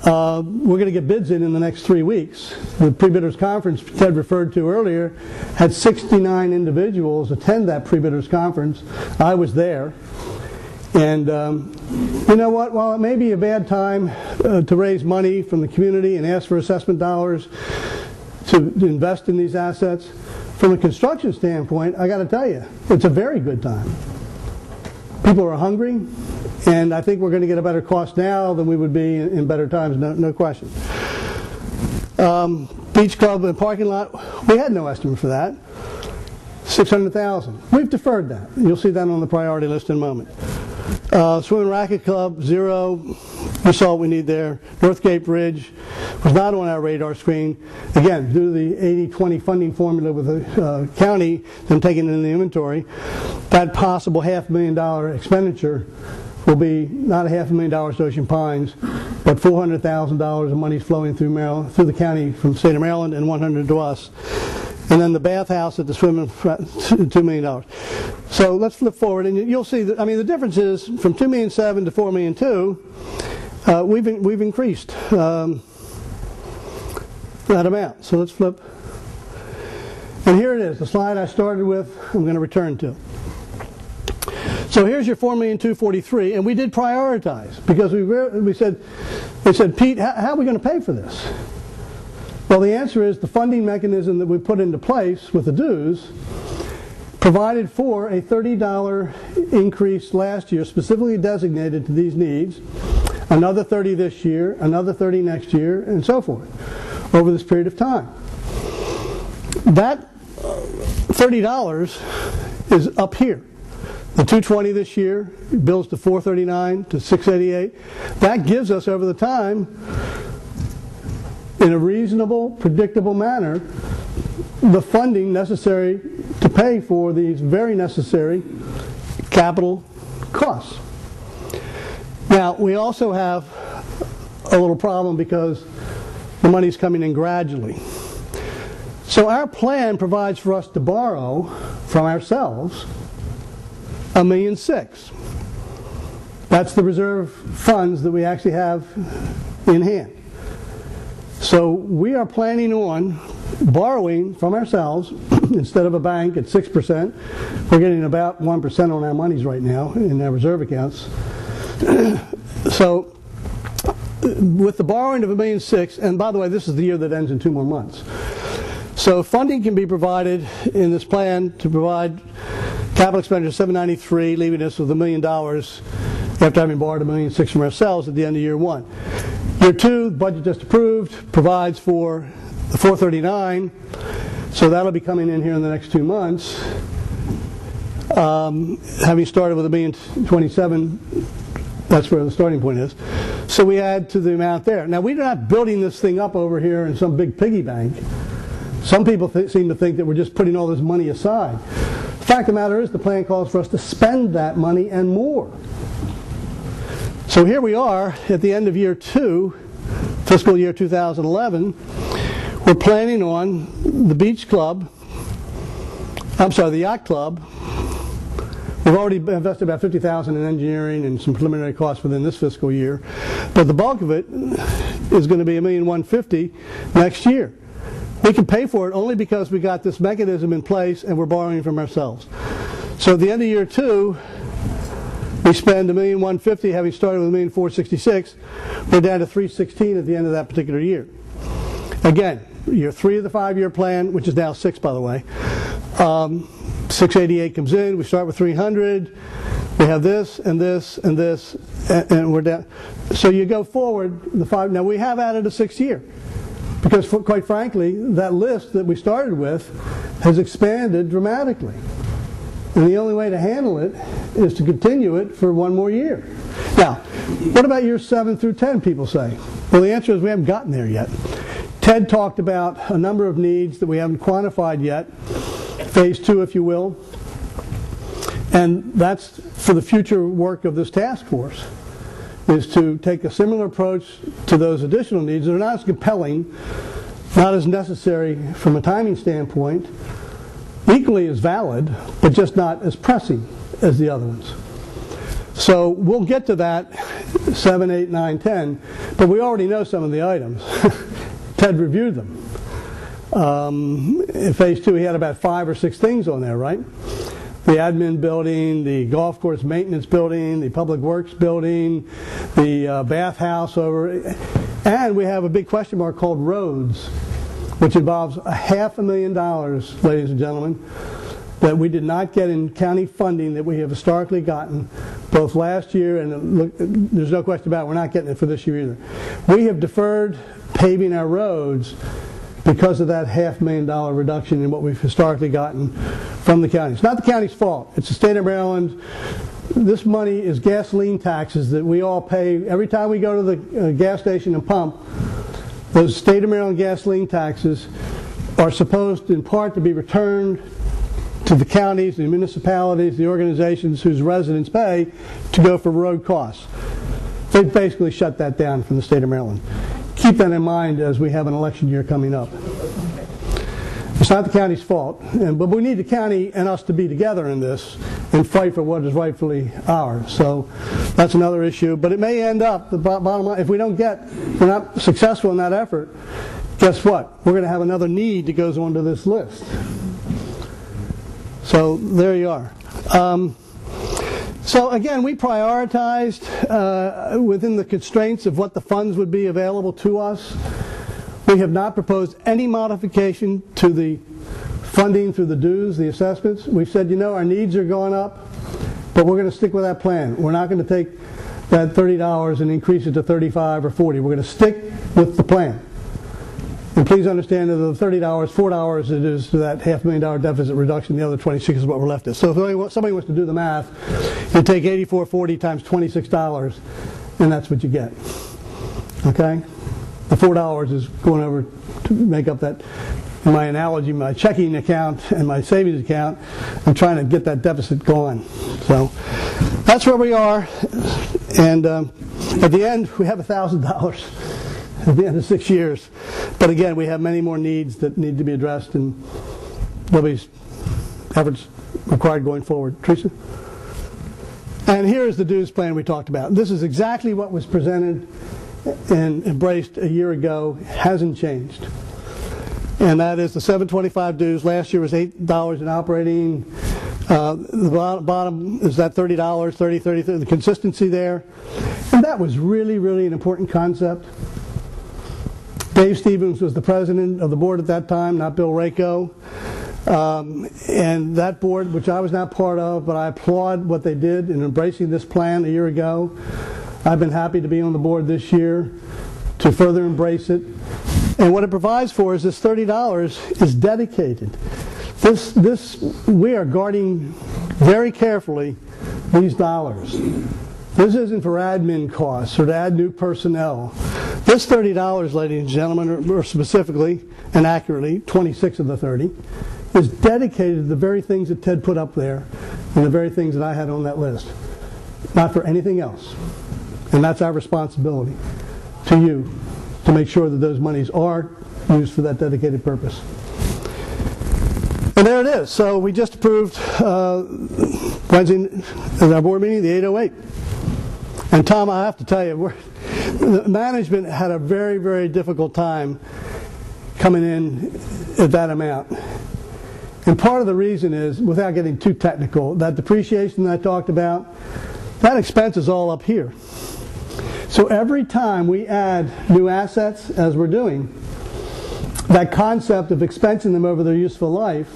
we're going to get bids in the next 3 weeks. The pre-bidders conference Ted referred to earlier had 69 individuals attend that pre-bidders conference. I was there. And you know what, while it may be a bad time to raise money from the community and ask for assessment dollars to invest in these assets, from a construction standpoint, I got to tell you, it's a very good time. People are hungry, and I think we're going to get a better cost now than we would be in better times, no question. Beach Club and parking lot, we had no estimate for that. $600,000. We've deferred that. You'll see that on the priority list in a moment. Swim and Racket Club, $0. We saw what we need there. Northgate Bridge was not on our radar screen. Again, due to the 80-20 funding formula with the county, them taking it in the inventory, that possible $500,000 expenditure will be not $500,000 to Ocean Pines, but $400,000 of money flowing through Maryland, through the county from the state of Maryland, and $100,000 to us. And then the bathhouse at the swimming, $2 million. So let's flip forward, and you'll see that. I mean, the difference is from $2.7 million to $4.2 million. We've increased that amount. So let's flip. And here it is, the slide I started with. I'm going to return to. So here's your $4,243,000, and we did prioritize because we said, they said, Pete, how are we going to pay for this? Well, the answer is the funding mechanism that we put into place with the dues provided for a $30 increase last year, specifically designated to these needs, another $30 this year, another $30 next year, and so forth, over this period of time. That $30 is up here. The $220 this year builds to $439 to $688. That gives us over the time, in a reasonable, predictable manner, the funding necessary to pay for these very necessary capital costs. Now, we also have a little problem because the money's coming in gradually. So our plan provides for us to borrow from ourselves $1.6 million. That's the reserve funds that we actually have in hand. So we are planning on borrowing from ourselves instead of a bank at 6%. We're getting about 1% on our monies right now in our reserve accounts. So with the borrowing of $1.6 million, and by the way, this is the year that ends in 2 more months. So funding can be provided in this plan to provide Capital expenditure $793, leaving us with $1 million after having borrowed $1.6 million from ourselves at the end of year one. Year two, the budget just approved, provides for the $439, so that'll be coming in here in the next 2 months. Having started with $1,027,000, that's where the starting point is. So we add to the amount there. Now, we're not building this thing up over here in some big piggy bank. Some people seem to think that we're just putting all this money aside. The fact of the matter is the plan calls for us to spend that money and more. So here we are at the end of year two, fiscal year 2011. We're planning on the beach club, the yacht club. We've already invested about $50,000 in engineering and some preliminary costs within this fiscal year, but the bulk of it is going to be $1,150,000 next year. We can pay for it only because we got this mechanism in place and we're borrowing from ourselves. So at the end of year two, we spend $1,150,000, having started with $1,466,000. We're down to $316,000 at the end of that particular year. Again, year three of the 5-year plan, which is now 6, by the way. 688 comes in. We start with 300. We have this and this and this, and we're down. So you go forward the 5. Now we have added a 6th year because, quite frankly, that list that we started with has expanded dramatically, and the only way to handle it is to continue it for 1 more year. Now, what about years 7 through 10? People say. Well, the answer is we haven't gotten there yet. Ted talked about a number of needs that we haven't quantified yet. Phase 2, if you will, and that's for the future work of this task force, is to take a similar approach to those additional needs that are not as compelling, not as necessary from a timing standpoint, equally as valid, but just not as pressing as the other ones. So we'll get to that 7, 8, 9, 10, but we already know some of the items. Ted reviewed them. In phase 2, he had about 5 or 6 things on there, right? The admin building, the golf course maintenance building, the public works building, the bathhouse over, and we have a big question mark called roads, which involves $500,000, ladies and gentlemen, that we did not get in county funding that we have historically gotten both last year and look, there's no question about it, we're not getting it for this year either. We have deferred paving our roads because of that $500,000 reduction in what we've historically gotten from the county. It's not the county's fault. It's the state of Maryland. This money is gasoline taxes that we all pay every time we go to the gas station and pump. Those state of Maryland gasoline taxes are supposed in part to be returned to the counties, the municipalities, the organizations whose residents pay to go for road costs. They've basically shut that down from the state of Maryland. Keep that in mind as we have an election year coming up. It's not the county's fault, but we need the county and us to be together in this and fight for what is rightfully ours. So that's another issue. But it may end up, the bottom line, if we're not successful in that effort, guess what? We're going to have another need that goes onto this list. So there you are. So again, we prioritized within the constraints of what the funds would be available to us. We have not proposed any modification to the funding through the dues, the assessments. We've said, our needs are going up, but we're going to stick with that plan. We're not going to take that $30 and increase it to $35 or $40. We're going to stick with the plan. And please understand that the $30, $4 it is to that $500,000 deficit reduction. The other $26 is what we're left with. So if somebody wants to do the math, you take $84.40 times $26, and that's what you get. Okay? The $4 is going over to make up that, in my analogy, my checking account and my savings account. I'm trying to get that deficit going. So that's where we are. And at the end, we have $1,000 at the end of 6 years. But again, we have many more needs that need to be addressed, and nobody's efforts required going forward. Teresa? And here is the dues plan we talked about. This is exactly what was presented and embraced a year ago. It hasn't changed. And that is the $725 dues. Last year was $8 in operating. The bottom is that $30, $30, $30, the consistency there. And that was really, really an important concept. Dave Stevens was the president of the board at that time, not Bill Rako. And that board, which I was not part of, but I applaud what they did in embracing this plan a year ago. I've been happy to be on the board this year to further embrace it. And what it provides for is this $30 is dedicated. We are guarding very carefully these dollars. This isn't for admin costs or to add new personnel. This $30, ladies and gentlemen, or specifically and accurately, 26 of the 30, is dedicated to the very things that Ted put up there and the very things that I had on that list. Not for anything else. And that's our responsibility to you to make sure that those monies are used for that dedicated purpose. And there it is. So we just approved Wednesday at our board meeting, the 808. And Tom, I have to tell you, the management had a very, very difficult time coming in at that amount. And part of the reason is, without getting too technical, that depreciation that I talked about, that expense is all up here. So every time we add new assets, as we're doing, that concept of expensing them over their useful life,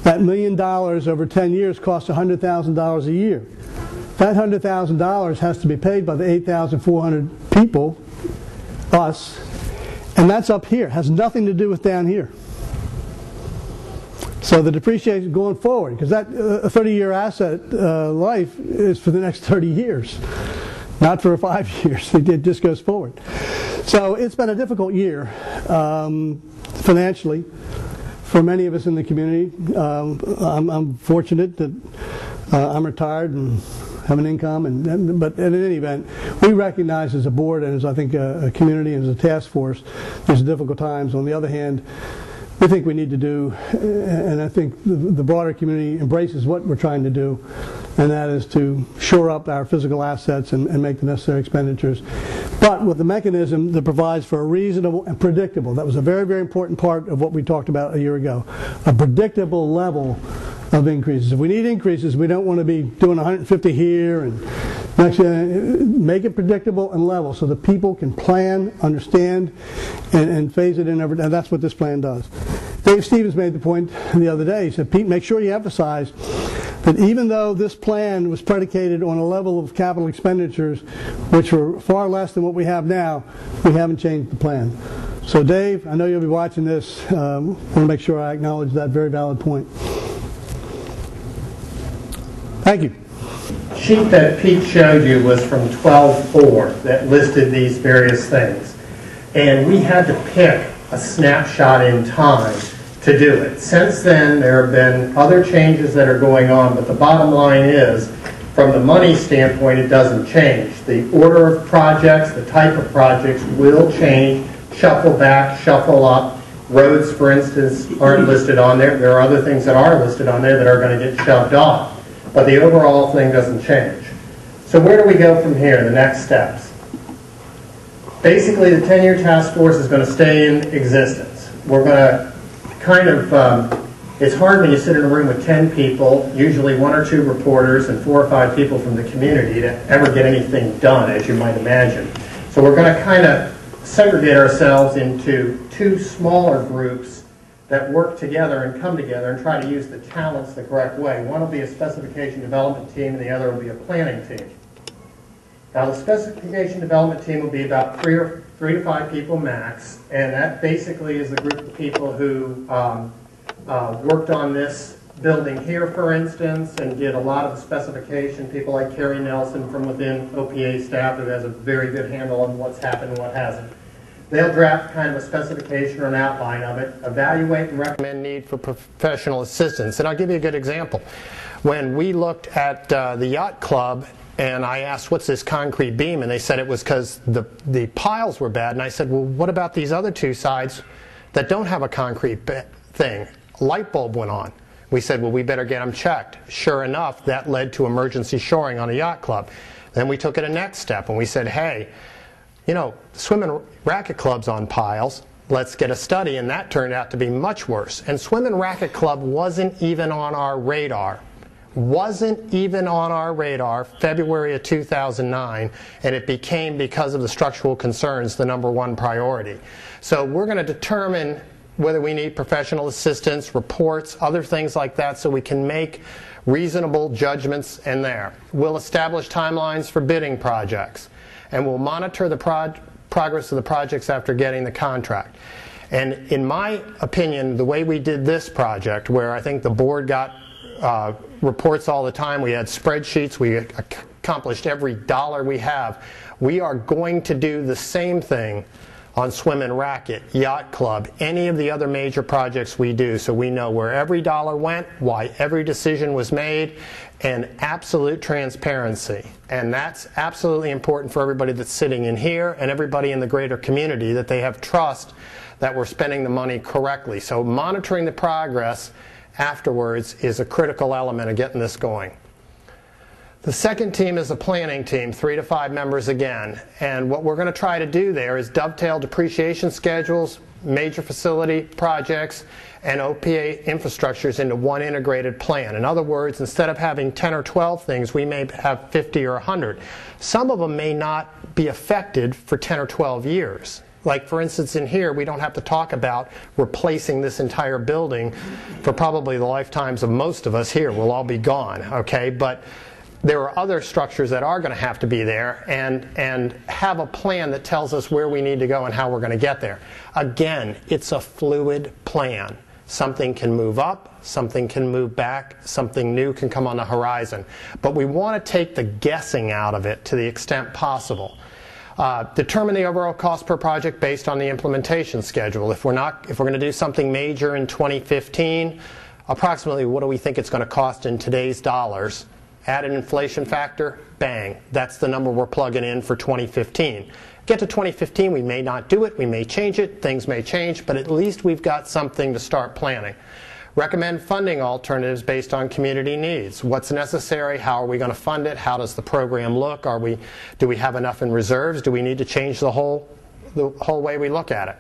that $1 million over 10 years costs $100,000 a year. That $100,000 has to be paid by the 8,400 people, us, and that's up here. It has nothing to do with down here. So the depreciation going forward, because that 30-year asset life is for the next 30 years, not for 5 years. It just goes forward. So it's been a difficult year financially for many of us in the community. I'm fortunate that I'm retired and have an income, but in any event, we recognize as a board and as I think a community and as a task force, there's difficult times. On the other hand, we think we need to do, and I think the broader community embraces what we're trying to do, and that is to shore up our physical assets and make the necessary expenditures, but with a mechanism that provides for a reasonable and predictable. That was a very, very important part of what we talked about a year ago. A predictable level of increases. If we need increases, we don't want to be doing 150 here and next year. Make it predictable and level so that people can plan, understand, and phase it in. And that's what this plan does. Dave Stevens made the point the other day. He said, Pete, make sure you emphasize that even though this plan was predicated on a level of capital expenditures which were far less than what we have now, we haven't changed the plan. So Dave, I know you'll be watching this. I want to make sure I acknowledge that very valid point. Thank you. The sheet that Pete showed you was from 12/4 that listed these various things. And we had to pick a snapshot in time to do it. Since then, there have been other changes that are going on, but the bottom line is, from the money standpoint, it doesn't change. The order of projects, the type of projects will change, shuffle back, shuffle up. Roads, for instance, aren't listed on there. There are other things that are listed on there that are going to get shoved off. But the overall thing doesn't change. So where do we go from here, the next steps? Basically, the 10-year task force is going to stay in existence. We're going to kind of, it's hard when you sit in a room with 10 people, usually 1 or 2 reporters and 4 or 5 people from the community to ever get anything done, as you might imagine. So we're going to kind of segregate ourselves into 2 smaller groups that work together and come together and try to use the talents the correct way. One will be a specification development team and the other will be a planning team. Now the specification development team will be about 3 to 5 people max, and that basically is the group of people who worked on this building here, for instance, and did a lot of the specification. People like Carrie Nelson from within OPA staff who has a very good handle on what's happened and what hasn't. They'll draft kind of a specification or an outline of it, evaluate and recommend need for professional assistance. And I'll give you a good example. When we looked at the yacht club and I asked, what's this concrete beam? And they said it was because the piles were bad. And I said, well, what about these other 2 sides that don't have a concrete thing? A light bulb went on. We said, well, we better get them checked. Sure enough, that led to emergency shoring on a yacht club. Then we took it a next step and we said, hey, you know, swim and racket clubs on piles, let's get a study, and that turned out to be much worse. And swim and racket club wasn't even on our radar. Wasn't even on our radar February of 2009, and it became, because of the structural concerns, the #1 priority. So we're going to determine whether we need professional assistance, reports, other things like that, so we can make reasonable judgments in there. We'll establish timelines for bidding projects, and we'll monitor the progress of the projects after getting the contract. And in my opinion, the way we did this project, where I think the board got reports all the time, we had spreadsheets, we accomplished every dollar we have, we are going to do the same thing on Swim and Racket, Yacht Club, any of the other major projects we do, so we know where every dollar went, why every decision was made, and absolute transparency. And that's absolutely important for everybody that's sitting in here and everybody in the greater community, that they have trust that we're spending the money correctly. So monitoring the progress afterwards is a critical element of getting this going. The second team is a planning team, 3 to 5 members again. And what we're going to try to do there is dovetail depreciation schedules, major facility projects, and OPA infrastructures into one integrated plan. In other words, instead of having 10 or 12 things, we may have 50 or 100. Some of them may not be affected for 10 or 12 years. Like, for instance, in here, we don't have to talk about replacing this entire building for probably the lifetimes of most of us here. We'll all be gone, okay? But there are other structures that are going to have to be there, and have a plan that tells us where we need to go and how we're going to get there. Again, it's a fluid plan. Something can move up, something can move back, something new can come on the horizon. But we want to take the guessing out of it to the extent possible. Determine the overall cost per project based on the implementation schedule. If we're going to do something major in 2015, approximately what do we think it's going to cost in today's dollars? Add an inflation factor, bang, that's the number we're plugging in for 2015. Get to 2015, we may not do it, we may change it, things may change, but at least we've got something to start planning. Recommend funding alternatives based on community needs. What's necessary? How are we going to fund it? How does the program look? Do we have enough in reserves? Do we need to change the whole way we look at it?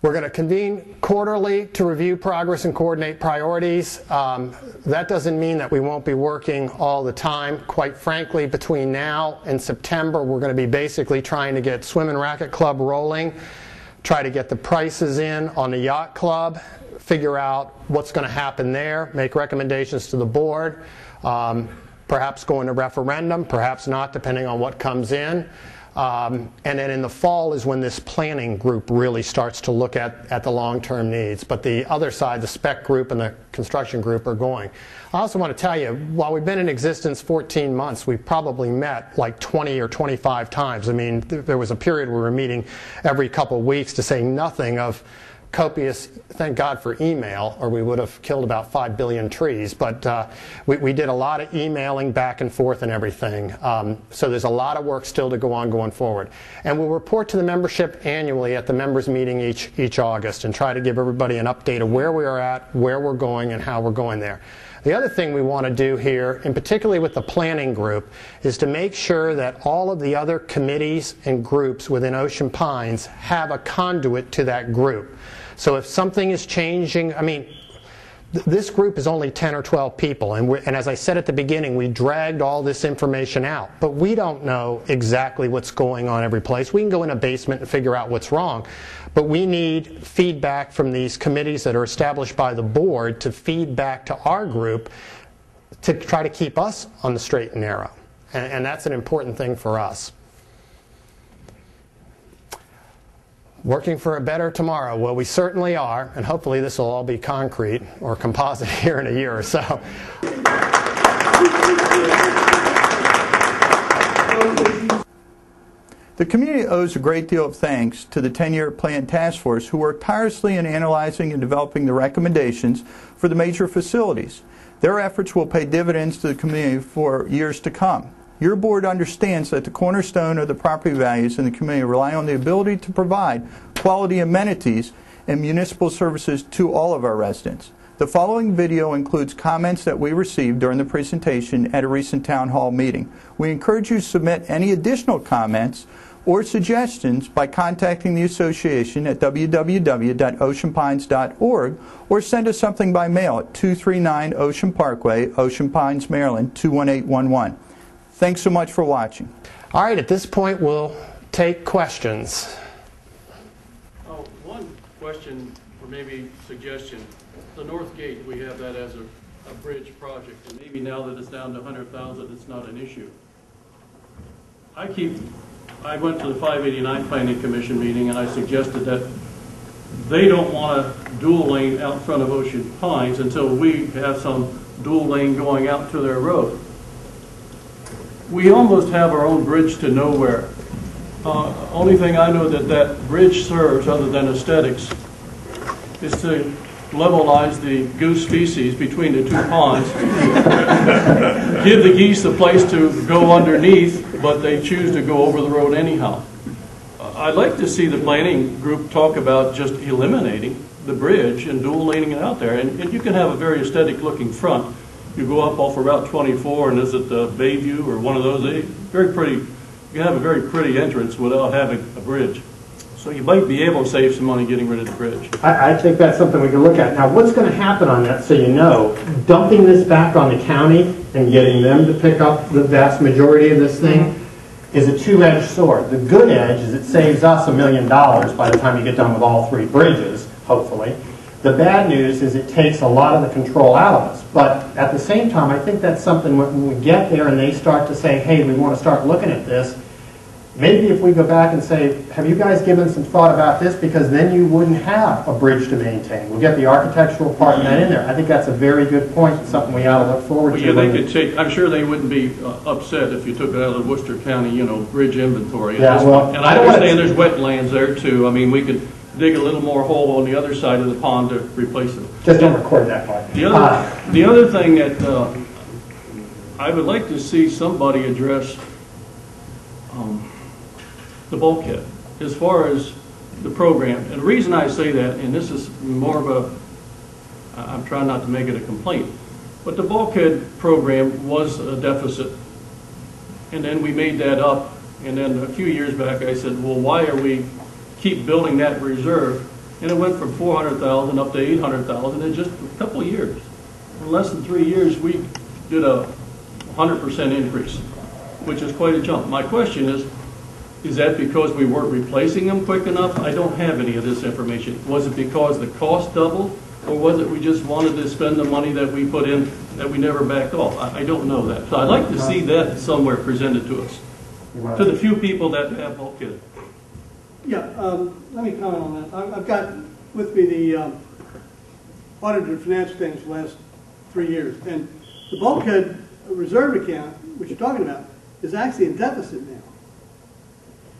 We're going to convene quarterly to review progress and coordinate priorities. That doesn't mean that we won't be working all the time. Quite frankly, between now and September, we're going to be basically trying to get Swim and Racket Club rolling, try to get the prices in on the Yacht Club, figure out what's going to happen there, make recommendations to the board, perhaps go into referendum, perhaps not, depending on what comes in. And then in the fall is when this planning group really starts to look at the long-term needs. But the other side, the spec group and the construction group, are going. I also want to tell you, while we've been in existence 14 months, we've probably met like 20 or 25 times. I mean, there was a period where we were meeting every couple of weeks, to say nothing of copious, thank God for email, or we would have killed about 5 billion trees. But we did a lot of emailing back and forth and everything. So there's a lot of work still to go on going forward. And we'll report to the membership annually at the members meeting each August, and try to give everybody an update of where we are at, where we're going, and how we're going there. The other thing we want to do here, and particularly with the planning group, is to make sure that all of the other committees and groups within Ocean Pines have a conduit to that group. So if something is changing, I mean, this group is only 10 or 12 people, and as I said at the beginning, we dragged all this information out, but we don't know exactly what's going on every place. We can go in a basement and figure out what's wrong, but we need feedback from these committees that are established by the board to feed back to our group to try to keep us on the straight and narrow, and that's an important thing for us. Working for a better tomorrow. Well, we certainly are, and hopefully this will all be concrete or composite here in a year or so. The community owes a great deal of thanks to the 10-year Plan Task Force, who worked tirelessly in analyzing and developing the recommendations for the major facilities. Their efforts will pay dividends to the community for years to come. Your board understands that the cornerstone of the property values in the community rely on the ability to provide quality amenities and municipal services to all of our residents. The following video includes comments that we received during the presentation at a recent town hall meeting. We encourage you to submit any additional comments or suggestions by contacting the association at www.oceanpines.org, or send us something by mail at 239 Ocean Parkway, Ocean Pines, Maryland 21811. Thanks so much for watching. All right, at this point we'll take questions. Oh, one question, or maybe suggestion. The North Gate, we have that as a bridge project, and maybe now that it's down to 100,000, it's not an issue. I went to the 589 Planning Commission meeting, and I suggested that they don't want a dual lane out front of Ocean Pines until we have some dual lane going out to their road. We almost have our own bridge to nowhere. Only thing I know that bridge serves, other than aesthetics, is to levelize the goose species between the two ponds, give the geese a place to go underneath, but they choose to go over the road anyhow. I'd like to see the planning group talk about just eliminating the bridge and dual laning it out there. And you can have a very aesthetic looking front. You go up off of Route 24 and is it Bayview or one of those, very pretty. You can have a very pretty entrance without having a bridge. So you might be able to save some money getting rid of the bridge. I think that's something we can look at. Now, what's going to happen on that, so you know, dumping this back on the county and getting them to pick up the vast majority of this thing is a two-edged sword. The good edge is it saves us $1 million by the time you get done with all three bridges, hopefully. The bad news is it takes a lot of the control out of us. But at the same time, I think that's something when we get there and they start to say, hey, we want to start looking at this, maybe if we go back and say, have you guys given some thought about this? Because then you wouldn't have a bridge to maintain. We'll get the architectural part of that in there. I think that's a very good point and something we ought to look forward to. Yeah, they could take, I'm sure they wouldn't be upset if you took it out of the Worcester County, bridge inventory. Yeah, well, and I understand there's wetlands there too. I mean, we could dig a little more hole on the other side of the pond to replace it. Just don't record that part. The other thing that I would like to see somebody address the bulkhead as far as the program. And the reason I say that, and this is more of I'm trying not to make it a complaint, but the bulkhead program was a deficit. And then we made that up. And then a few years back I said, well, why are we keep building that reserve? And it went from 400,000 up to 800,000 in just a couple of years. In less than 3 years, we did a 100% increase, which is quite a jump. My question is that because we weren't replacing them quick enough? I don't have any of this information. Was it because the cost doubled, or was it we just wanted to spend the money that we put in that we never backed off? I don't know that. So I'd like to see that somewhere presented to us, to the few people that have bulkhead. Yeah, let me comment on that. I've got with me the audited financial statements for the last 3 years. And the bulkhead reserve account, which you're talking about, is actually in deficit now.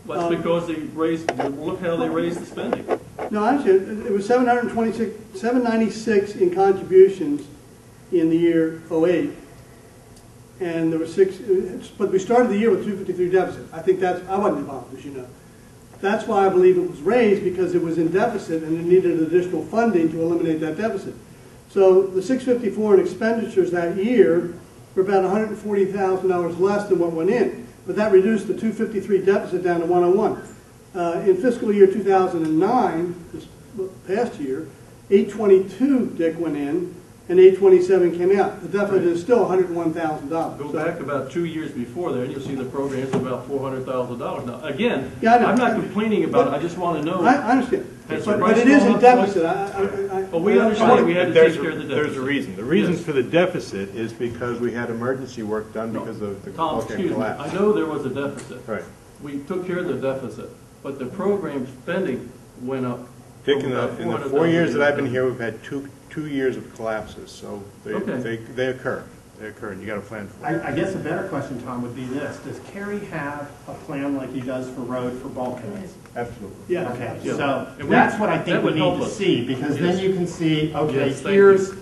Well, that's because they raised, look how they raised the spending. No, actually, it was $796 in contributions in the year 08. And there was but we started the year with 253 deficit. I think I wasn't involved, as you know. That's why I believe it was raised, because it was in deficit and it needed additional funding to eliminate that deficit. So the 654 in expenditures that year were about $140,000 less than what went in. But that reduced the 253 deficit down to 101. In fiscal year 2009, this past year, 822 Dick went in and 827 came out. The deficit is still $101,000. Go back about 2 years before there, and you'll see the program's about $400,000 now. Again, yeah, I'm not complaining about it. I just want to know. I understand, but it is in deficit. Well, we understand we had to take care of the deficit. There's a reason. The reason for the deficit is because we had emergency work done because of the volcanic collapse. I know there was a deficit. Right. We took care of the deficit, but the program spending went up. Dick, in the 4 years that I've been here, we've had two years of collapses, so they occur. They occur, and you got to plan for it. I guess a better question, Tom, would be this: does Kerry have a plan like he does for road for bulkheads? Absolutely. Yeah. Okay, Yeah. so And that's what I think we would need help to us. see, because then you can see, okay, Yes, thank here's,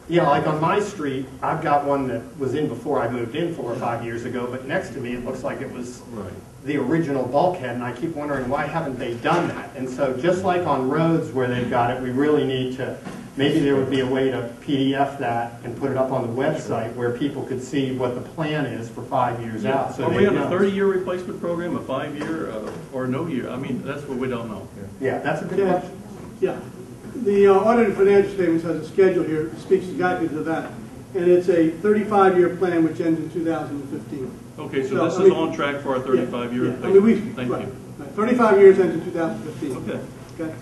you. like on my street, I've got one that was in before I moved in 4 or 5 years ago, but next to me, it looks like it was Right. the original bulkhead, and I keep wondering, why haven't they done that? And so just like on roads where they've got it, we really need to, maybe there would be a way to PDF that and put it up on the website where people could see what the plan is for 5 years out. So Are they we on a know. 30-year replacement program, a 5-year, or no year? I mean, that's what we don't know. Yeah, that's a good question. Yeah. The audited financial statements has a schedule here that speaks exactly to that. And it's a 35-year plan which ends in 2015. Okay, so So, this I is mean, on track for our 35-year Yeah. replacement. Thank right, you. right. 35 years ends in 2015. Okay. Okay.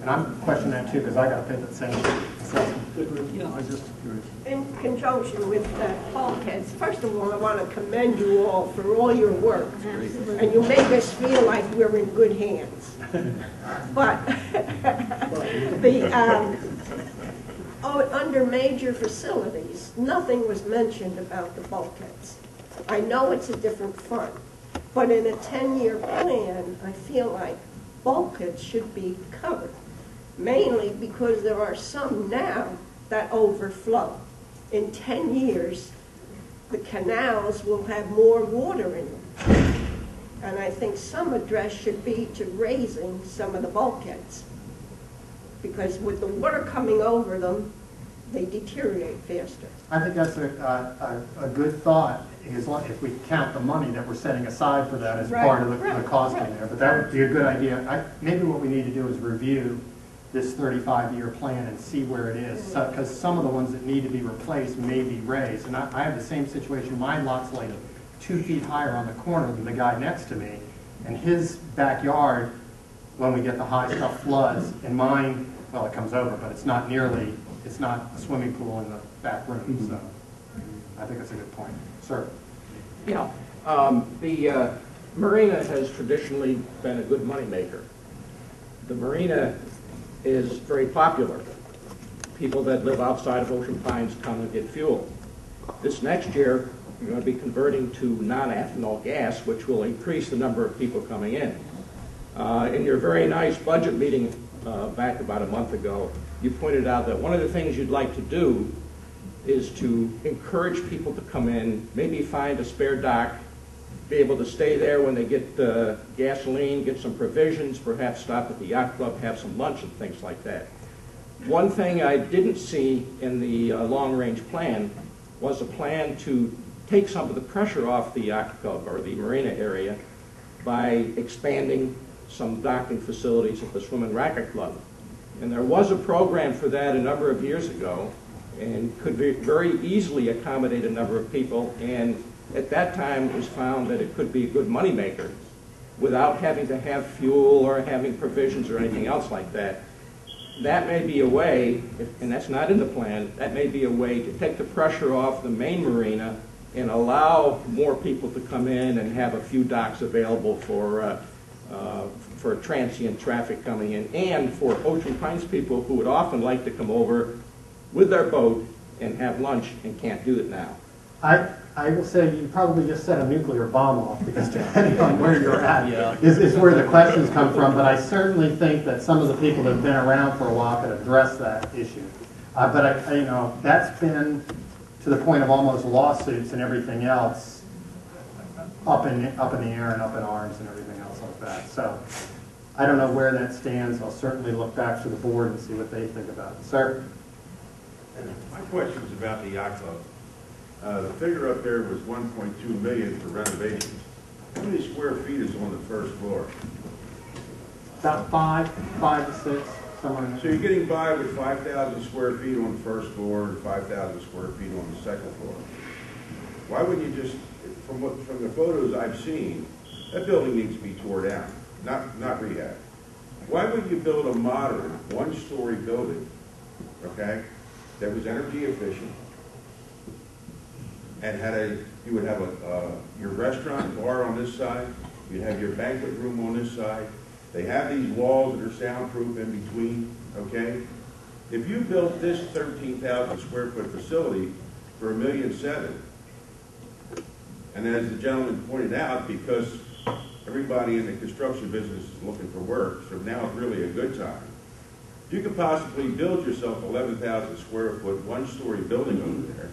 And I'm questioning that too, because I got to pay that same assessment. In conjunction with bulkheads, first of all, I want to commend you all for all your work. And you make us feel like we're in good hands. But under major facilities, nothing was mentioned about the bulkheads. I know it's a different fund, but in a 10-year plan, I feel like bulkheads should be covered, mainly because there are some now that overflow. In 10 years, the canals will have more water in them. And I think some address should be to raising some of the bulkheads. Because with the water coming over them, they deteriorate faster. I think that's a good thought, if we count the money that we're setting aside for that as part of the cost in there. But that would be a good idea. Maybe what we need to do is review this 35-year plan and see where it is, because some of the ones that need to be replaced may be raised. And I have the same situation. My lot's like 2 feet higher on the corner than the guy next to me, and his backyard, when we get the high stuff, floods, and mine, well, it comes over, but it's not nearly, it's not a swimming pool in the back room, so I think that's a good point. Sir? Yeah, the marina has traditionally been a good moneymaker. The marina is very popular. People that live outside of Ocean Pines come and get fuel. This next year, you're going to be converting to non-ethanol gas, which will increase the number of people coming in. In your very nice budget meeting back about a month ago, you pointed out that one of the things you'd like to do is to encourage people to come in, maybe find a spare dock, be able to stay there when they get gasoline, get some provisions, perhaps stop at the yacht club, have some lunch and things like that. One thing I didn't see in the long-range plan was a plan to take some of the pressure off the yacht club or the marina area by expanding some docking facilities at the Swim and Racket Club. And there was a program for that a number of years ago and could very easily accommodate a number of people, and at that time it was found that it could be a good moneymaker without having to have fuel or having provisions or anything else like that. That may be a way, and that's not in the plan, that may be a way to take the pressure off the main marina and allow more people to come in and have a few docks available for transient traffic coming in, and for Ocean Pines people who would often like to come over with their boat and have lunch and can't do it now. I will say you probably just set a nuclear bomb off, because depending on where you're at is where the questions come from. But I certainly think that some of the people that have been around for a while could address that issue. But you know, that's been to the point of almost lawsuits and everything else up in the air and up in arms and everything else like that. So I don't know where that stands. I'll certainly look back to the board and see what they think about it. Sir? My question is about the yacht club. The figure up there was $1.2 million for renovations. How many square feet is on the first floor? About 5 to 6, somewhere in there. So you're getting by with 5,000 square feet on the first floor and 5,000 square feet on the second floor. Why wouldn't you just, from the photos I've seen, that building needs to be tore down, not rehab. Why wouldn't you build a modern, one-story building, okay, that was energy efficient, and you would have your restaurant bar on this side, you'd have your banquet room on this side. They have these walls that are soundproof in between, okay? If you built this 13,000 square foot facility for $1.7 million, and as the gentleman pointed out, because everybody in the construction business is looking for work, so now is really a good time. You could possibly build yourself 11,000 square foot, one-story building over there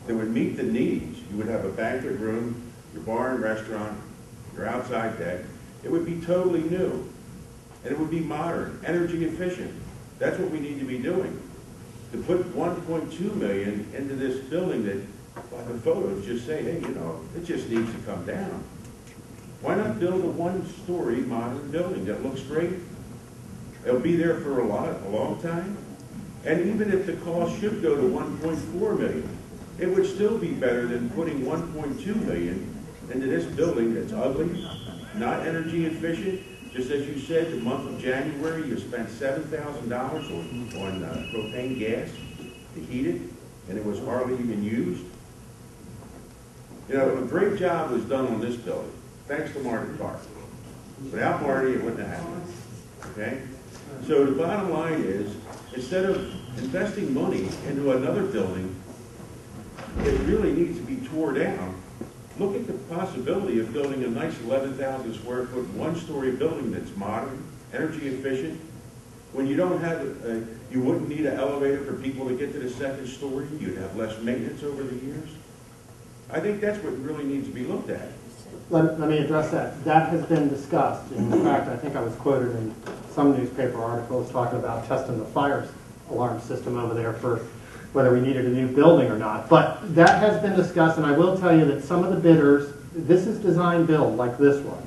that would meet the needs. You would have a banquet room, your bar and restaurant, your outside deck. It would be totally new. And it would be modern, energy efficient. That's what we need to be doing. To put $1.2 million into this building that, by the photos, just say, hey, you know, it just needs to come down. Why not build a one-story modern building that looks great? It'll be there for a long time. And even if the cost should go to $1.4 million, it would still be better than putting $1.2 million into this building that's ugly, not energy efficient, Just as you said, the month of January, you spent $7,000 on propane gas to heat it, and it was hardly even used. You know, a great job was done on this building, thanks to Marty Clark. Without Marty, it wouldn't have happened. Okay? So the bottom line is, instead of investing money into another building that really needs to be tore down, look at the possibility of building a nice 11,000 square foot, one-story building that's modern, energy efficient. When you don't have, you wouldn't need an elevator for people to get to the second story. You'd have less maintenance over the years. I think that's what really needs to be looked at. Let me address that. That has been discussed. In fact, I think I was quoted in some newspaper articles talking about testing the fire alarm system over there for whether we needed a new building or not. But that has been discussed, and I will tell you that some of the bidders, this is design build like this was,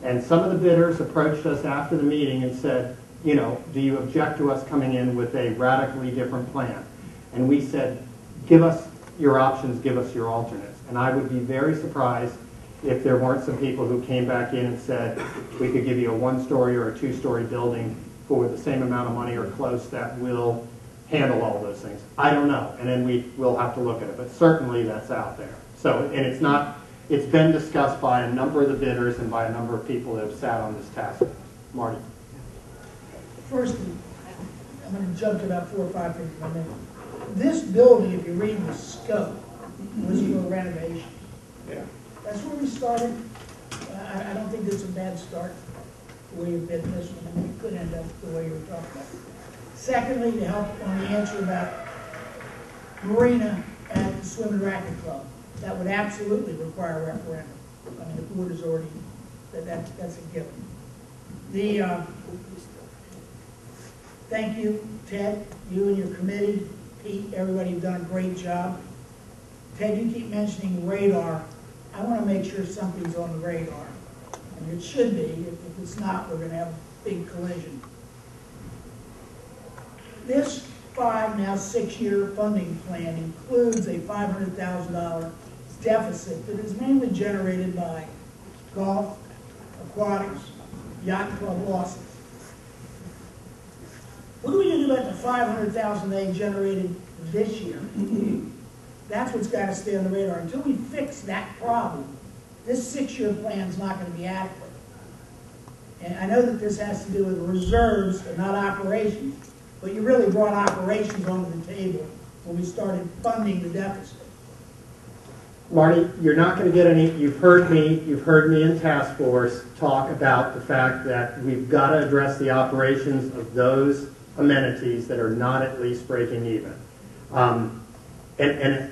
and some of the bidders approached us after the meeting and said, you know, do you object to us coming in with a radically different plan? And we said, give us your options, give us your alternates. And I would be very surprised if there weren't some people who came back in and said, we could give you a one-story or a two-story building for the same amount of money or close that will handle all those things. I don't know, and then we will have to look at it, but certainly that's out there. So, and it's not, it's been discussed by a number of the bidders and by a number of people that have sat on this task force. Marty. First, I'm going to jump to about 4 or 5 things in a minute. This building, if you read the scope, was for renovation. Yeah. That's where we started. I don't think this is a bad start, the way you've been this one, and we could end up the way you were talking about. Secondly, to help on the answer about Marina at the Swim and Racket Club, that would absolutely require a referendum. I mean, the board has already, that's a given. Thank you, Ted, you and your committee, Pete, everybody have done a great job. Ted, you keep mentioning radar. I want to make sure something's on the radar. And it should be. If it's not, we're going to have a big collision. This 5, now 6-year funding plan includes a $500,000 deficit that is mainly generated by golf, aquatics, yacht club losses. What are we going to do about the $500,000 they generated this year? That's what's got to stay on the radar. Until we fix that problem, this 6-year plan is not going to be adequate. And I know that this has to do with reserves and not operations, but you really brought operations onto the table when we started funding the deficit. Marty, you're not going to get any, you've heard me in task force talk about the fact that we've got to address the operations of those amenities that are not at least breaking even. And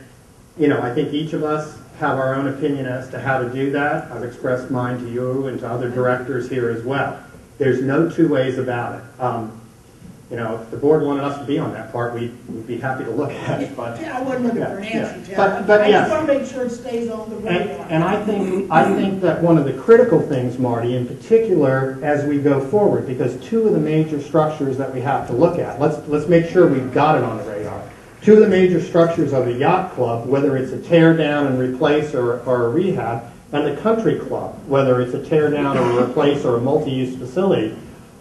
you know, I think each of us have our own opinion as to how to do that. I've expressed mine to you and to other directors here as well. There's no two ways about it. You know, if the board wanted us to be on that part, we'd be happy to look at it. But yeah, I wasn't looking for an answer, Ted. But I yes. just want to make sure it stays on the radar. And I think that one of the critical things, Marty, in particular, as we go forward, because 2 of the major structures that we have to look at, let's make sure we've got it on the radar. 2 of the major structures are the yacht club, whether it's a tear down and replace or a rehab, and the country club, whether it's a tear down or a replace or a multi-use facility.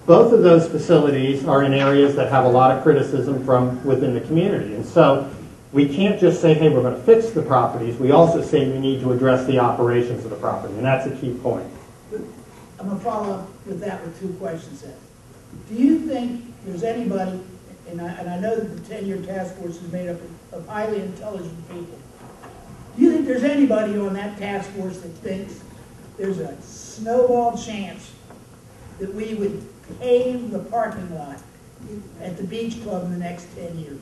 Both of those facilities are in areas that have a lot of criticism from within the community. And so we can't just say, hey, we're going to fix the properties. We also say we need to address the operations of the property, and that's a key point. I'm going to follow up with that with 2 questions then. Do you think there's anybody, and I know that the 10-year task force is made up of highly intelligent people, do you think there's anybody on that task force that thinks there's a snowball chance that we would pave the parking lot at the beach club in the next 10 years?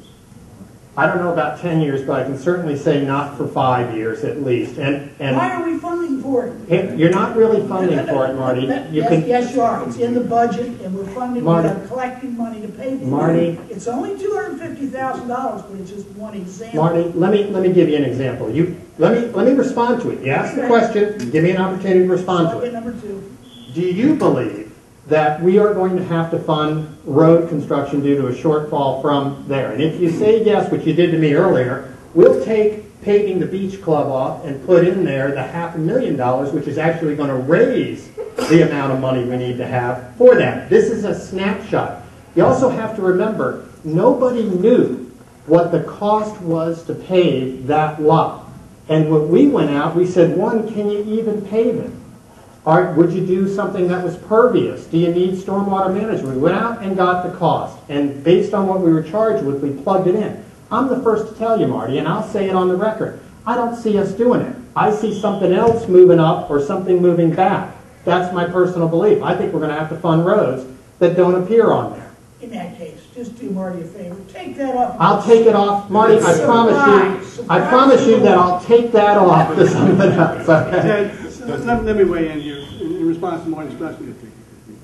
I don't know about 10 years, but I can certainly say not for 5 years at least. And why are we funding for it? You're not really funding for it, Marty. Yes, you are. It's in the budget, and we're funding. Marty, we're collecting money to pay for it. Marty, it's only $250,000, but it's just one example. Marty, let me give you an example. Let me respond to it. You ask the question, give me an opportunity to respond to it. Number 2. Do you believe that we are going to have to fund road construction due to a shortfall from there? And if you say yes, which you did to me earlier, We'll take paving the beach club off and put in there the $500,000, which is actually going to raise the amount of money we need to have for that. This is a snapshot. You also have to remember, nobody knew what the cost was to pave that lot. And when we went out, we said, one, can you even pave it? Or would you do something that was pervious? Do you need stormwater management? We went out and got the cost. And based on what we were charged with, we plugged it in. I'm the first to tell you, Marty, and I'll say it on the record. I don't see us doing it. I see something else moving up or something moving back. That's my personal belief. I think we're going to have to fund roads that don't appear on there. In that case, just do Marty a favor. Take that off. I'll take it off. Marty, I promise you that I'll take that off to something else. Okay? Ted, let me weigh in here in response to Marty's question.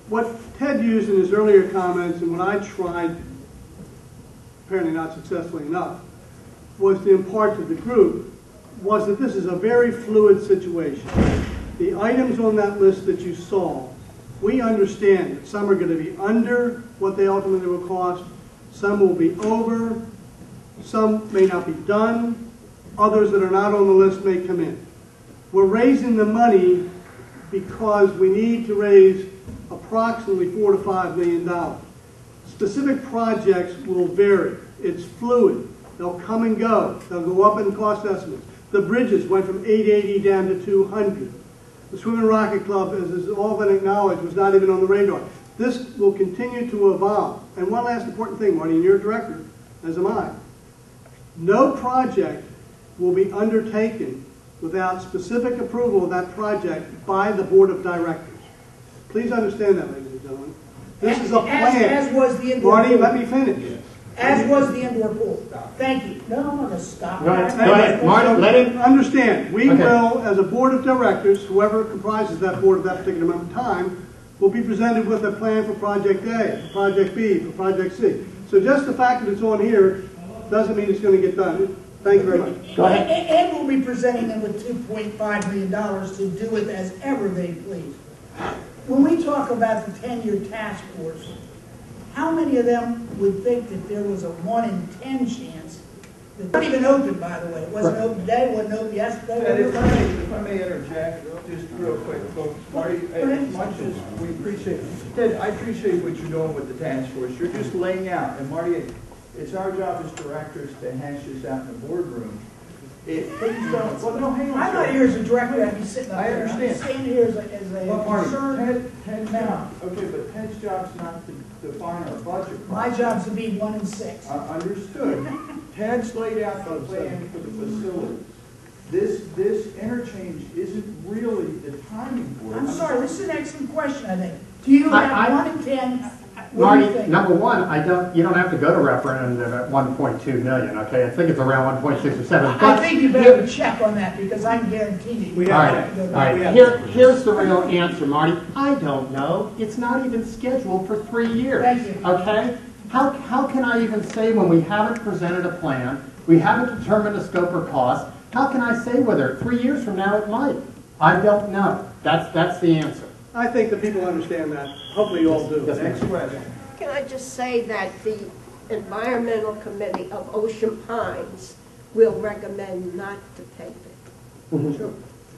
What Ted used in his earlier comments and what I tried, apparently not successfully enough, was to impart to the group was that this is a very fluid situation. The items on that list that you saw, we understand that some are going to be under what they ultimately will cost, some will be over, some may not be done, others that are not on the list may come in. We're raising the money because we need to raise approximately $4 to $5 million. Specific projects will vary. It's fluid. They'll come and go. They'll go up in cost estimates. The bridges went from 880 down to 200. The Swim and Rocket Club, as has all been acknowledged, was not even on the radar. This will continue to evolve. And one last important thing, Marty, and you're a director, as am I. No project will be undertaken without specific approval of that project by the Board of Directors. Please understand that, ladies and gentlemen. This is a plan. As was the indoor Marty, pool. let me finish. As was the indoor pool. Thank you. No, I'm going to stop. Go ahead. Marty, let him. Understand, we Okay. will, as a Board of Directors, whoever comprises that board at that particular moment in time, will be presented with a plan for Project A, for Project B, for Project C. So just the fact that it's on here doesn't mean it's going to get done. Thank you very much. Go ahead. And we'll be presenting them with $2.5 million to do it as ever they please. When we talk about the 10-year task force, how many of them would think that there was a 1 in 10 chance that not even open, by the way? It wasn't open today, it wasn't open yesterday. Ted, if I may interject, just real quick, folks. Marty, as much as we appreciate, Ted, I appreciate what you're doing with the task force. You're just laying out, and Marty, it's our job as directors to hash this out in the boardroom. If things don't, well, no, hang on. I'm not here as a director, I'd be sitting up I there. understand. I'm staying here as a Well, Marty, concerned Ted's now. job, okay, but Ted's job's not to define our budget. My job's to be 1 in 6. Understood. Ted's laid out the plan for the facilities. This interchange isn't really the timing for it. I'm sorry, this is an excellent question, I think. Do you have 1 in 10? What do you Marty, think? number one, you don't have to go to referendum at 1.2 million, okay? I think it's around 1.6 or 7. I think you better check on that because I can guarantee you. All right. Here's the real answer, Marty. I don't know. It's not even scheduled for 3 years. Thank you. Okay? How can I even say when we haven't presented a plan, we haven't determined the scope or cost, how can I say whether 3 years from now it might? I don't know. That's the answer. I think the people understand that. Hopefully you all do. Yes, ma'am. Next question. Can I just say that the Environmental Committee of Ocean Pines will recommend not to pave it? Sure.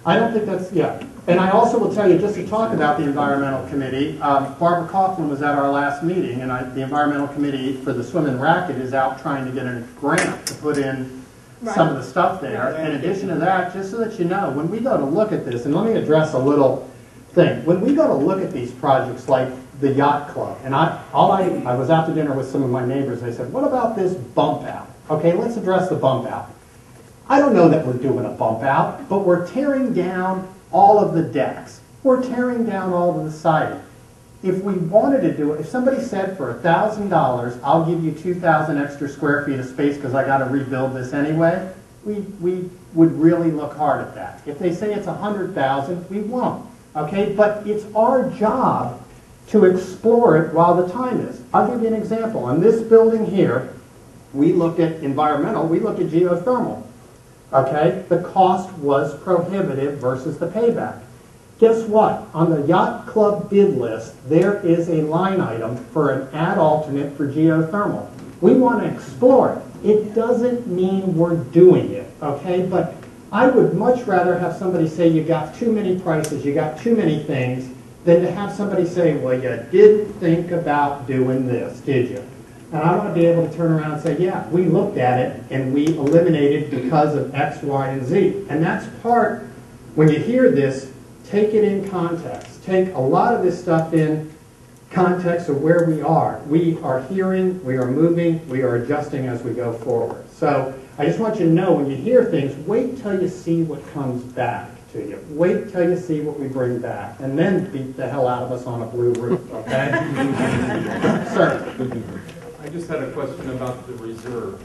I don't think that's, yeah. And I also will tell you, just to talk about the Environmental Committee, Barbara Kaufman was at our last meeting, and the Environmental Committee for the Swim and Racket is out trying to get a grant to put in some of the stuff there. In addition to that, just so that you know, when we go to look at this, and let me address a little thing. When we go to look at these projects like the yacht club, and I was out to dinner with some of my neighbors, they said, what about this bump out? Okay, let's address the bump out. I don't know that we're doing a bump out, but we're tearing down all of the decks. We're tearing down all of the siding. If we wanted to do it, if somebody said for $1,000, I'll give you 2,000 extra square feet of space because I got to rebuild this anyway, we would really look hard at that. If they say it's 100,000, we won't. Okay, but it's our job to explore it while the time is. I'll give you an example. On this building here, we looked at environmental, we looked at geothermal. Okay, the cost was prohibitive versus the payback. Guess what? On the yacht club bid list, there is a line item for an ad alternate for geothermal. We want to explore it. it doesn't mean we're doing it, okay? But I would much rather have somebody say you got too many prices, you got too many things, than to have somebody say, well, you didn't think about doing this, did you? And I want to be able to turn around and say, yeah, we looked at it and we eliminated because of X, Y, and Z. And that's part, when you hear this, take it in context. Take a lot of this stuff in context of where we are. We are hearing, we are moving, we are adjusting as we go forward. So I just want you to know, when you hear things, wait till you see what comes back to you. Wait till you see what we bring back, and then beat the hell out of us on a blue roof, okay? Sir. I just had a question about the reserve.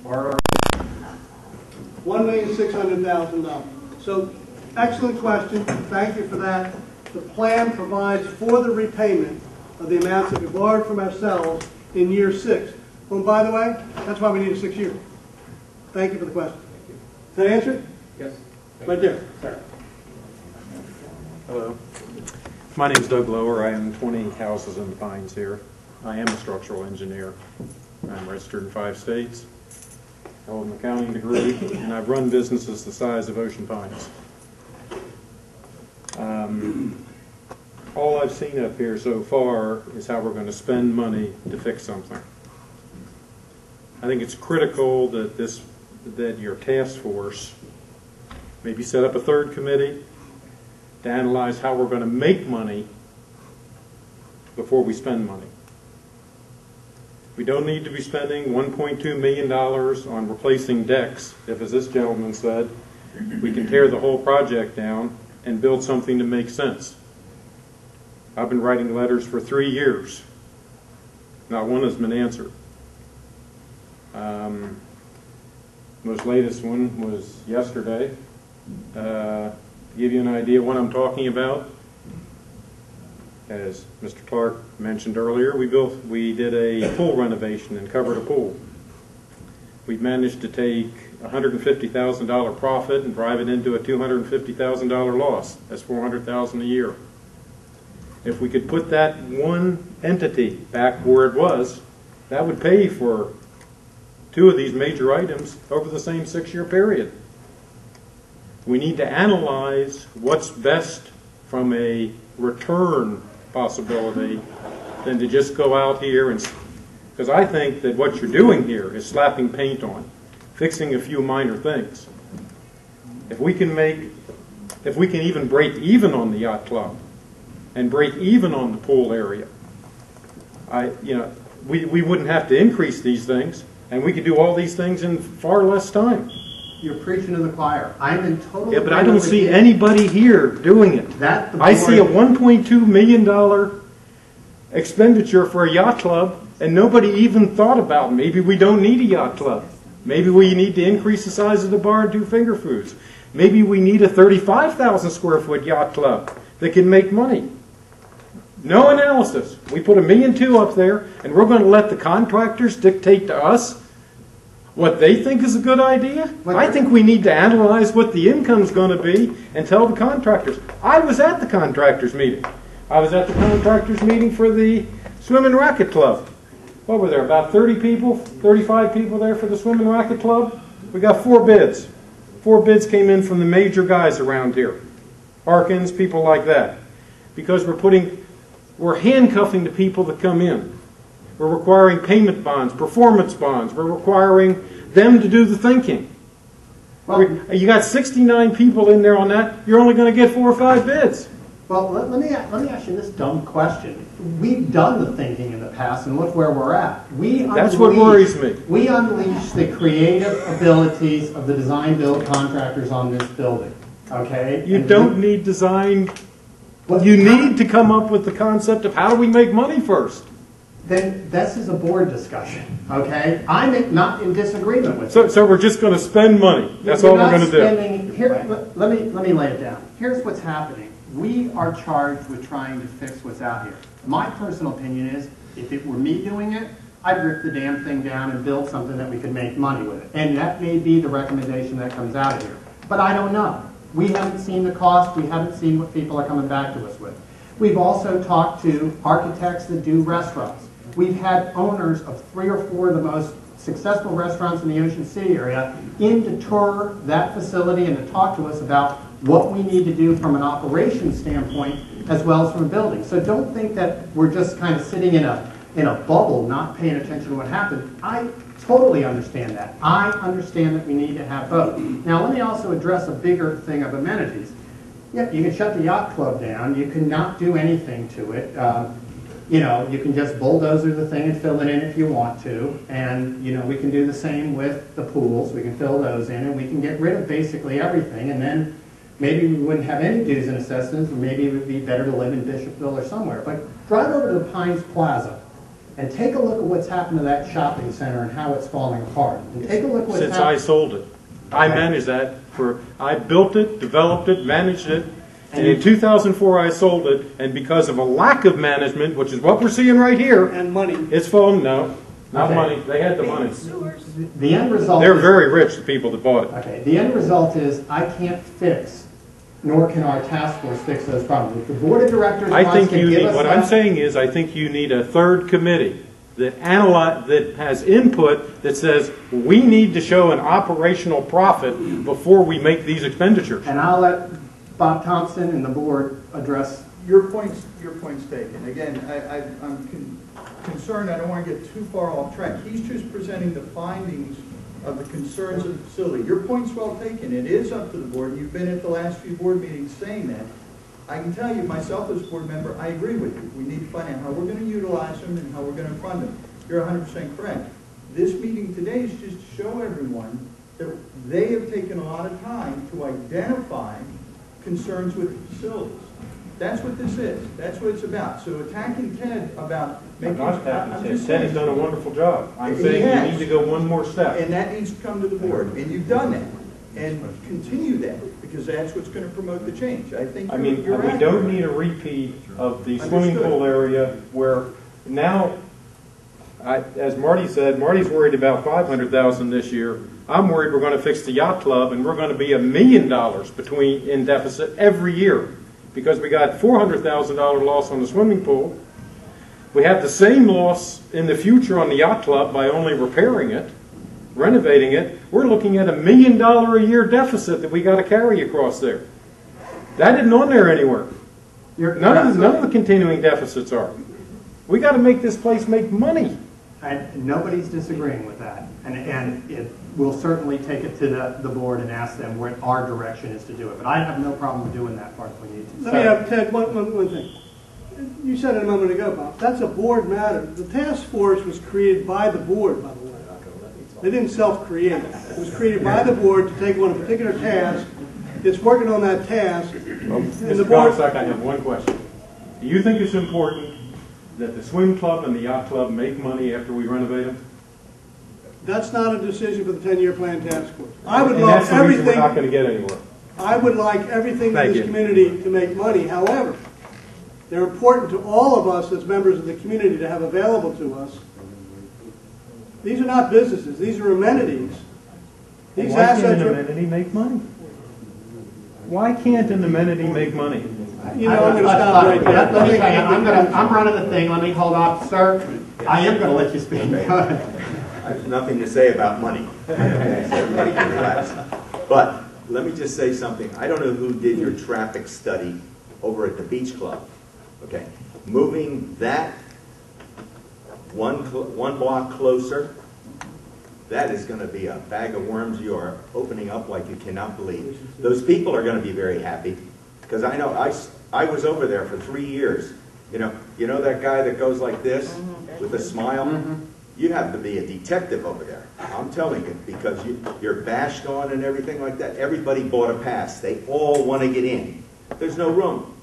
$1,600,000. So, excellent question. Thank you for that. The plan provides for the repayment of the amounts that we borrowed from ourselves in year 6. Oh, by the way, that's why we need a 6 year. Thank you for the question. Does that answer it? Yes. Right there. Sir. Hello. My name is Doug Lower. I own 20 houses in the Pines here. I am a structural engineer. I'm registered in 5 states. I hold an accounting degree, and I've run businesses the size of Ocean Pines. All I've seen up here so far is how we're going to spend money to fix something. I think it's critical that your task force maybe set up a third committee to analyze how we're going to make money before we spend money. We don't need to be spending $1.2 million on replacing decks if, as this gentleman said, we can tear the whole project down and build something to make sense. I've been writing letters for 3 years. Not one has been answered. Most latest one was yesterday. To give you an idea what I'm talking about, as Mr. Clark mentioned earlier, we did a pool renovation and covered a pool. We've managed to take $150,000 profit and drive it into a $250,000 loss. That's $400,000 a year. If we could put that one entity back where it was, that would pay for 2 of these major items over the same 6-year period. We need to analyze what's best from a return possibility than to just go out here and, because I think that what you're doing here is slapping paint on, fixing a few minor things. If we can even break even on the yacht club and break even on the pool area, we wouldn't have to increase these things, and we could do all these things in far less time. You're preaching to the choir. I'm in total. Yeah, but I don't see anybody here doing it. I see a $1.2 million expenditure for a yacht club, and nobody even thought about maybe we don't need a yacht club. Maybe we need to increase the size of the bar and do finger foods. Maybe we need a 35,000 square foot yacht club that can make money. No analysis. We put $1.2 million up there, and we're going to let the contractors dictate to us what they think is a good idea? I think we need to analyze what the income's going to be and tell the contractors. I was at the contractors meeting. I was at the contractors meeting for the Swim and Racket Club. What were there, about 30 people, 35 people there for the Swim and Racket Club? We got 4 bids. 4 bids came in from the major guys around here. Harkins, people like that. Because we're handcuffing the people that come in. We're requiring payment bonds, performance bonds. We're requiring them to do the thinking. Well, you got 69 people in there on that. You're only going to get 4 or 5 bids. Well, let me ask you this dumb question. We've done the thinking in the past, and look where we're at. That's what worries me. We unleash the creative abilities of the design-build contractors on this building. Okay? You don't need design. You need to come up with the concept of how do we make money first. Then this is a board discussion, okay? I'm not in disagreement with you. So we're just going to spend money. That's all we're going to do. Let me lay it down. Here's what's happening. We are charged with trying to fix what's out here. My personal opinion is, if it were me doing it, I'd rip the damn thing down and build something that we could make money with it. And that may be the recommendation that comes out of here. But I don't know. We haven't seen the cost. We haven't seen what people are coming back to us with. We've also talked to architects that do restaurants. We've had owners of 3 or 4 of the most successful restaurants in the Ocean City area in to tour that facility and to talk to us about what we need to do from an operations standpoint as well as from a building. So don't think that we're just kind of sitting in a bubble not paying attention to what happened. I totally understand that. I understand that we need to have both. Now let me also address a bigger thing of amenities. Yeah, you can shut the yacht club down. You can not do anything to it. You know, you can just bulldozer the thing and fill it in if you want to. And, you know, we can do the same with the pools. We can fill those in and we can get rid of basically everything. And then maybe we wouldn't have any dues and assessments, or maybe it would be better to live in Bishopville or somewhere. But drive over to the Pines Plaza and take a look at what's happened to that shopping center and how it's falling apart. And take a look at what's Since I happened. sold it. I managed that I built it, developed it, managed it, and in 2004 I sold it, and because of a lack of management, which is what we're seeing right here, And money. it's fallen. No, not Okay. money. They had the money. The end result They're is, very rich, the people that bought it. okay, the end result is I can't fix, nor can our task force fix those problems. If the board of directors I wants think to you give need, us what that, I'm saying is, I think you need a third committee that that has input that says, we need to show an operational profit before we make these expenditures. and I'll let Bob Thompson and the board address. Your point's taken. Again, I'm concerned, I don't want to get too far off track. He's just presenting the findings of the concerns of the facility. Your point's well taken. It is up to the board, and you've been at the last few board meetings saying that. I can tell you, myself as a board member, I agree with you. We need to find out how we're going to utilize them and how we're going to fund them. You're 100% correct. This meeting today is just to show everyone that they have taken a lot of time to identify concerns with the facilities. That's what this is. That's what it's about. So attacking Ted about making... I'm not attacking I'm Ted. just Ted has saying. done a wonderful job. I'm He saying has. you need to go one more step. And that needs to come to the board, and you've done that. And continue that, because that's what's going to promote the change. I think I mean, you're we right. don't need a repeat of the swimming Understood. pool area where now, as Marty said, Marty's worried about $500,000 this year. I'm worried we're going to fix the yacht club and we're going to be $1 million in deficit every year because we got $400,000 loss on the swimming pool. We have the same loss in the future on the yacht club by only repairing it, renovating it. We're looking at $1 million a year deficit that we got to carry across there. That isn't on there anywhere. None of the continuing deficits are. We got to make this place make money. And nobody's disagreeing with that. And we'll certainly take it to the board and ask them what our direction is to do it. But I have no problem doing that part if we need to. Let me have, Ted, one thing. You said it a moment ago, Bob. That's a board matter. The task force was created by the board, by the way. They didn't self-create. It was created by the board to take on a particular task. It's working on that task. And the Mr. board... Comstock, I have one question. Do you think it's important that the swim club and the yacht club make money after we renovate them? That's not a decision for the 10-year plan task force. I would And love that's the reason we're everything... not going to get anywhere. I would like everything in Thank this you. community to make money. However, they're important to all of us as members of the community to have available to us. These are not businesses. These are amenities. These Why can't assets an are... amenity make money? Why can't an amenity make money? You know, I'm going to stop right there. Let me tell you, I'm running the thing. Let me hold off, sir. I am going to let you speak. Go ahead. I have nothing to say about money. So everybody can relax. But let me just say something. I don't know who did your traffic study over at the beach club. Okay, moving that one block closer, that is going to be a bag of worms you are opening up like you cannot believe. Those people are going to be very happy because I know I was over there for 3 years. You know that guy that goes like this with a smile? You have to be a detective over there. I'm telling you, because you're bashed on and everything like that. Everybody bought a pass. They all want to get in. There's no room.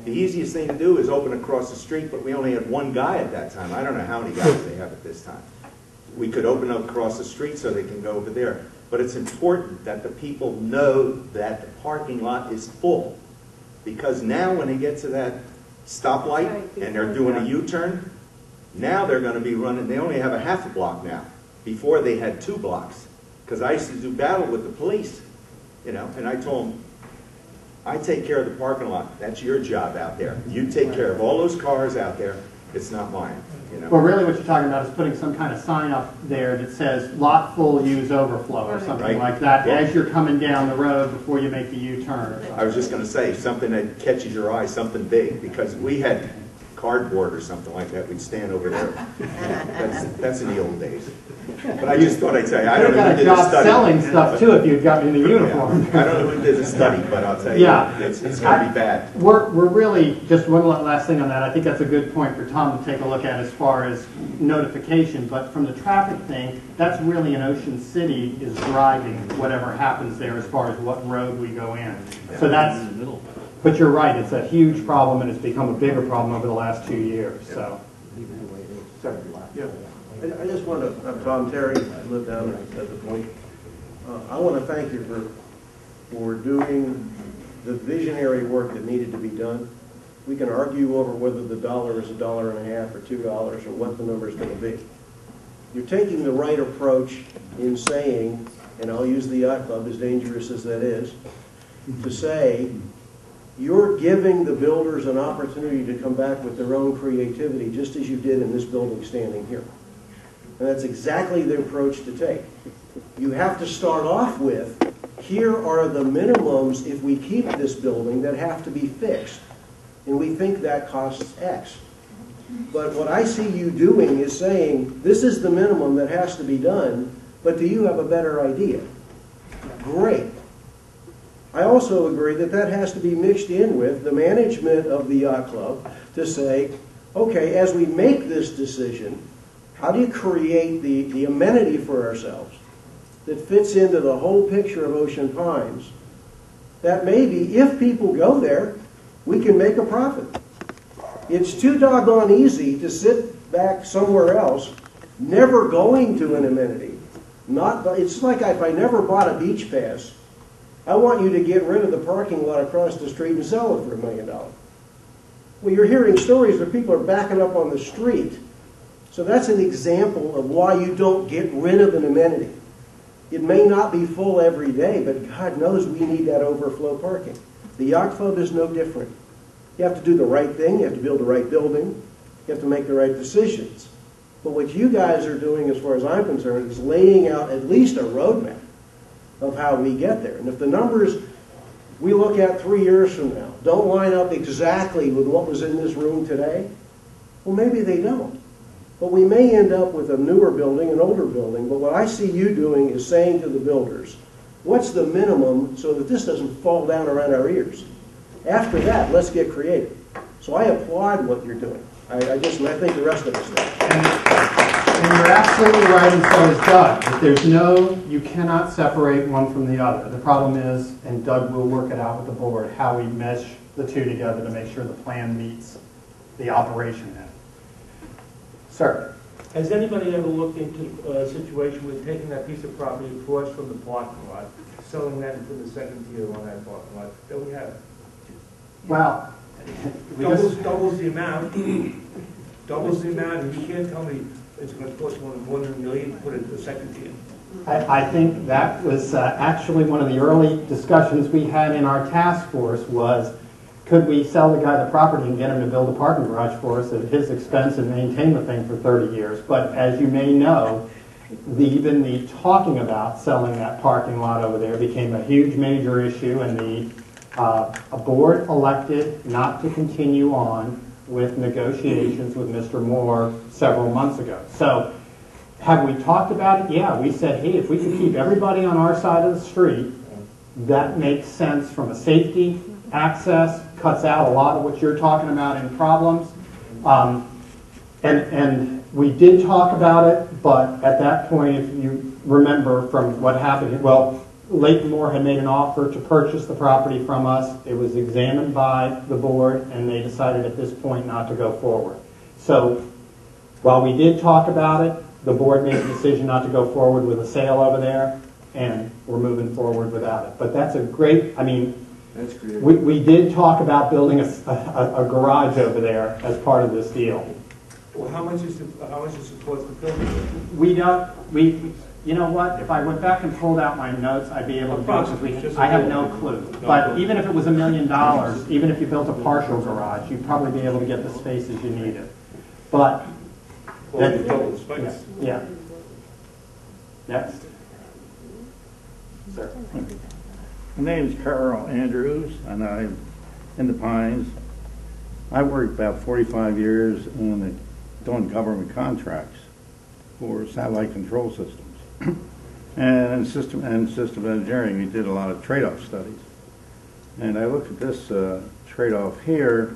The easiest thing to do is open across the street, but we only had one guy at that time. I don't know how many guys they have at this time. We could open up across the street so they can go over there. But it's important that the people know that the parking lot is full. Because now when they get to that stoplight and they're doing a U-turn, now they're going to be running, they only have a half a block now. Before they had 2 blocks. Because I used to do battle with the police, and I told them, I take care of the parking lot. That's your job out there. You take care of all those cars out there, It's not mine, you know. Well, really what you're talking about is putting some kind of sign up there that says lot full, use overflow or something Right. like that Yeah. as you're coming down the road before you make the U-turn. I was just going to say, something that catches your eye, something big, because we had cardboard or something like that, we'd stand over there. That's in the old days. But I just thought I'd say, I don't You've know got who a did the job study. selling stuff too if you'd gotten in the uniform. Yeah. I don't know who did the study, but I'll tell you, Yeah. it's going to be bad. We're really, just one last thing on that, I think that's a good point for Tom to take a look at as far as notification, but from the traffic thing, that's really an Ocean City is driving whatever happens there as far as what road we go in. So that's, but you're right, it's a huge problem and it's become a bigger problem over the last 2 years, so. Yeah, I just want to, I'm Tom Terry, I live down at the Point. I want to thank you for doing the visionary work that needed to be done. We can argue over whether the dollar is $1.50 or $2 or what the number is going to be. You're taking the right approach in saying, and I'll use the yacht club, as dangerous as that is, to say, you're giving the builders an opportunity to come back with their own creativity, just as you did in this building standing here. And that's exactly the approach to take. You have to start off with, here are the minimums if we keep this building that have to be fixed. And we think that costs X. But what I see you doing is saying, this is the minimum that has to be done, but do you have a better idea? Great. I also agree that that has to be mixed in with the management of the yacht club to say, okay, as we make this decision, how do you create the amenity for ourselves that fits into the whole picture of Ocean Pines that maybe if people go there, we can make a profit. It's too doggone easy to sit back somewhere else, never going to an amenity. It's like if I never bought a beach pass, I want you to get rid of the parking lot across the street and sell it for $1 million. Well, you're hearing stories where people are backing up on the street. So that's an example of why you don't get rid of an amenity. It may not be full every day, but God knows we need that overflow parking. The yacht club is no different. You have to do the right thing. You have to build the right building. You have to make the right decisions. But what you guys are doing, as far as I'm concerned, is laying out at least a roadmap of how we get there. And if the numbers we look at 3 years from now don't line up exactly with what was in this room today, well, maybe they don't. But we may end up with a newer building, an older building. But what I see you doing is saying to the builders, what's the minimum so that this doesn't fall down around our ears? After that, let's get creative. So I applaud what you're doing. I think the rest of us do. And you're absolutely right, and so is Doug. But there's you cannot separate one from the other. The problem is, and Doug will work it out with the board, how we mesh the two together to make sure the plan meets the operation in it. Sir. Has anybody ever looked into a situation with taking that piece of property across from the parking lot, selling that into the second tier on that parking lot that we have? Well, doubles the amount. Doubles the amount, and you can't tell me it's going to cost more than $1 million to put it in the second tier. I think that was actually one of the early discussions we had in our task force was, could we sell the guy the property and get him to build a parking garage for us at his expense and maintain the thing for 30 years? But as you may know, even the talking about selling that parking lot over there became a huge major issue, and a board elected not to continue on with negotiations with Mr. Moore several months ago. So have we talked about it? Yeah, we said, hey, if we could keep everybody on our side of the street, that makes sense from a safety, access, cuts out a lot of what you're talking about in problems. And we did talk about it, but at that point, if you remember from what happened, well, Leighton Moore had made an offer to purchase the property from us. It was examined by the board, and they decided at this point not to go forward. So while we did talk about it, the board made a decision not to go forward with a sale over there, and we're moving forward without it. But that's a great, I mean, that's great. We did talk about building a garage over there as part of this deal. Well, how much is it cost to build it? We don't, you know what, if I went back and pulled out my notes, I'd be able to do it, because I have no clue. But even if it was $1 million, even if you built a partial garage, you'd probably be able to get the spaces you needed. But Well, the total space. yeah. Next. Sir. My name is Carl Andrews, and I'm in the Pines. I worked about 45 years doing government contracts for satellite control systems. And system engineering, we did a lot of trade-off studies. And I looked at this trade-off here.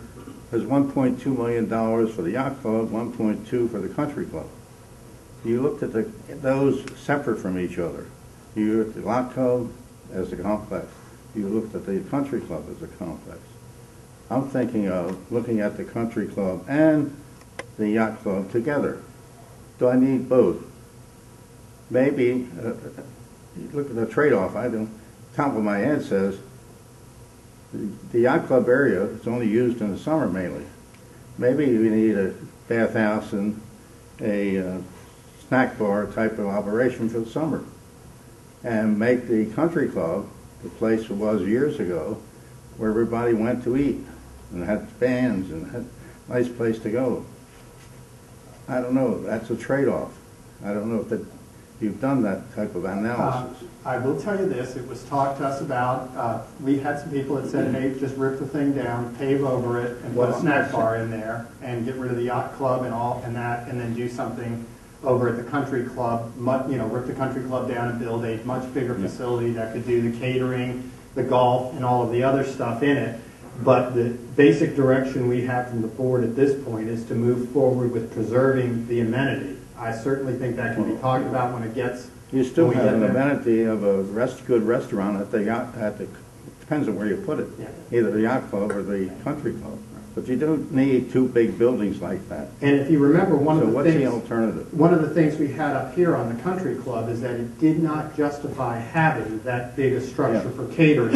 There's $1.2 million for the yacht club, 1.2 for the country club. You looked at those separate from each other. You looked at the yacht club as a complex. You looked at the country club as a complex. I'm thinking of looking at the country club and the yacht club together. Do I need both? Maybe, look at the trade-off. Top of my head says the yacht club area is only used in the summer mainly. Maybe we need a bathhouse and a snack bar type of operation for the summer, and make the country club the place it was years ago, where everybody went to eat and had bands and had a nice place to go. I don't know. That's a trade-off. I don't know if you've done that type of analysis. I will tell you this, it was talked to us about, we had some people that said, hey, just rip the thing down, pave over it, and put a snack bar in there, and get rid of the yacht club and all, and then do something over at the country club, rip the country club down and build a much bigger facility that could do the catering, the golf, and all of the other stuff in it. But the basic direction we have from the board at this point is to move forward with preserving the amenity. I certainly think that can be talked about when it gets. You still have an amenity of a good restaurant at the yacht. Depends on where you put it, either the yacht club or the country club. But you don't need two big buildings like that. And if you remember, what's the alternative? One of the things we had up here on the country club is that it did not justify having that big a structure for catering.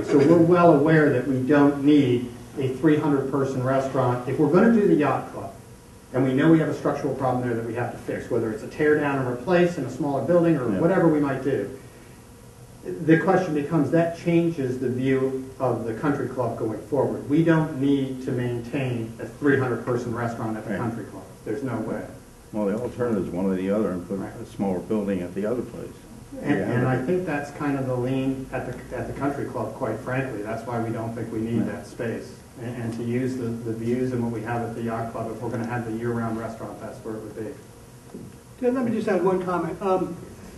So we're well aware that we don't need a 300-person restaurant. If we're going to do the yacht club, and we know we have a structural problem there that we have to fix, whether it's a tear down and replace in a smaller building or whatever we might do, the question becomes, that changes the view of the country club going forward. We don't need to maintain a 300-person restaurant at the country club. There's no way. Well, the alternative is one or the other, and put a smaller building at the other place. And I think that's kind of the lean at the country club, quite frankly. That's why we don't think we need that space. And to use the views and what we have at the yacht club, if we're going to have the year-round restaurant, that's where it would be. Ted, let me just add one comment.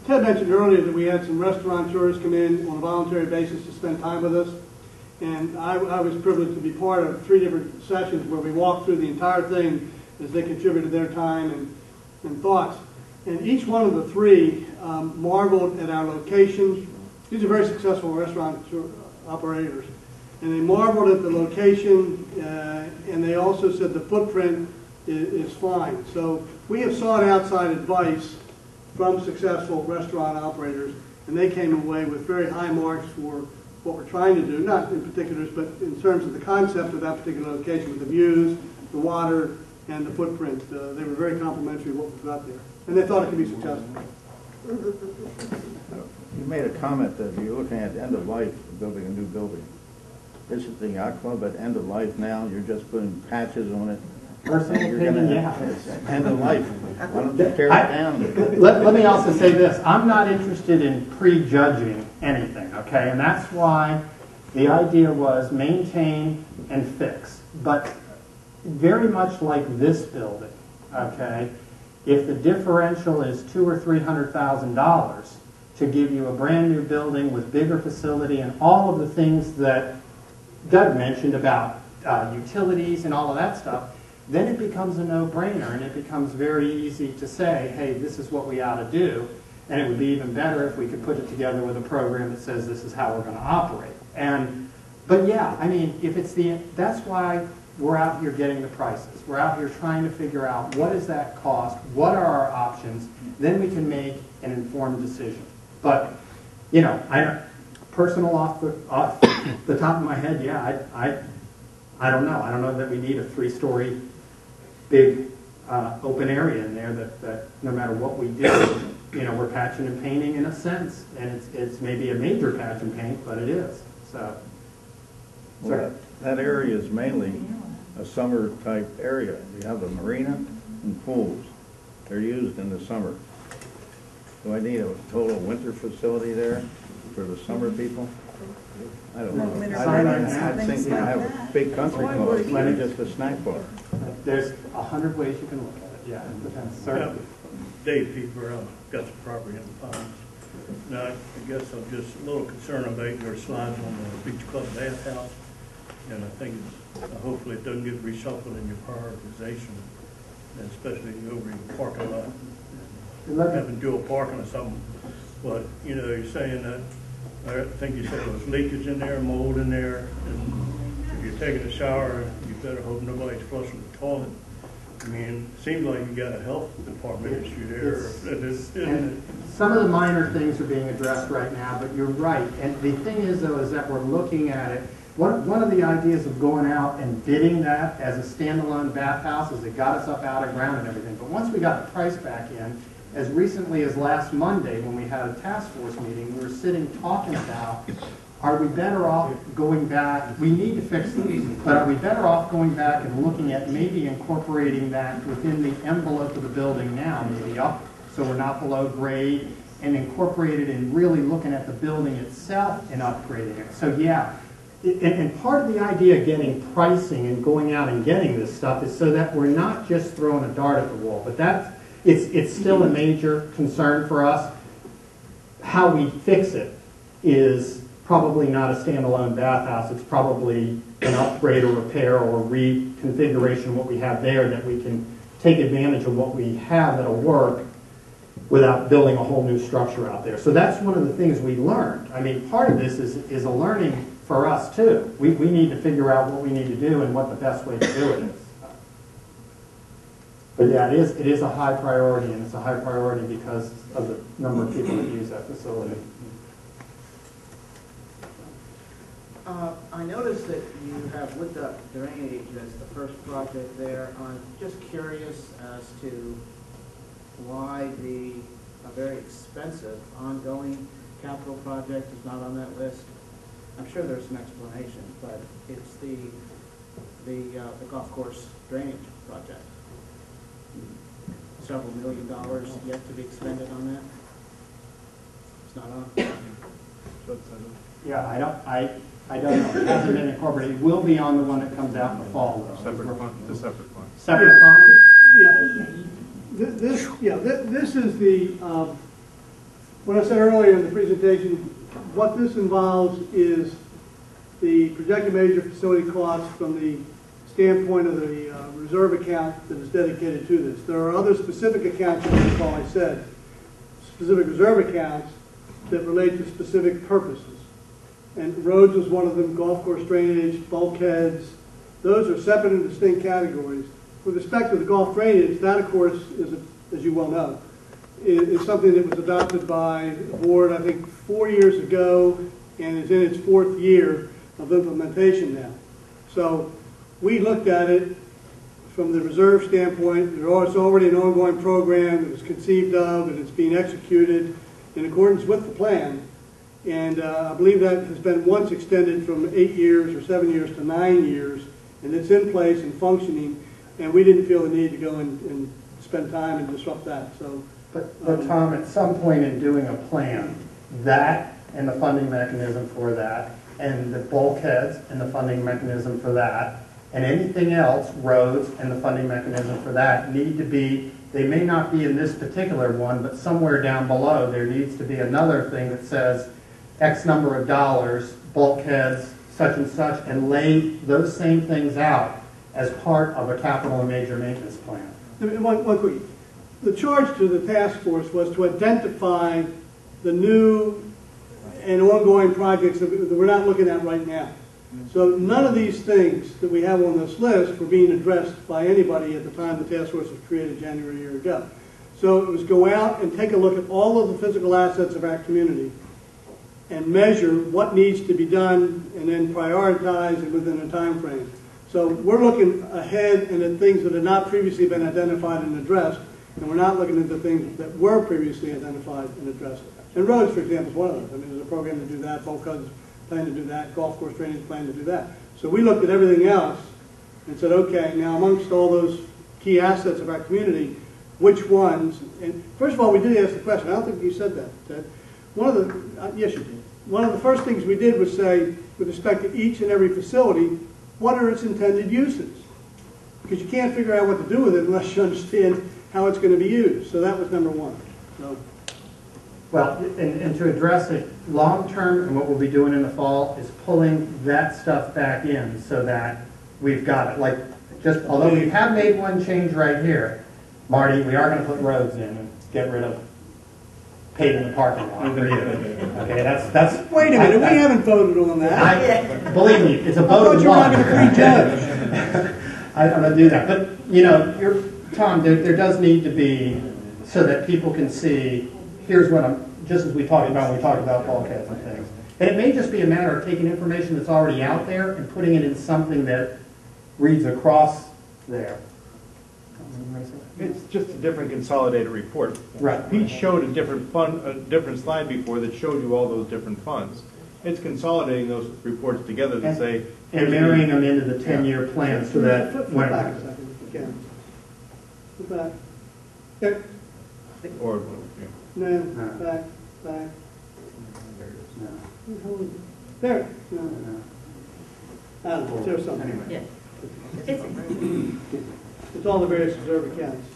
Ted mentioned earlier that we had some restaurateurs come in on a voluntary basis to spend time with us. And I was privileged to be part of 3 different sessions where we walked through the entire thing as they contributed their time and thoughts. And each one of the 3 marveled at our locations. These are very successful restaurant operators. And they marveled at the location, and they also said the footprint is fine. So we have sought outside advice from successful restaurant operators, and they came away with very high marks for what we're trying to do, not in particulars, but in terms of the concept of that particular location with the views, the water, and the footprint. They were very complimentary of what we've got there, and they thought it could be successful. You made a comment that you're looking at the end of life of building a new building. Isn't the yacht club at end of life now? You're just putting patches on it. Personal opinion, yeah. End of life. Why don't you tear it down? Let me also say this. I'm not interested in prejudging anything, okay? And that's why the idea was maintain and fix. But very much like this building, okay, if the differential is $200,000 or $300,000 to give you a brand new building with bigger facility and all of the things that Doug mentioned about utilities and all of that stuff, then it becomes a no-brainer, and it becomes very easy to say, hey, this is what we ought to do, and it would be even better if we could put it together with a program that says this is how we're going to operate. But yeah, I mean, if it's that's why we're out here getting the prices. We're out here trying to figure out what does that cost, what are our options, then we can make an informed decision. But, you know, personal off the top of my head, yeah, I don't know. I don't know that we need a 3-story big open area in there that no matter what we do, you know, we're patching and painting in a sense. And it's maybe a major patch and paint, but it is. So, well, that area is mainly a summer type area. You have the marina, and pools. They're used in the summer. Do I need a total winter facility there for the summer people? I don't know. I think we have a big country club, not just a snack bar. There's 100 ways you can look at it, yeah. It depends. Sir? Dave Peeper, I've got some property in the Pines. Now, I guess I'm just a little concerned about your slides on the beach club bathhouse. And I think hopefully it doesn't get reshuffled in your prioritization, and especially over in the parking lot, having dual parking or something. But, you know, you're saying that, I think you said there was leakage in there, mold in there, and if you're taking a shower, you better hope nobody's flushing the toilet. I mean, it seems like you got a health department issue there. And some of the minor things are being addressed right now, but you're right. And the thing is, though, is that we're looking at it. One of the ideas of going out and bidding that as a standalone bathhouse is it got us up out of ground and everything. But once we got the price back in, as recently as last Monday when we had a task force meeting, we were sitting talking about, are we better off going back? We need to fix these, but are we better off going back and looking at maybe incorporating that within the envelope of the building now, maybe up so we're not below grade, and incorporate it in really looking at the building itself and upgrading it. So yeah, and part of the idea of getting pricing and going out and getting this stuff is so that we're not just throwing a dart at the wall, but it's still a major concern for us. How we fix it is probably not a standalone bathhouse. It's probably an upgrade or repair or reconfiguration of what we have there, that we can take advantage of what we have that'll work without building a whole new structure out there. So that's one of the things we learned. I mean, part of this is a learning for us too. We need to figure out what we need to do and what the best way to do it is. But yeah, it is a high priority, and it's a high priority because of the number of people that use that facility. I noticed that you have looked up drainage as the first project there. I'm just curious as to why the very expensive ongoing capital project is not on that list. I'm sure there's some explanation, but it's the golf course drainage project. Several $1 million yet to be expended on that. It's not on. Yeah, I don't know. It hasn't been incorporated. It will be on the one that comes out in the fall, though. Separate fund. The separate fund. Separate fund. This is the what I said earlier in the presentation. What this involves is the projected major facility costs from the standpoint of the reserve account that is dedicated to this. There are other specific accounts, as I said, specific reserve accounts that relate to specific purposes. And roads is one of them, golf course drainage, bulkheads. Those are separate and distinct categories. With respect to the golf drainage, that of course is, as you well know, is something that was adopted by the board, I think, 4 years ago, and is in its 4th year of implementation now. So we looked at it from the reserve standpoint. There's already an ongoing program that was conceived of, and it's being executed in accordance with the plan. And I believe that has been once extended from 8 years or 7 years to 9 years, and it's in place and functioning, and we didn't feel the need to go and spend time and disrupt that. So, but Tom, at some point in doing a plan, that and the funding mechanism for that, and the bulkheads and the funding mechanism for that, and anything else, roads and the funding mechanism for that, need to be, they may not be in this particular one, but somewhere down below there needs to be another thing that says X number of dollars, bulkheads, such and such, and lay those same things out as part of a capital and major maintenance plan. One quick. The charge to the task force was to identify the new and ongoing projects that we're not looking at right now. So none of these things that we have on this list were being addressed by anybody at the time the task force was created January a year ago. So it was go out and take a look at all of the physical assets of our community and measure what needs to be done and then prioritize it within a time frame. So we're looking ahead and at things that had not previously been identified and addressed, and we're not looking at the things that were previously identified and addressed. And roads, for example, is one of those. I mean, there's a program to do that, bulkheads plan to do that, golf course drainage plan to do that. So we looked at everything else and said, okay, now amongst all those key assets of our community, which ones, and first of all, we did ask the question. I don't think you said that, Ted. One of the, yes you did. One of the first things we did was say, with respect to each and every facility, what are its intended uses? Because you can't figure out what to do with it unless you understand how it's going to be used. So that was number one. So. Well, and to address it long-term, and what we'll be doing in the fall, is pulling that stuff back in so that we've got it. Like, just, although we have made one change right here, Marty, we are going to put roads in and get rid of paving the parking lot. Okay, that's. Wait a minute, we haven't voted on that. Believe me, it's a vote. I thought you were not going to prejudge. I'm going to do that, but you know, Tom, there does need to be so that people can see. Here's what I'm. Just as we talked about when we talked about bulkheads and things, and it may just be a matter of taking information that's already out there and putting it in something that reads across there. It's just a different consolidated report. Right. Pete showed a different slide before that showed you all those different funds. It's consolidating those reports together to say and marrying them into the 10-year plan so that Flip back a second if you can. Flip back. Okay. Or No, back. There. No. I don't know. There's something. Anyway. It's all the various reserve accounts,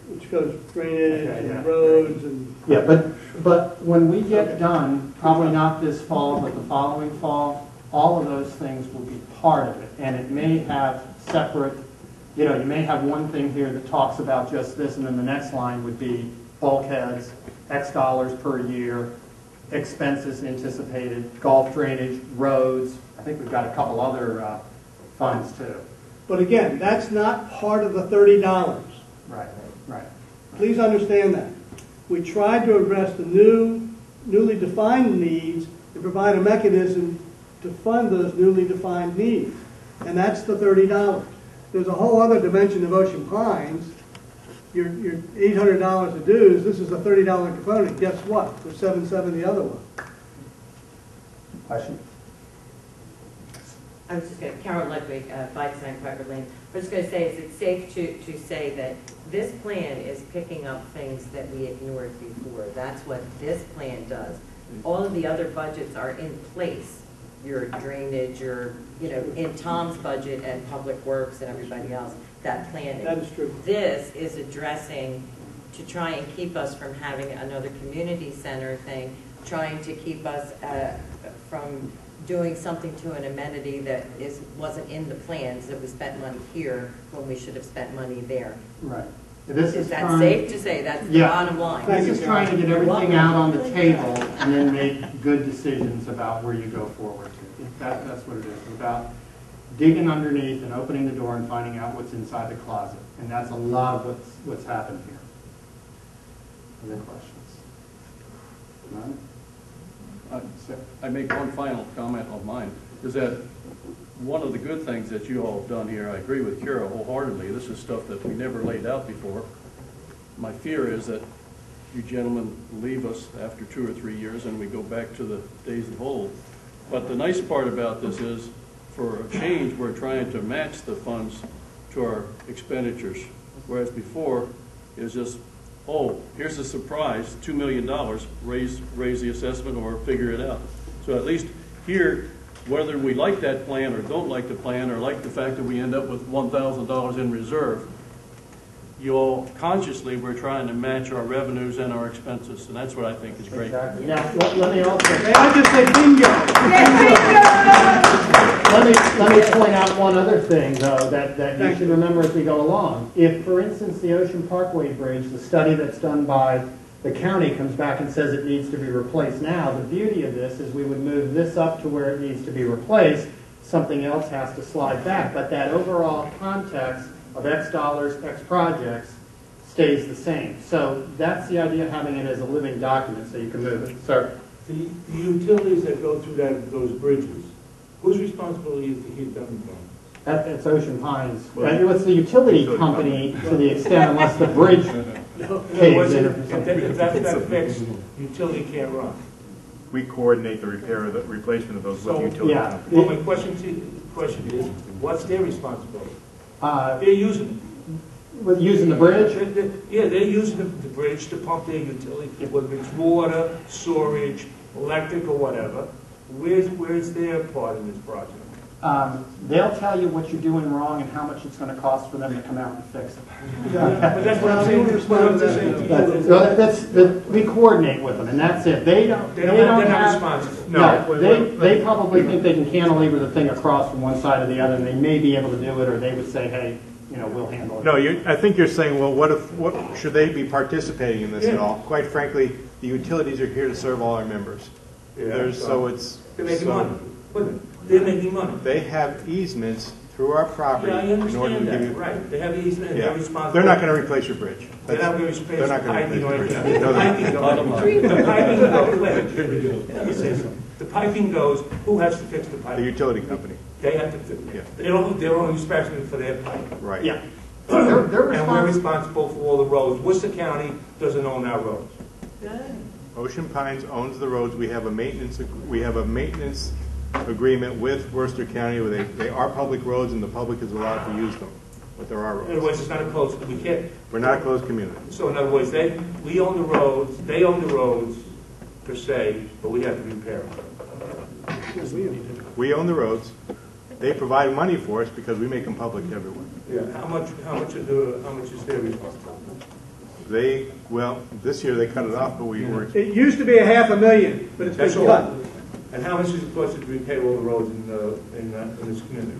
which goes drainage and roads and. Yeah, but when we get done, probably not this fall, but the following fall, all of those things will be part of it, and it may have separate. You know, you may have one thing here that talks about just this, and then the next line would be bulkheads, X dollars per year, expenses anticipated, golf drainage, roads. I think we've got a couple other funds too. But again, that's not part of the $30. Right. Please understand that. We tried to address the newly defined needs and provide a mechanism to fund those newly defined needs. And that's the $30. There's a whole other dimension of Ocean Pines. Your $800 of dues, this is a $30 component. Guess what? There's $770 the other one. Question? I was just going to, Carol Ludwig, Bikeside Parker Lane. I was going to say, is it safe to say that this plan is picking up things that we ignored before? That's what this plan does. All of the other budgets are in place. Your drainage, your, you know, in Tom's budget and Public Works and everybody else, that plan. That is true. This is addressing to try and keep us from having another community center thing, trying to keep us from doing something to an amenity that wasn't in the plans, that we spent money here when we should have spent money there. Right. Is that safe to say? That's the bottom line. This is trying to get everything out on the table and then make good decisions about where you go forward to. That's what it is. About digging underneath and opening the door and finding out what's inside the closet. And that's a lot of what's happened here. Other questions? None? I make one final comment on mine, is that one of the good things that you all have done here, I agree with Kira wholeheartedly, this is stuff that we never laid out before. My fear is that you gentlemen leave us after 2 or 3 years and we go back to the days of old. But the nice part about this is, for a change, we're trying to match the funds to our expenditures, whereas before it was just, oh, here's a surprise, $2 million, raise the assessment or figure it out. So at least here, whether we like that plan or don't like the plan or like the fact that we end up with $1,000 in reserve, you all consciously we're trying to match our revenues and our expenses, and that's what I think is great. Exactly. Now, let me also... May I just say bingo? Let me point out one other thing, though, that you should remember as we go along. If, for instance, the Ocean Parkway Bridge, the study that's done by the county comes back and says it needs to be replaced now, the beauty of this is we would move this up to where it needs to be replaced. Something else has to slide back. But that overall context of X dollars, X projects stays the same. So that's the idea of having it as a living document so you can move it. Sir? The utilities that go through those bridges, whose responsibility is to keep them going? It's Ocean Pines. It's the utility company to the extent unless the bridge caves in. If that's fixed, utility can't run. we coordinate the repair, the replacement of those with utility companies. Well, my question is, what's their responsibility? They're using With using the bridge? Yeah, they're using the bridge to pump their utility, whether it's water, storage, electric, or whatever. Where's their part in this project? They'll tell you what you're doing wrong and how much it's going to cost for them to come out and fix it. But that's what I'm saying. That's what I'm saying. We coordinate with them, and that's it. They're not responsible. No, they probably think they can cantilever the thing across from one side to the other, and they may be able to do it, or they would say, hey, we'll handle it. No, I think you're saying, well, what should they be participating in this at all? Quite frankly, the utilities are here to serve all our members. Yeah, so it's they're making money. They're making money. They have easements through our property Yeah, I in order to understand give that. you. Right. They have easement. And Yeah. they're responsible. They're not going to replace your bridge. They're not going to replace They're not the going to piping or replace anything. your The piping goes. Let me say something. The piping goes. Who has to fix the pipe? The utility company. They have to fix it. Yeah. They're only responsible for their pipe. Right. Yeah. And we're responsible for all the roads. Worcester County doesn't own our roads. Ocean Pines owns the roads. We have a maintenance agreement with Worcester County where they are public roads and the public is allowed to use them, but there are roads. In other words, it's not a closed. We can't. We're not a closed community. So in other words, we own the roads. They own the roads per se, but we have to repair them. We own the roads. They provide money for us because we make them public everywhere. Yeah. How much is their responsibility? This year they cut it off, but we were. It used to be $500,000, but it's That's been all. cut. And how much is it supposed to repay all the roads in this community?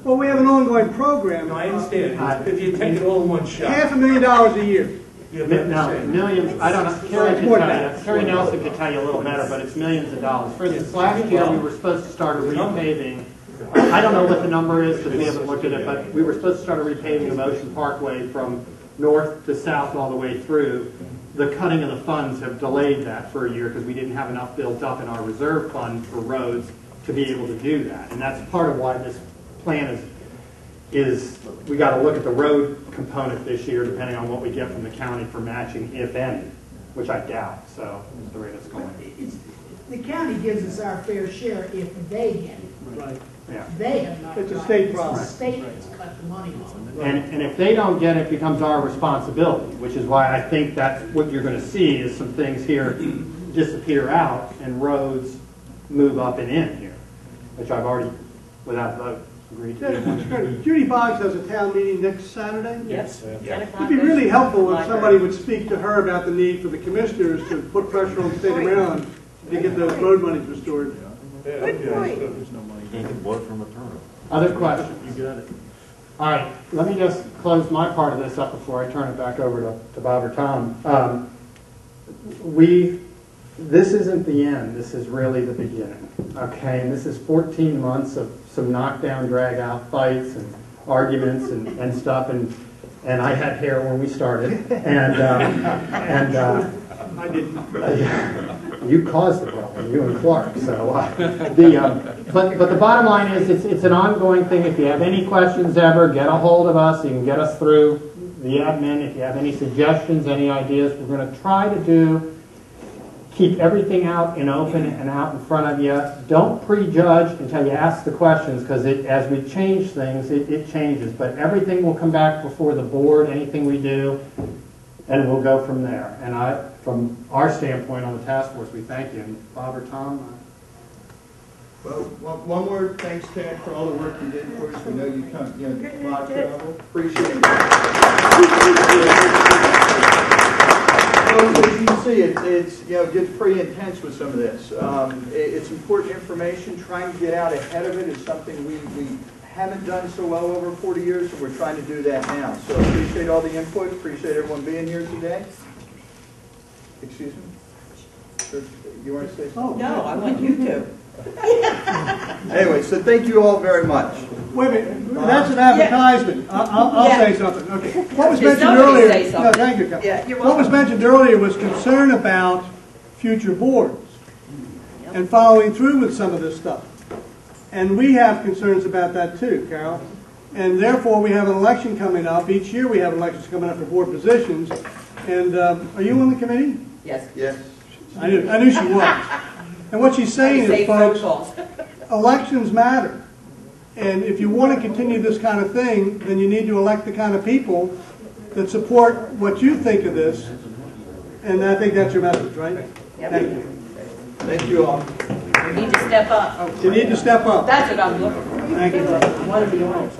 Well, we have an ongoing program. No, I understand. If you take it all in one shot. $500,000 a year. Now, millions, I don't know, Kerry Nelson could tell you a little better, but it's millions of dollars. For this last year, we were supposed to start a repaving. I don't know what the number is because we haven't looked at it, but we were supposed to start a repaving of Ocean Parkway from north to south all the way through. The cutting of the funds have delayed that for a year because we didn't have enough built up in our reserve fund for roads to be able to do that. And that's part of why this plan is we got to look at the road component this year depending on what we get from the county for matching, if any, which I doubt, so is the rate it's going. The county gives us our fair share if they get it. Right. Yeah. They have not. It's a state problem. It's the state that's cut the money off. And if they don't get it, it becomes our responsibility, which is why I think that's what you're going to see is some things here disappear out and roads move up and in here, which I've already, without a vote, agreed to. Judy Boggs has a town meeting next Saturday. Yes. It'd be really helpful if somebody would speak to her about the need for the commissioners to put pressure on the state of Maryland to get those road monies restored. Good point. Other questions? You got it. All right, let me just close my part of this up before I turn it back over to Bob or Tom. This isn't the end. This is really the beginning. Okay, and this is 14 months of some knockdown, drag-out fights and arguments and stuff. And I had hair when we started. I didn't. You caused the problem, you and Clark. So, but the bottom line is, it's an ongoing thing. If you have any questions ever, get a hold of us. You can get us through the admin. If you have any suggestions, any ideas, we're going to try to keep everything out and open and out in front of you. Don't prejudge until you ask the questions, because as we change things, it changes. But everything will come back before the board. Anything we do. And we'll go from there. And from our standpoint on the task force, we thank you. And Bob or Tom? Well, one more thanks, Ted, for all the work you did for us. We know you come, a lot of travel. Appreciate it. So, as you can see, it's gets pretty intense with some of this. It's important information. Trying to get out ahead of it is something we haven't done so well over 40 years, and we're trying to do that now. So appreciate all the input, appreciate everyone being here today. Excuse me? You want to say something? No, I want you to. Anyway, so thank you all very much. Wait a minute, that's an advertisement. I'll say something. Okay. What was Did mentioned somebody earlier? say something? No, thank you. Yeah, you're What was mentioned earlier was concern about future boards and following through with some of this stuff. And we have concerns about that too, Carol. And therefore, we have an election coming up. Each year we have elections coming up for board positions. And are you on the committee? Yes. Yes. I knew she was. And what she's saying is, folks, elections matter. And if you want to continue this kind of thing, then you need to elect the kind of people that support what you think of this. And I think that's your message, right? Yep. Thank you. Thank you all. You need to step up. You need to step up. That's what I'm looking for. Thank you. I want to be honest.